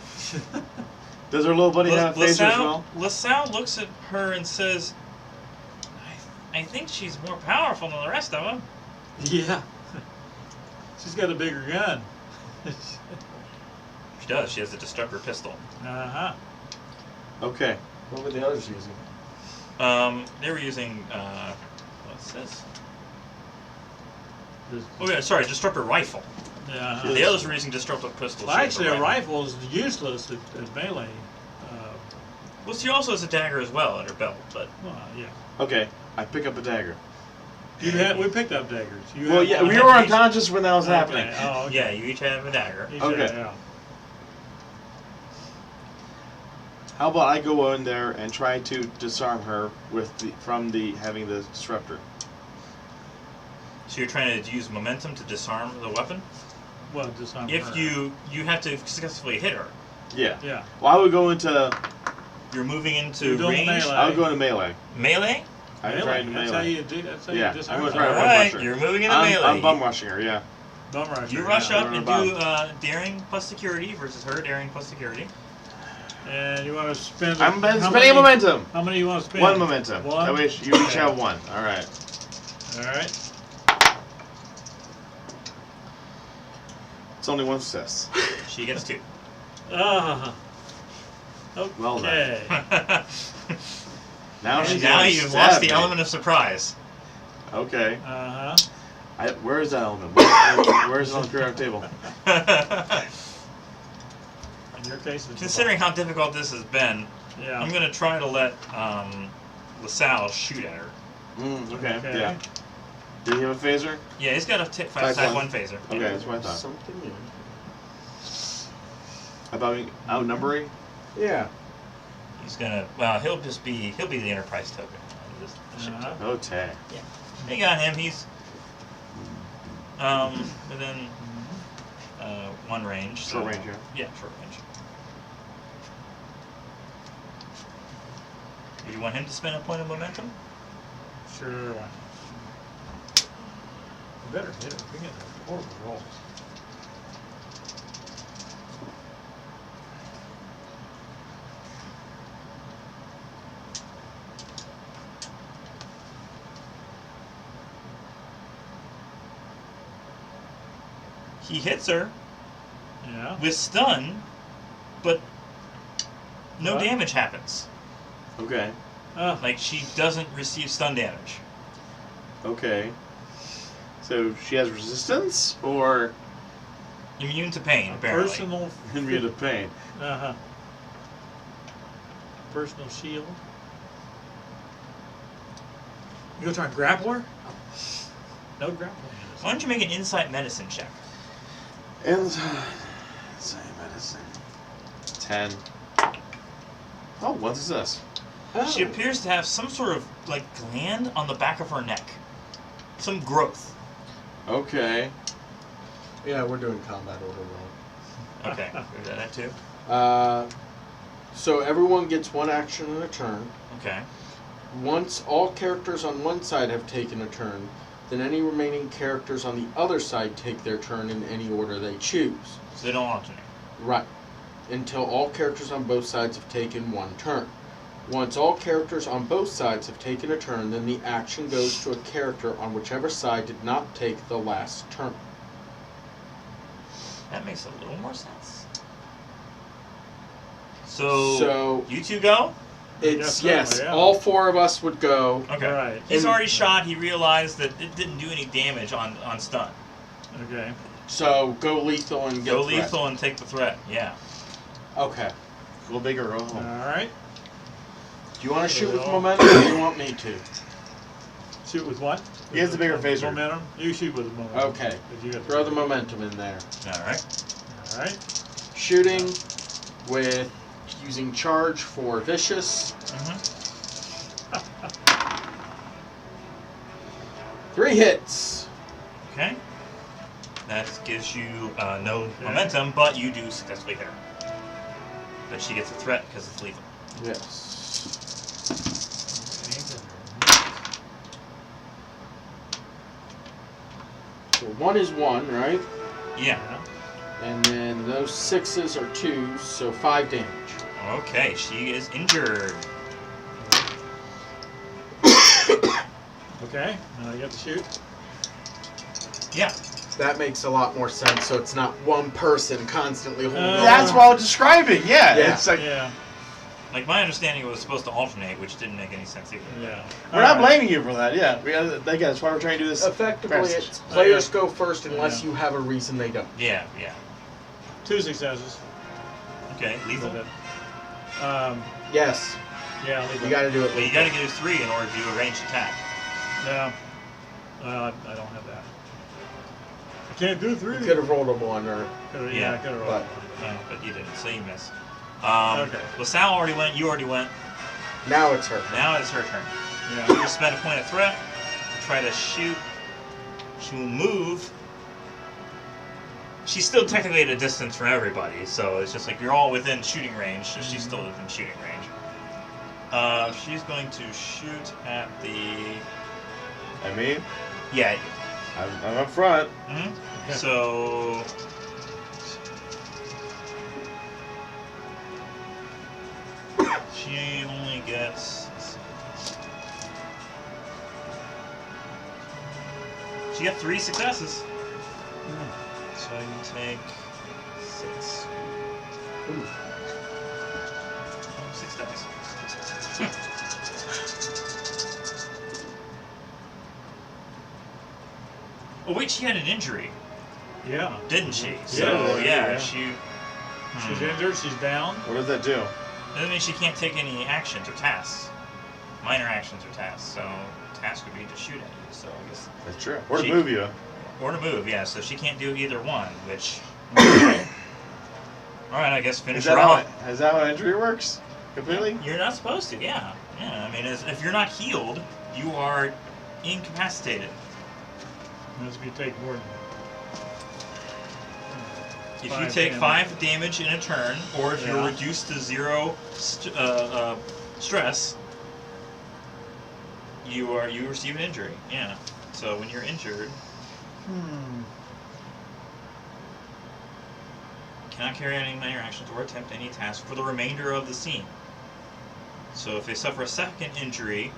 Does her little buddy have a phaser as well? LaSalle looks at her and says, I think she's more powerful than the rest of them. Yeah. She's got a bigger gun. She does. She has a destructor pistol. Uh-huh. Okay. What were the others using? They were using, what's this? This- Oh yeah, sorry, disruptor rifle. Yeah. The others were using disruptor pistols. Well, actually, a rifle is useless at melee. Well, she also has a dagger as well in her belt, but Well, yeah. Okay, I pick up a dagger. We picked up daggers. You Well, had yeah, one. we were unconscious when that was happening. Okay. Oh, okay. yeah, you each have a dagger. You Okay. should, yeah. How about I go in there and try to disarm her from having the disruptor? So you're trying to use momentum to disarm the weapon? Well, just on If her. you have to successfully hit her. Yeah. Yeah. Well, I would go into. You're moving into You're doing range. melee. I would go into melee. Melee? I would try to That's how melee. you do. That's how Yeah, you I'm disarm gonna try someone. to Alright, rush her. you're moving into I'm melee. bum rushing her. Yeah. Bum rusher. You rush yeah. up and Bum. do daring plus security versus her daring plus security. And you want to spend. I'm how spending many- momentum. How many you want to spend? One momentum. One? I wish you each have one. All right. All right. It's only one success. She gets 2. Ah. Okay. Well done. Now And she's now gonna you've stab lost the me. element of surprise. Okay. Uh-huh. Where is that element? Where is it on the periodic table? In your case, it's Considering how difficult this has been, yeah. I'm gonna try to let LaSalle shoot at her. Okay. Okay. Yeah. Did he have a phaser? Yeah, he's got a Type type one. 1 phaser. Okay, that's what I thought. Something new. About outnumbering? Yeah. He's gonna. Well, he'll be the Enterprise token. The ship Uh-huh. token. Okay. They got him. He's within 1 range. So, Short range, yeah. Yeah, short range. Do you want him to spend a point of momentum? Sure. We better hit it. We get a horrible roll. He hits her Yeah. with stun, but no What? damage happens. Okay. Like she doesn't receive stun damage. Okay. So she has resistance or Immune to pain, apparently. Personal. immune to pain? Uh-huh. Personal shield. You gonna try and grapple her? No grappling. Why don't you make an insight medicine check? Inside medicine. 10. Oh, one success. She appears to have some sort of like gland on the back of her neck. Some growth. Okay. Yeah, we're doing combat order wrong. Okay, is that too? So everyone gets 1 action in a turn. Okay. Once all characters on one side have taken a turn, then any remaining characters on the other side take their turn in any order they choose. So they don't alternate. Right. Until all characters on both sides have taken 1 turn. Once all characters on both sides have taken a turn, then the action goes to a character on whichever side did not take the last turn. That makes a little more sense. So, So- you two go? It's, Yes, yes, yeah. all 4 of us would go. Okay. Right. He's And- already shot. He realized that it didn't do any damage on stun. Okay. So go lethal and get Go threat. lethal and take the threat. Yeah. Okay. Go big or go All home. right. Do you want to shoot with Yeah. momentum or do you want me to? Shoot with what? He has the bigger With phaser. Momentum. You shoot with momentum. Okay. 'Cause you got Throw the momentum in there. All right. All right. Shooting with using charge for vicious. Mm-hmm. 3 hits. Okay. That gives you no momentum, but you do successfully hit her. But she gets a threat because it's lethal. Yes. So 1 is 1, right? Yeah. And then those 6s are 2s, so 5 damage. Okay, she is injured. Okay. Now you got to shoot. Yeah. That makes a lot more sense, so it's not one person constantly holding on. That's what I was describing. Yeah. Yeah. It's like Yeah. Like my understanding was supposed to alternate, which didn't make any sense either. Yeah. we're not blaming you for that. Yeah. Again, that's why we're trying to do this. Effectively, fast. it's players Oh, yeah. go first unless Yeah. you have a reason they don't. Yeah, yeah. 2 successes. Okay, lethal. With it. Yes. Yeah, leave You it. got to do it. But you got to do 3 in order to do a ranged attack. Yeah. I don't have that. I can't do 3. You could have rolled a 1 or. Yeah, I could have rolled. Yeah, but you didn't, so you miss. Okay. LaSalle already went. You already went. Now it's her. Now it's her turn. Yeah. She will spend a point of threat to try to shoot. She will move. She's still technically at a distance from everybody, so it's just like you're all within shooting range, so she's still within shooting range. She's going to shoot at the. I mean, Yeah. I'm up front. Mm-hmm. So. She only gets. She got 3 successes. So you take 6. Ooh. 6 dice. Oh wait, she had an injury, Yeah. didn't she? Yeah, So yeah. she. She's injured. She's down. What does that do? That means she can't take any actions or tasks. Minor actions or tasks. So task would be to shoot at you. So I guess. That's true. Or to She- move you. Or to move, yeah. So she can't do either one, which. All right, I guess finish Is her off. that how injury works? Completely? You're not supposed to, yeah. Yeah, I mean, if you're not healed, you are incapacitated. Unless you take more than. If you 5 take damage. 5 damage in a turn, or if you're Yeah. reduced to 0 stress, you receive an injury. Yeah. So when you're injured, cannot carry out any minor actions or attempt any task for the remainder of the scene. So if they suffer a second injury,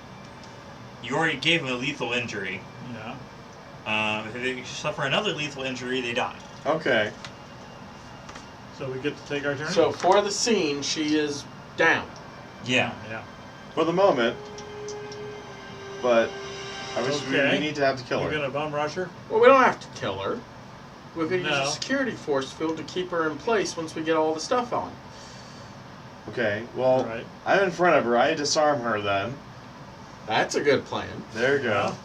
you already gave them a lethal injury. Yeah. If they suffer another lethal injury, they die. Okay. So we get to take our turn. So for the scene, she is down. Yeah. Yeah. For the moment. But I wish we Okay. need to have to kill We're her. gonna bum rush her. Well, we don't have to kill her. We could use No. a security force field to keep her in place once we get all the stuff on. Okay, well, Right. I'm in front of her. I disarm her then. That's a good plan. There you go.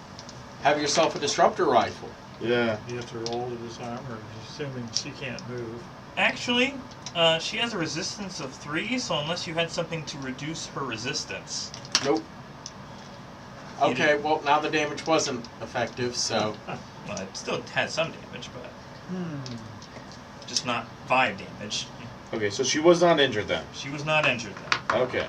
Have yourself a disruptor rifle. Yeah. You have to roll to disarm her, assuming she can't move. Actually, she has a resistance of 3, so unless you had something to reduce her resistance. Nope. You Okay, did- well, now the damage wasn't effective, so. Well, it still had some damage, but just not 5 damage. Okay, so she was not injured then. She was not injured then. Okay.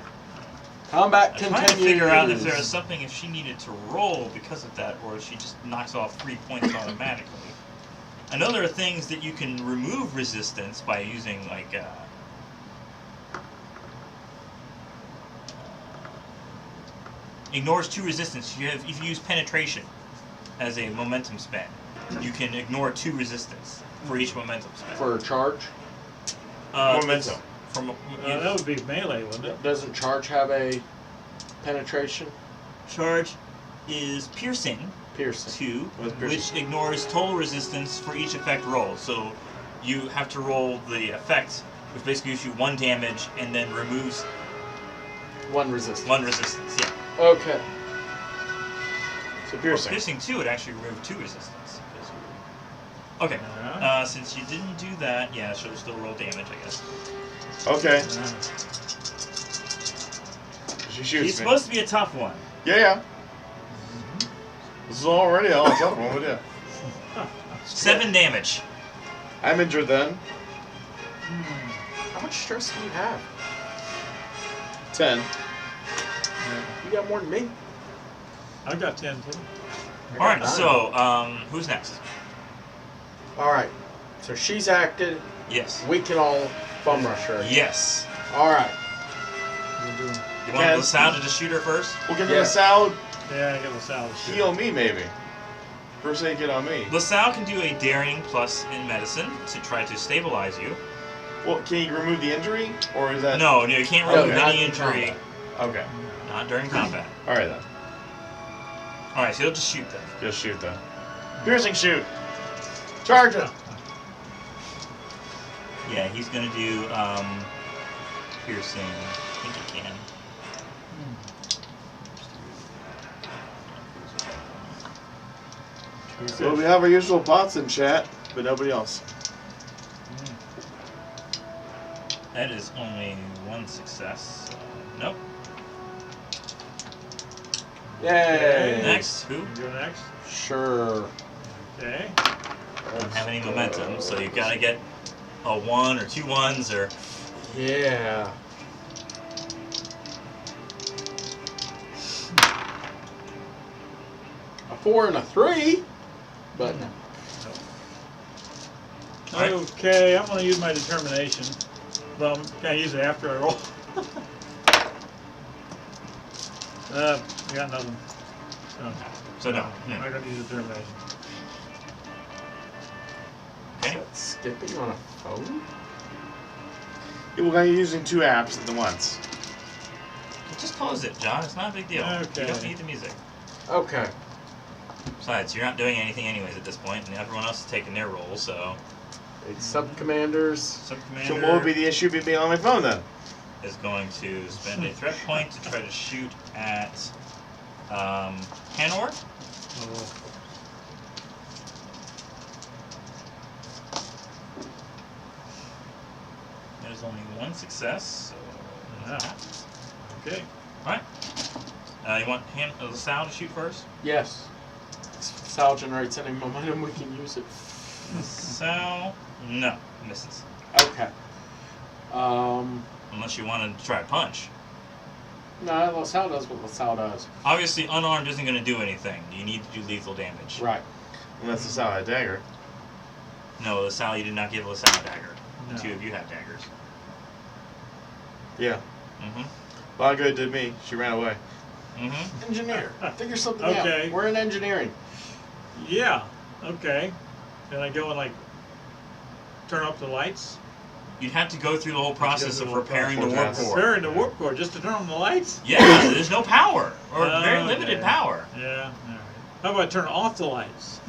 Combat I'm trying to continues. figure out if there was something if she needed to roll because of that, or if she just knocks off 3 points automatically. I know there are things that you can remove resistance by using, like, ignores 2 resistance. If you use penetration as a momentum spend, you can ignore 2 resistance for each momentum spend. For a charge? Momentum. From That would be melee, wouldn't it? Doesn't charge have a penetration? charge is piercing. Piercing. 2, What's piercing? which ignores total resistance for each effect roll. So you have to roll the effect, which basically gives you 1 damage and then removes One resistance. 1 resistance. Yeah. Okay. So For piercing. piercing 2, it actually removed 2 resistance. Okay. Yeah. Since you didn't do that, yeah, she'll still roll damage, I guess. Okay. Yeah. She shoots She's me. supposed to be a tough one. Yeah. This is already all tough one, but yeah. 7 damage. I'm injured then. How much stress do you have? 10. You got more than me. I've got 10 too. Alright, Nine. so, who's next? Alright. So she's acted. Yes. We can all bum rush her. Yes. Alright. We're doing, You want Can- LaSalle to just shoot her first? We'll get Yeah. the salad. yeah, I got the salad. Heal me, maybe. First aid kit on me. LaSalle can do a daring plus in medicine to try to stabilize you. Well, can you remove the injury? Or is that... No, you can't No, remove not any in injury. combat. Okay. Not during combat. Alright then. Alright, so you'll just shoot them. Just shoot then. Piercing shoot. Charge it. Yeah, he's gonna do, piercing. I think it can. Well, we have our usual bots in chat, but nobody else. That is only one success. Nope. Yay! Next, who? You go next. Sure. Okay. Don't have any momentum, so you gotta get a 1 or 2 ones or. Yeah. A 4 and a 3, but no. Alright. Okay, I'm going to use my determination. Well, can I use it after I roll? I got nothing. So no. I'm not going to use determination. Okay. Skipping on a phone? Yeah, we're using 2 apps at once. Just close it, John. It's not a big deal. Okay. You don't need the music. Okay. Besides, you're not doing anything anyways at this point, and everyone else is taking their role, so. It's sub-commanders. So Sub-commander what would be the issue with being on my phone then? is going to spend a threat point to try to shoot at Hanor. Oh, There's only one success, so. yeah. Okay. Alright. You want LaSalle to shoot first? Yes. If Sal generates any momentum, we can use it. LaSalle, no, misses. Okay. Unless you want to try a punch. No, LaSalle does what LaSalle does. Obviously, unarmed isn't going to do anything. You need to do lethal damage. Right. Unless it's out a dagger. No, LaSalle, you did not give LaSalle a dagger. No. 2 of you have daggers. Yeah. Mm-hmm. A lot of good did me. She ran away. Mm-hmm. Engineer. Figure something Okay. out. We're in engineering. Yeah. Okay. Can I go and like turn up the lights? You'd have to go through the whole process of repairing the warp process. core. Repairing the warp core just to turn on the lights? Yeah, there's no power, or very Okay. limited power. Yeah. All right. How about I turn off the lights?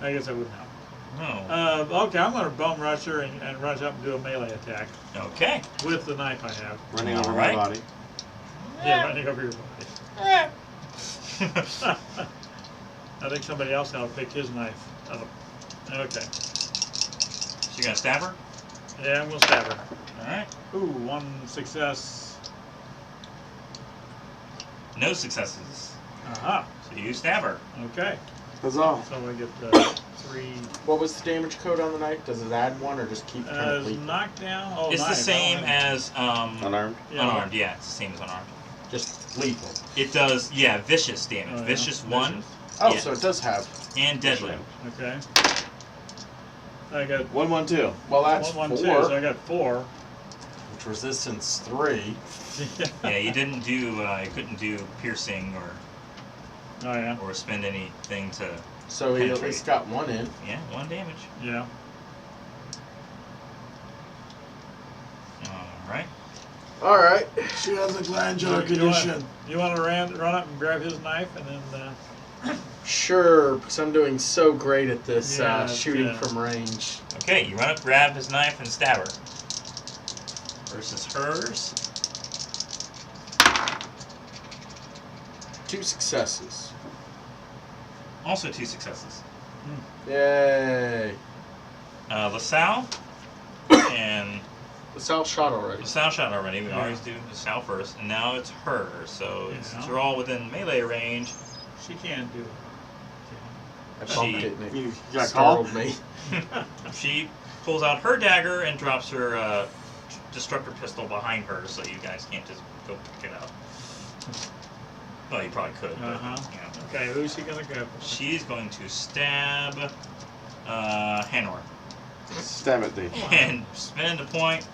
I guess I wouldn't help. No. Okay, I'm going to bum rush her and rush up and do a melee attack Okay. with the knife I have. Running over Alright. my body. Yeah, running over your body. I think somebody else now picked his knife up. Okay. So you're gonna stab her? Yeah, I'm going to stab her. Alright. Ooh, 1 success. No successes. Aha. So you stab her. Okay. That's all. So I get 3. What was the damage code on the knife? Does it add 1 or just keep kind of Is lethal? knockdown? Oh, It's knife. the same I don't have- as Unarmed. Yeah. unarmed. Yeah, it's the same as unarmed. Just lethal. It does, yeah, vicious damage. Oh, yeah. Vicious 1 Vicious. Oh, Yeah. so it does have. and deadly. Okay. I got 1, 1, 2. Well, that's 1, 1, 2, 4, so I got 4. which resistance 3. Yeah, you didn't do, you couldn't do piercing Oh, yeah. or spend anything to, So he at Penetrate. least got 1 in. yeah, 1 damage. Yeah. Alright. Alright. She has a glandular You want to run up and grab his knife and then. Sure, because I'm doing so great at this Yeah, shooting yeah. from range. Okay, you run up, grab his knife, and stab her. Versus hers. 2 successes. Also 2 successes. Yay. LaSalle and LaSalle shot already. LaSalle shot already. We Yeah. always do LaSalle first, and now it's her. So Yeah. since we're all within melee range, She can't do it. I bumped She- it and You it got a call? startled me. she pulls out her dagger and drops her destructor pistol behind her, so you guys can't just go pick it up. Well, you probably could, but Uh-huh. you know. Okay, who's she gonna go for? She's going to stab Hanor Stab it, Dave. and spend a point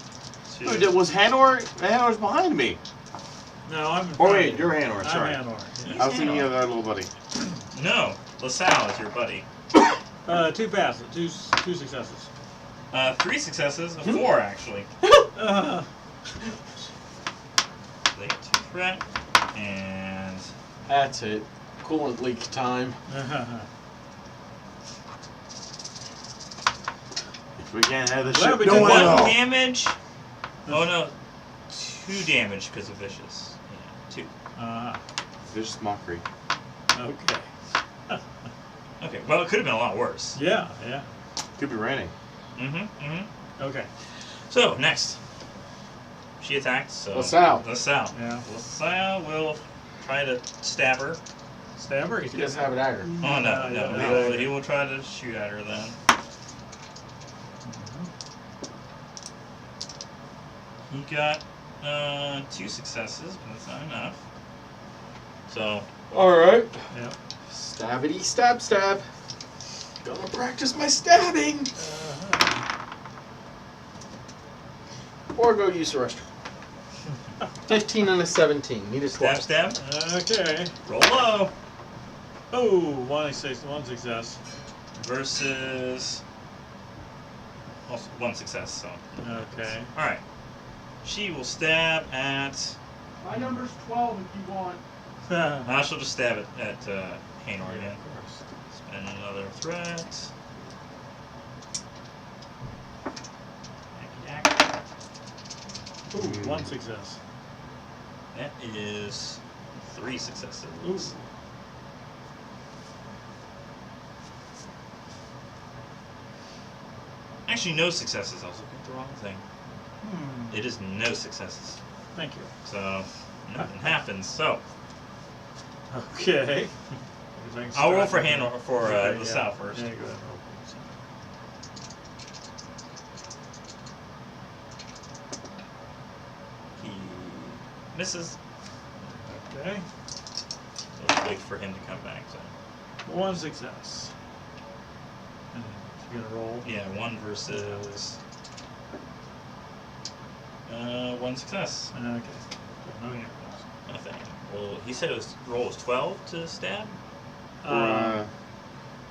to. Oh, was Hanor? Hanor's behind me. No, I'm in Oh, front wait, of you're you. Hanor, I'm sorry. Hanor. I was thinking of our little buddy. No, LaSalle is your buddy. 2 passes, 2 successes. 3 successes, 4 actually. Uh, They get 2 threat, and That's it. Coolant leak time. If we can't have this Well, ship we going did at one all. damage Oh no, 2 damage because of vicious. Yeah, 2. Vicious mockery. Okay. Okay, well it could have been a lot worse. Yeah, yeah. Could be raining. Okay. So next, she attacked. So LaSalle. LaSalle. Yeah. LaSalle will try to stab her. Stab her? He doesn't have a dagger. Oh no, Yeah, no, yeah. he will try to shoot at her then. He got 2 successes, but that's not enough. So Alright. Yeah. Stabbity stab stab. Gonna practice my stabbing. Or go use the restroom. 15 and a 17. Need a stab, squat. stab. Okay. Roll low. Oh, one success. Versus also 1 success. So Okay. all right, she will stab at. My number's 12 if you want. She'll just stab it at Haynor again. Spend another threat. Ooh, 1 success. That is 3 successes. Ooh. Actually, no successes. I was looking at the wrong thing. It is no successes. Thank you. So nothing happens. So Okay. I'll roll for Haynor for Okay, LaSalle first. Yeah, go ahead. He misses. Okay. So let's wait for him to come back. So 1 success. And you're gonna roll. yeah, 1 versus 1 success. Okay. No damage. Nothing. Well, he said his roll was 12 to stab. Or,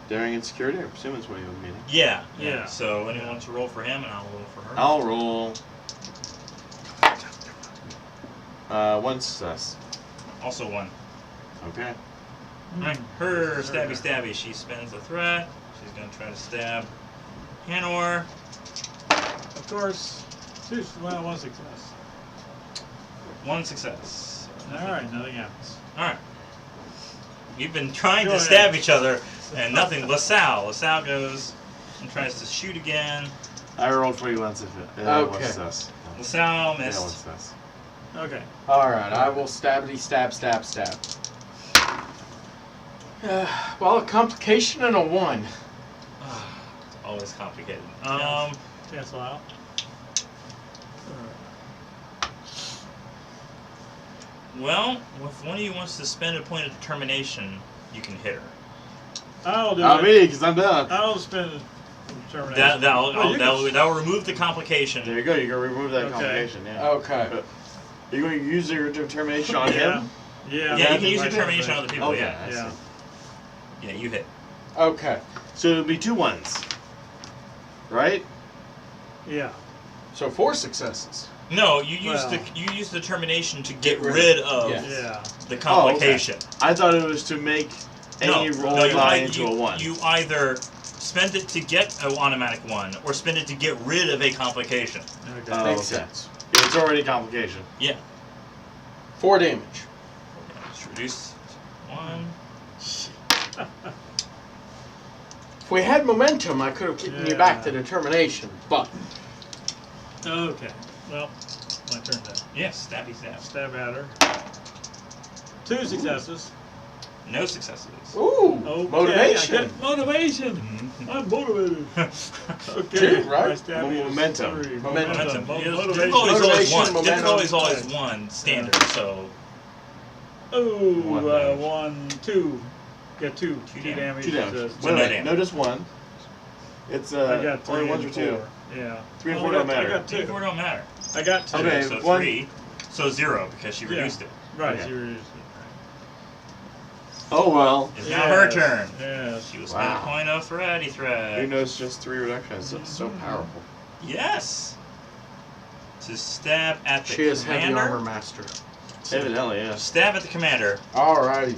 daring and security, I presume is what you were meaning. Yeah. Yeah. So anyone wants to roll for him, and I'll roll for her. I'll roll. 1 success. Also 1. Okay. Alright, her stabby stabby. She spends a threat. She's gonna try to stab Haynor. Of course. 1 success. 1 success. Alright, nothing happens. Alright. You've been trying Go to ahead. stab each other, and nothing. LaSalle goes and tries to shoot again. I rolled for you 1 success. Okay. 1 success. LaSalle Yeah, 1 missed. success. Okay. Alright, I will stabbity stab stab stab. Well, a complication and a 1. It's always complicated. Cancel out. Well, if one of you wants to spend a point of determination, you can hit her. I'll do Not it. me, because I'm done. I'll spend determination. That'll remove the complication. There you go, you can remove that Okay. complication, yeah. Okay. Are you going to use your determination on Yeah. him? Yeah. Yeah, you can use Right. determination on other people. Okay, Yeah. I Yeah. see. Yeah, you hit. Okay. So it'll be 2 1s. Right? Yeah. So 4 successes. No, you use Well. you use determination to get rid rid of- of yes. Yeah. the complication. I thought it was to make any roll you, die ei- into you, a 1. you either spend it to get an automatic 1, or spend it to get rid of a complication. Okay. Oh, Makes okay. sense. Yeah, it's already a complication. Yeah. 4 damage. Let's reduce 1. If we had momentum, I could have given you back the determination, but Okay. Well, my turn then. Yes, stabby stab. Stab at her. 2 successes. No successes. ooh, Okay. motivation. I get motivation. I'm motivated. Okay. 2, right? My stab is Momentum. 3. Momentum. Difficulty Motivation. is always Motivation, 1. momentum. Difficulty is always 1 standard, so Oh, 1 damage. 1, 2. Get 2. 2 2 damage. damage. 2 damage. So Wait, no wait, damage. notice 1. It's I got 3 only 1s or and 2. 4. Yeah. 3 and Oh, 4 I don't got- matter. I got 2 and 2. 4 don't matter. I got 2. Okay. So 1. 3. So 0 because she Yeah. reduced it. Right. Okay. You reduced it. Oh well. It's now her Yes, turn. Yes. She will spend Wow. a point of thready Who thread. knows just 3 reductions? It's so powerful. Yes. To stab at the She is heavy commander. armor master. Evidently, yes. Stab at the commander. Alrighty.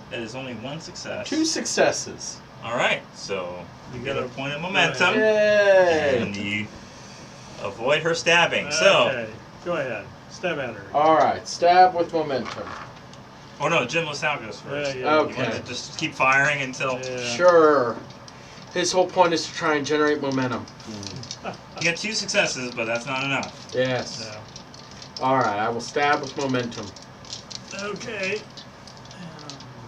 That is only 1 success. 2 successes. All right. So you get a point of momentum. Yay! And the avoid her stabbing. So, Okay, go ahead. Stab at her. Alright, stab with momentum. oh no, Jim LaSalle goes first. Yeah, Okay. You want to just keep firing until Yeah. Sure. His whole point is to try and generate momentum. you get 2 successes, but that's not enough. Yes. Yeah. Alright, I will stab with momentum. Okay.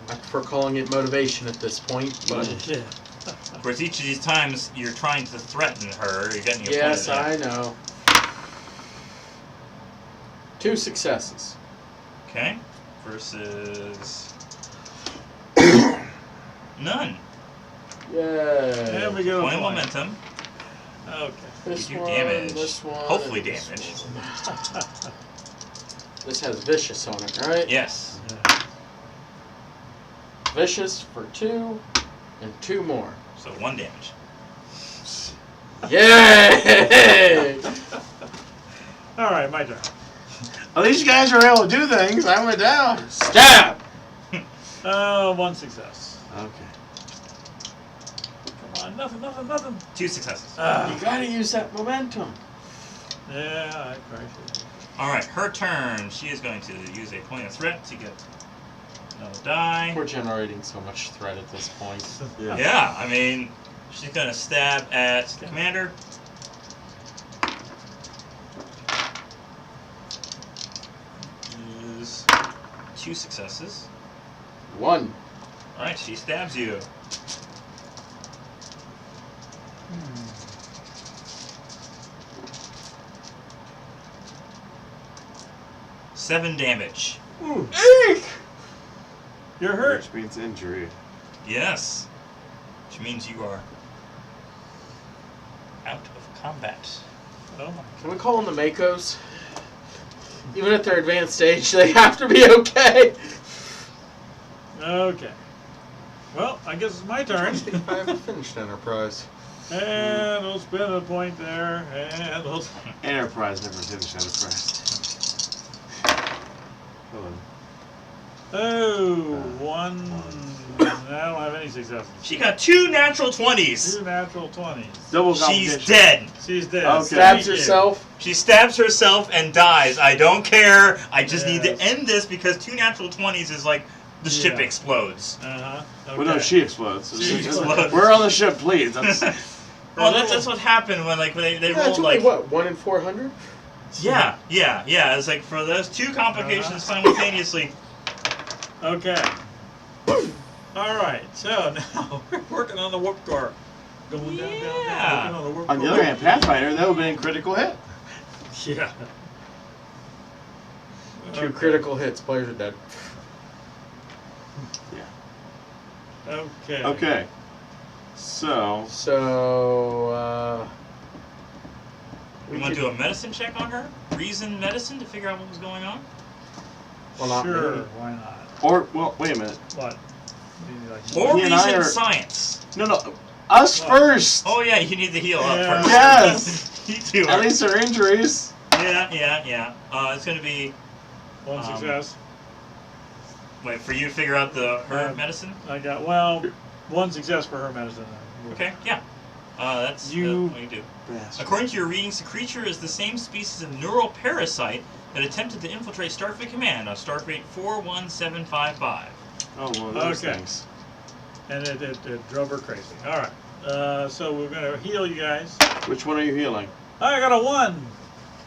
I prefer calling it motivation at this point, but Yeah. Of course, each of these times you're trying to threaten her. You're getting your yes, point. I know. 2 successes. Okay. Versus none. There Yay. we go. 20 point. momentum. Okay. This You do one, damage. this one, Hopefully and this damage. one. This has vicious on it, right? Yes. Vicious for 2, and 2 more. So 1 damage. Yay! All right, my turn. At least you guys are able to do things. I went down. Stab. 1 success. Okay. Come on, nothing. 2 successes. You gotta use that momentum. Yeah, I crashed it. Alright, her turn. She is going to use a point of threat to get another die. We're generating so much threat at this point. Yeah, I mean, she's going to stab at the commander. Use 2 successes. 1. Alright, she stabs you. Hmm. 7 damage. Ooh, Eek! you're hurt. Which means injury. Yes. Which means you are out of combat. Oh my. Can we call them the Makos? Even at their advanced stage, they have to be okay. Okay. Well, I guess it's my turn. I haven't finished Enterprise. And we'll spin a point there, and we'll. Enterprise never finished Enterprise. Hold on. Oh, 1. I don't have any successes. She got 2 natural 20s. 2 natural 20s. Double She's competition. dead. She's dead. Okay. Stabs Thank you. herself. She stabs herself and dies. I don't care. I just need to Yes. end this because 2 natural 20s is like the ship Yeah. explodes. Uh-huh. Okay. Well, no, she explodes. She explodes. We're on the ship, please. That's, Well, that's what happened when they Yeah, rolled it's only, like what, 1 in 400? yeah. It's like for those 2 complications simultaneously. Okay. All right. So now we're working on the warp core. Going down, Yeah. working on the warp on the core. other hand, Pathfinder, that would have been a critical hit. Yeah. 2 Okay. critical hits, players are dead. Okay. Okay. So, So, We want to do a medicine check on her? Reason medicine to figure out what was going on? well, not Sure. me. Why not? or, well, wait a minute. What? Do you like- Or He and I reason are- science? No, us What? first. Oh yeah, you need to heal up Yeah. first. Yes. You too. At least our injuries. Yeah. It's gonna be 1 success. wait for you to figure out the herb medicine. I got 1 success for her medicine. Okay, yeah. That's You- what you do. Bastard. According to your readings, the creature is the same species of neural parasite that attempted to infiltrate Starfleet Command on Starfleet 41755. Oh, well, those Okay. things. And it drove her crazy. All right. So we're gonna heal you guys. Which one are you healing? I got a 1.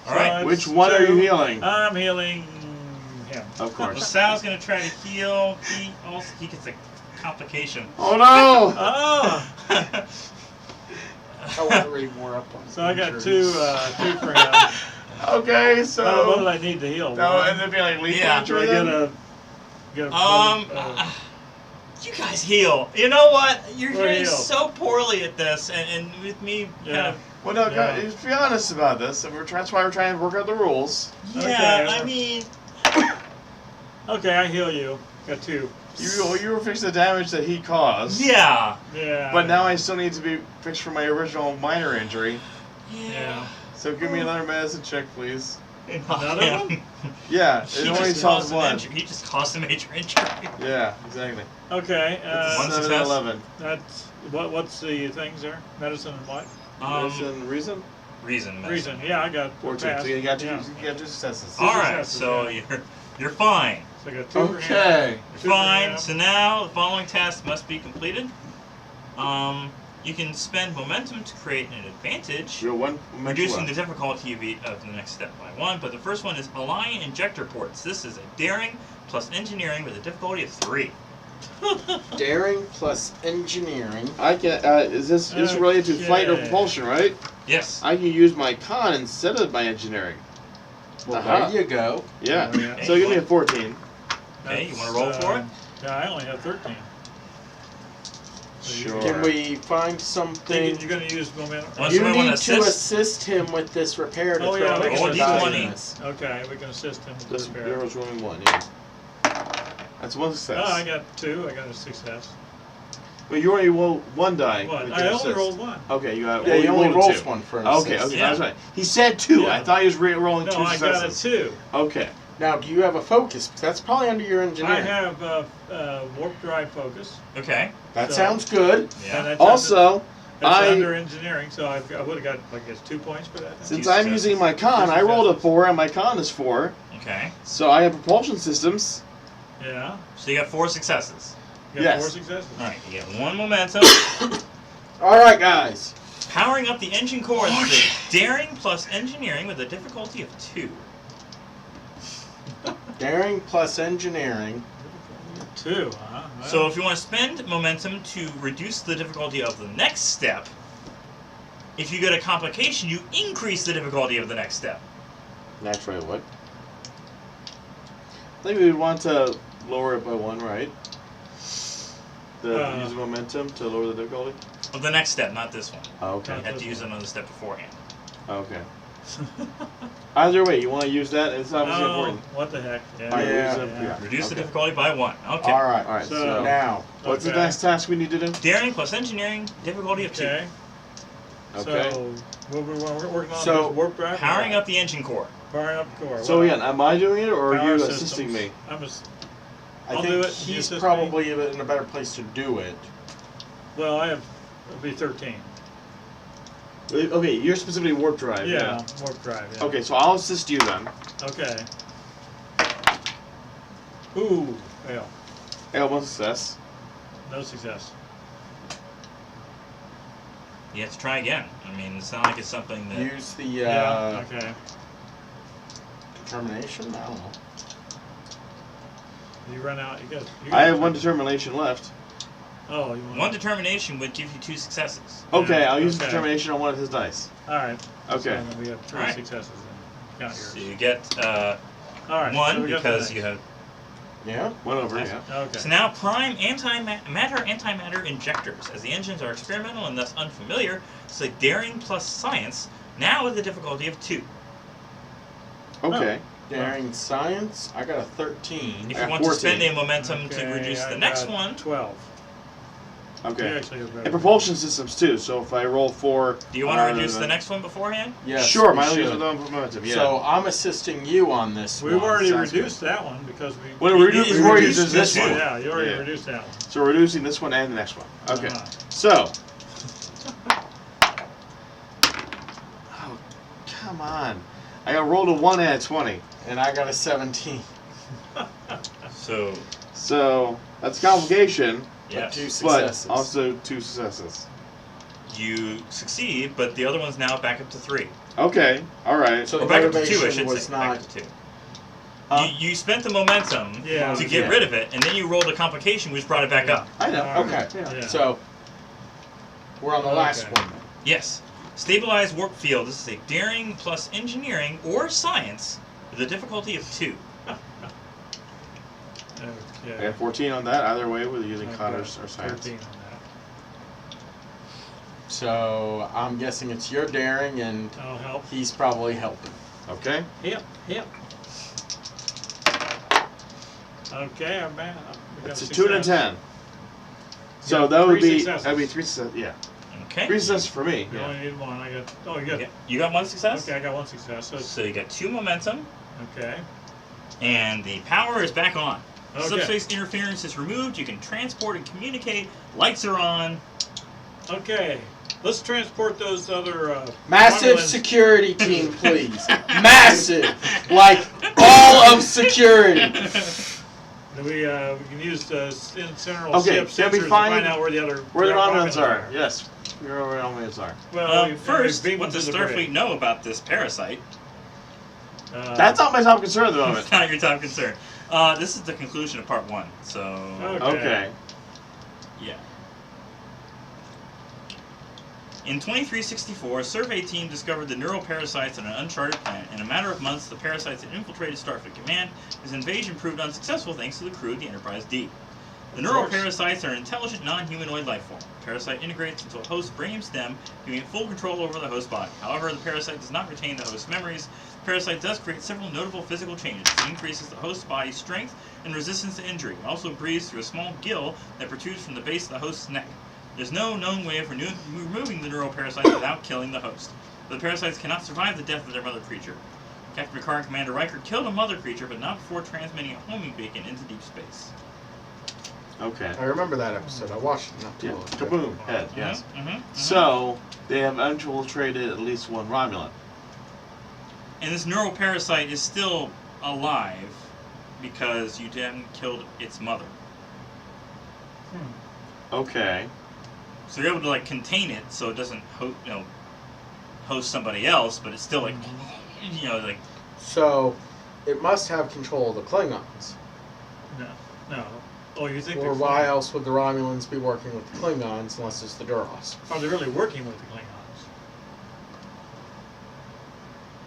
All right. it's Which one are you 2. healing? I'm healing him. Of course. LaSalle's gonna try to heal. He gets a complication. Oh no! Oh! I want to read more up on So I got injuries. 2 for him. Okay, What did so. I need to heal? No, One? and it'd be like lethal Yeah. Do I injury then? get a You guys heal. You know what? You're We're doing healed. so poorly at this, and with me kind Yeah. of. Well, no, Yeah. guys, be honest about this. And that's why we're trying to work out the rules. Yeah, Okay. I mean. Okay, I heal you. Got 2. You were fixing the damage that he caused. Yeah. Yeah. But now I still need to be fixed for my original minor injury. Yeah. So give me another medicine check, please. Another one? Yeah, He it only just solves caused an one. injury. He just caused a major injury. Yeah, exactly. Okay. One 7 success. and 11. That's what's the things there? Medicine and what? Medicine reason? reason. Reason, yeah, I got 14. pass. So you got two. Yeah. You got two successes. All right, successes, so yeah. you're fine. So I got 2 for him. Okay. You're Two for fine. him. So now the following task must be completed. You can spend momentum to create an advantage, You're one. reducing the difficulty of the next step by 1. But the first one is align injector ports. This is a daring plus engineering with a difficulty of 3. Daring plus engineering. I can. Is this related to flight or Okay. propulsion? Right. Yes. I can use my con instead of my engineering. Well, Uh-huh. there you go. Yeah. Oh, yeah. So give me a 14. Okay, you want to roll for it? Yeah, I only have 13. So you- Sure. Can we find something? You're going to use momentum. Unless You somebody wanna need to assist? assist him with this repair to Oh, throw yeah, we an can extra die D20. in this. Okay, we can assist him with This the repair. arrow's rolling 1. Yeah. That's one success. Oh, I got 2. I got a success. But you only rolled 1 die. What? with I your only assist. rolled 1. Okay, you got. Yeah, he only rolled rolls 2. 1 for an Okay, assist. okay, Yeah. that's right. He said 2. Yeah. I thought he was rolling 2 No, I got a successes. 2. Okay. Now, do you have a focus? That's probably under your I engineering. have warp drive focus. Okay. That so- sounds good. And Yeah. that's Also, that's I under engineering, so I would have got, I guess, 2 points for that. since Two I'm successes. using my con, I rolled a 4 and my con is 4. Okay. So I have propulsion systems. Yeah. So you got 4 successes. You got Yes. 4 successes. All right. You get 1 momentum. All right, guys. Powering up the engine core. This is a daring plus engineering with a difficulty of 2. Daring plus engineering. 2, huh? Well, So if you want to spend momentum to reduce the difficulty of the next step, if you get a complication, you increase the difficulty of the next step. Naturally, what? I think we would want to lower it by 1, right? Use the momentum to lower the difficulty. Of the next step, not this one. Oh, okay. You have to use another step beforehand. Okay. Either way, you want to use that. It's obviously important. What the heck? Yeah. All right, Yeah. use it- Yeah. Reduce the okay. difficulty by 1. Okay. All right. All right. So- So, Now, what's the Okay. next task we need to do? Daring plus engineering, difficulty of 2. Okay. Okay. So, what we're working on So, is warp drive? Powering up the engine core. Powering up the core. So What? again, am I doing it or are Power you systems. assisting me? I I'll think do it. You he's assist me? probably in a better place to do it. Well, it'll be 13. Okay, you're specifically warp drive. Yeah, warp drive. Yeah. Okay, so I'll assist you then. Okay. Ooh, fail. I got 1 success. No success. You have to try again. I mean, it's not like it's something that. Use the Yeah. Okay. determination. I don't know. You run out. You got. I have 1 determination left. Oh, you want 1 determination would give you 2 successes. Okay, Yeah, I'll use okay. determination on 1 of his dice. All right. Okay. So then we have 3 All right. successes. Then. Count So yours. you get All right. 1 so we got the because next. you have. Yeah. 1 over, Nice. yeah. Okay. So now prime antimatter injectors. As the engines are experimental and thus unfamiliar, it's like daring plus science, now with a difficulty of 2. Okay. Daring science. I got a 13. If I you want 14. to spend a momentum to Okay, reduce I the next got one, 12. You Okay. actually have better. And propulsion systems too, so if I roll 4... do you want to reduce the next one beforehand? Yes. Sure, we mine will should. use the momentum, yeah. So I'm assisting you on this We've one. already sounds reduced that one because we. Well, You we've already used this one. Yeah, you already Yeah. reduced that one. So we're reducing this one and the next one. Okay. Uh-huh. So... Oh, come on. I got rolled a 1 and a 20. And I got a 17. So, So, that's a complication, yes. 2 but successes. also 2 successes. You succeed, but the other one's now back up to 3. Okay, alright. So Or the back up to 2, I motivation should was say. not. Back to 2. Huh? You spent the momentum Yeah. to get Yeah. rid of it, and then you rolled a complication which brought it back up. I know. Okay. Yeah. So we're on the last Okay. one. Yes. Stabilized warp field. This is a daring plus engineering or science with a difficulty of 2. I Okay. got 14 on that, either way, whether using I've Connors got or Science. 13 on So I'm guessing it's your daring, and that. That'll help. he's probably helping. Okay? Yep. Okay, I'm back. We got It's a success. 2 and a 10. So Yeah, that would 3 be, successes. that'd be 3 successes, yeah. Okay. 3 successes for me, You yeah. only need 1. I got. Oh, you got. You got 1 success? Okay, I got 1 success. So So you got 2 momentum, okay. and the power is back on. Okay. Subspace interference is removed. You can transport and communicate. Lights are on. Okay. Let's transport those other. Massive Romulans. security team, please. Massive, like all of security. We can use the central Okay, ship can we sensors to find find out where the other Where the Romulans Romulans are? Yes, where the Romulans are. Well, First, beam what them does to the Starfleet bridge. know about this parasite? That's not my top concern at the moment. It's not your top concern. This is the conclusion of part 1, so... Okay. Yeah. In 2364, a survey team discovered the neuroparasites on an uncharted planet. In a matter of months, the parasites had infiltrated Starfleet Command. This invasion proved unsuccessful thanks to the crew of the Enterprise D. The neuroparasites are an intelligent, non-humanoid life form. The parasite integrates into a host's brain stem, giving it full control over the host body. However, the parasite does not retain the host's memories. The parasite does create several notable physical changes. It increases the host's body's strength and resistance to injury. It also breathes through a small gill that protrudes from the base of the host's neck. There's no known way of removing the neuroparasites without killing the host. The parasites cannot survive the death of their mother creature. Captain Picard and Commander Riker killed a mother creature, but not before transmitting a homing beacon into deep space. Okay. I remember that episode. I watched it not too Yeah. long ago. Kaboom. Head. Yes. Mm-hmm. So they have infiltrated at least one Romulan. And this neuroparasite is still alive because you haven't killed its mother. Okay. So you're able to like contain it so it doesn't host somebody else, but it's still like like So, it must have control of the Klingons. No. Oh, you think Or they're why flying? else would the Romulans be working with the Klingons unless it's the Duras? Are they really working with the Klingons?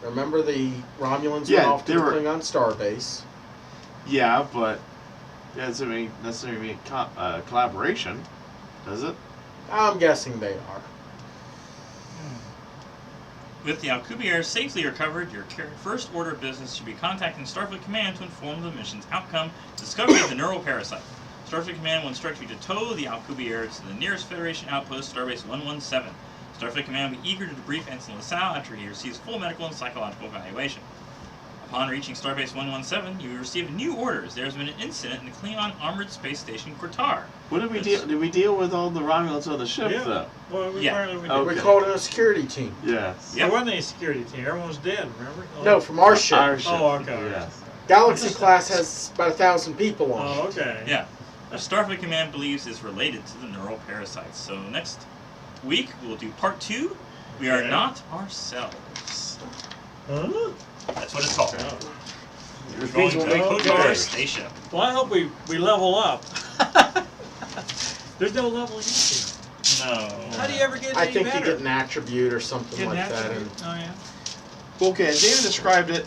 Remember the Romulans Yeah, went off to they the were- Klingon starbase? Yeah, but that doesn't necessarily mean collaboration, does it? I'm guessing they are. with the Alcubierre safely recovered, your first order of business should be contacting Starfleet Command to inform the mission's outcome, discovery of the neuroparasite. Starfleet Command will instruct you to tow the Alcubierre to the nearest Federation outpost, Starbase 117. Starfleet Command will be eager to debrief Ensign LaSalle after he receives full medical and psychological evaluation. Upon reaching Starbase 117, you will receive new orders. There has been an incident in the Klingon Armored Space Station Kortar. What did we deal? Did we deal with all the Romulans on the ship Yeah. though? Well, we Yeah. apparently we did. Okay. We called in a security team. Yes. There wasn't any security team. Everyone was dead, remember? Oh. No, from our ship. Our ship. Oh, okay. Yes. Galaxy class has about 1,000 people on it. Oh, okay. Yeah. Starfleet Command believes is related to the neural parasites. So next week we'll do part 2. We are Okay. not ourselves. Huh? That's what it's called. Oh. We're going to a Okay. Kotar station. Well, I hope we level up. There's no leveling up here. No. How do you ever get I any think better? you get an attribute or something Get an like that. attribute? And Oh, yeah. Okay, as David described it,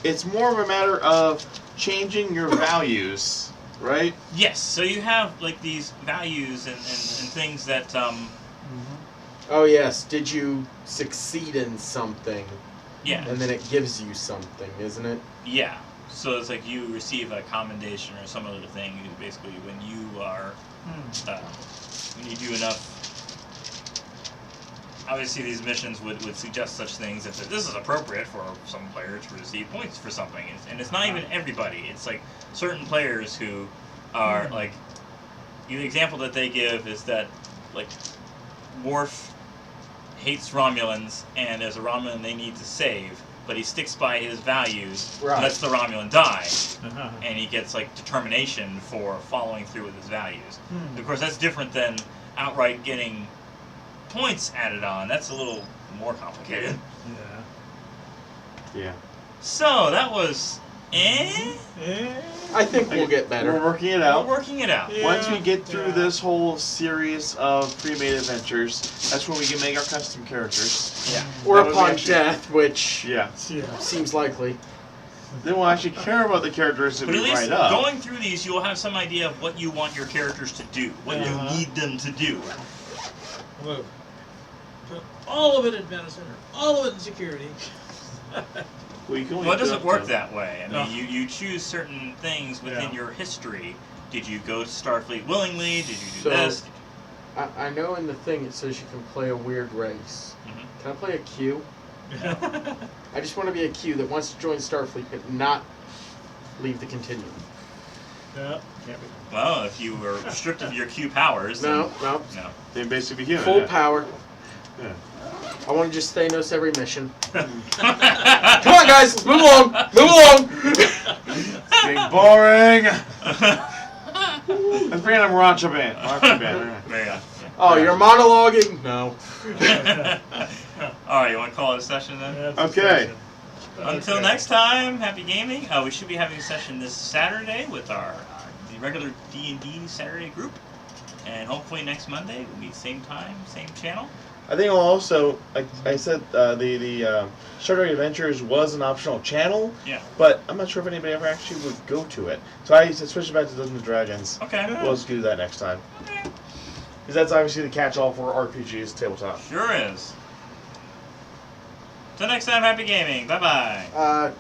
it's more of a matter of changing your values, right? Yes. So you have like these values and things that oh yes, did you succeed in something? yeah. And then it gives you something, isn't it? Yeah. So it's like you receive a commendation or some other thing. Basically, when you are when you do enough. Obviously, these missions would suggest such things that this is appropriate for some player to receive points for something, and it's not even everybody. It's like certain players who are like. The example that they give is that like Worf hates Romulans, and there's a Romulan they need to save, but he sticks by his values, Right. lets the Romulan die, Uh-huh. and he gets like determination for following through with his values. Hmm. Of course, that's different than outright getting points added on. That's a little more complicated. Yeah. Yeah. So that was I think we'll get We're better. working it We're out. working it out. Yeah. Once we get through Yeah. this whole series of pre-made adventures, that's when we can make our custom characters. Yeah. Or That would be upon actually- death, which Yeah. Yeah. seems likely. Then we'll actually care about the characters that But we at least write up. going through these, you'll have some idea of what you want your characters to do, what Uh-huh. you need them to do. Well, put all of it in medicine or all of it in security. Well, you can only Well, it do doesn't up work to- that way. I mean, No. you choose certain things within Yeah. your history. Did you go to Starfleet willingly? Did you do So- this? I know in the thing it says you can play a weird race. Mhm. Can I play a Q? I just want to be a Q that wants to join Starfleet but not leave the Continuum. No, can't be. Well, if you were stripped of your Q powers, No, then no. no. They basically be human. Full yeah. power. Yeah. I want to just Thanos every mission. Come on, guys, let's move along. Move along. It's getting boring. Let's bring in a Rancha band. Rancha band. Yeah. Oh, you're monologuing? No. Alright, you want to call it a session then? That's a Okay. session. Until Okay. next time, happy gaming. We should be having a session this Saturday with our the regular D&D Saturday group. And hopefully next Monday we'll meet same time, same channel. I think I'll also, like I said, the Star Trek Adventures was an optional channel, Yeah. but I'm not sure if anybody ever actually would go to it. So I switched back to Dungeons & Dragons. Okay. We'll just do that next time. Okay. Because that's obviously the catch-all for RPGs tabletop. Sure is. Till next time, happy gaming. Bye-bye.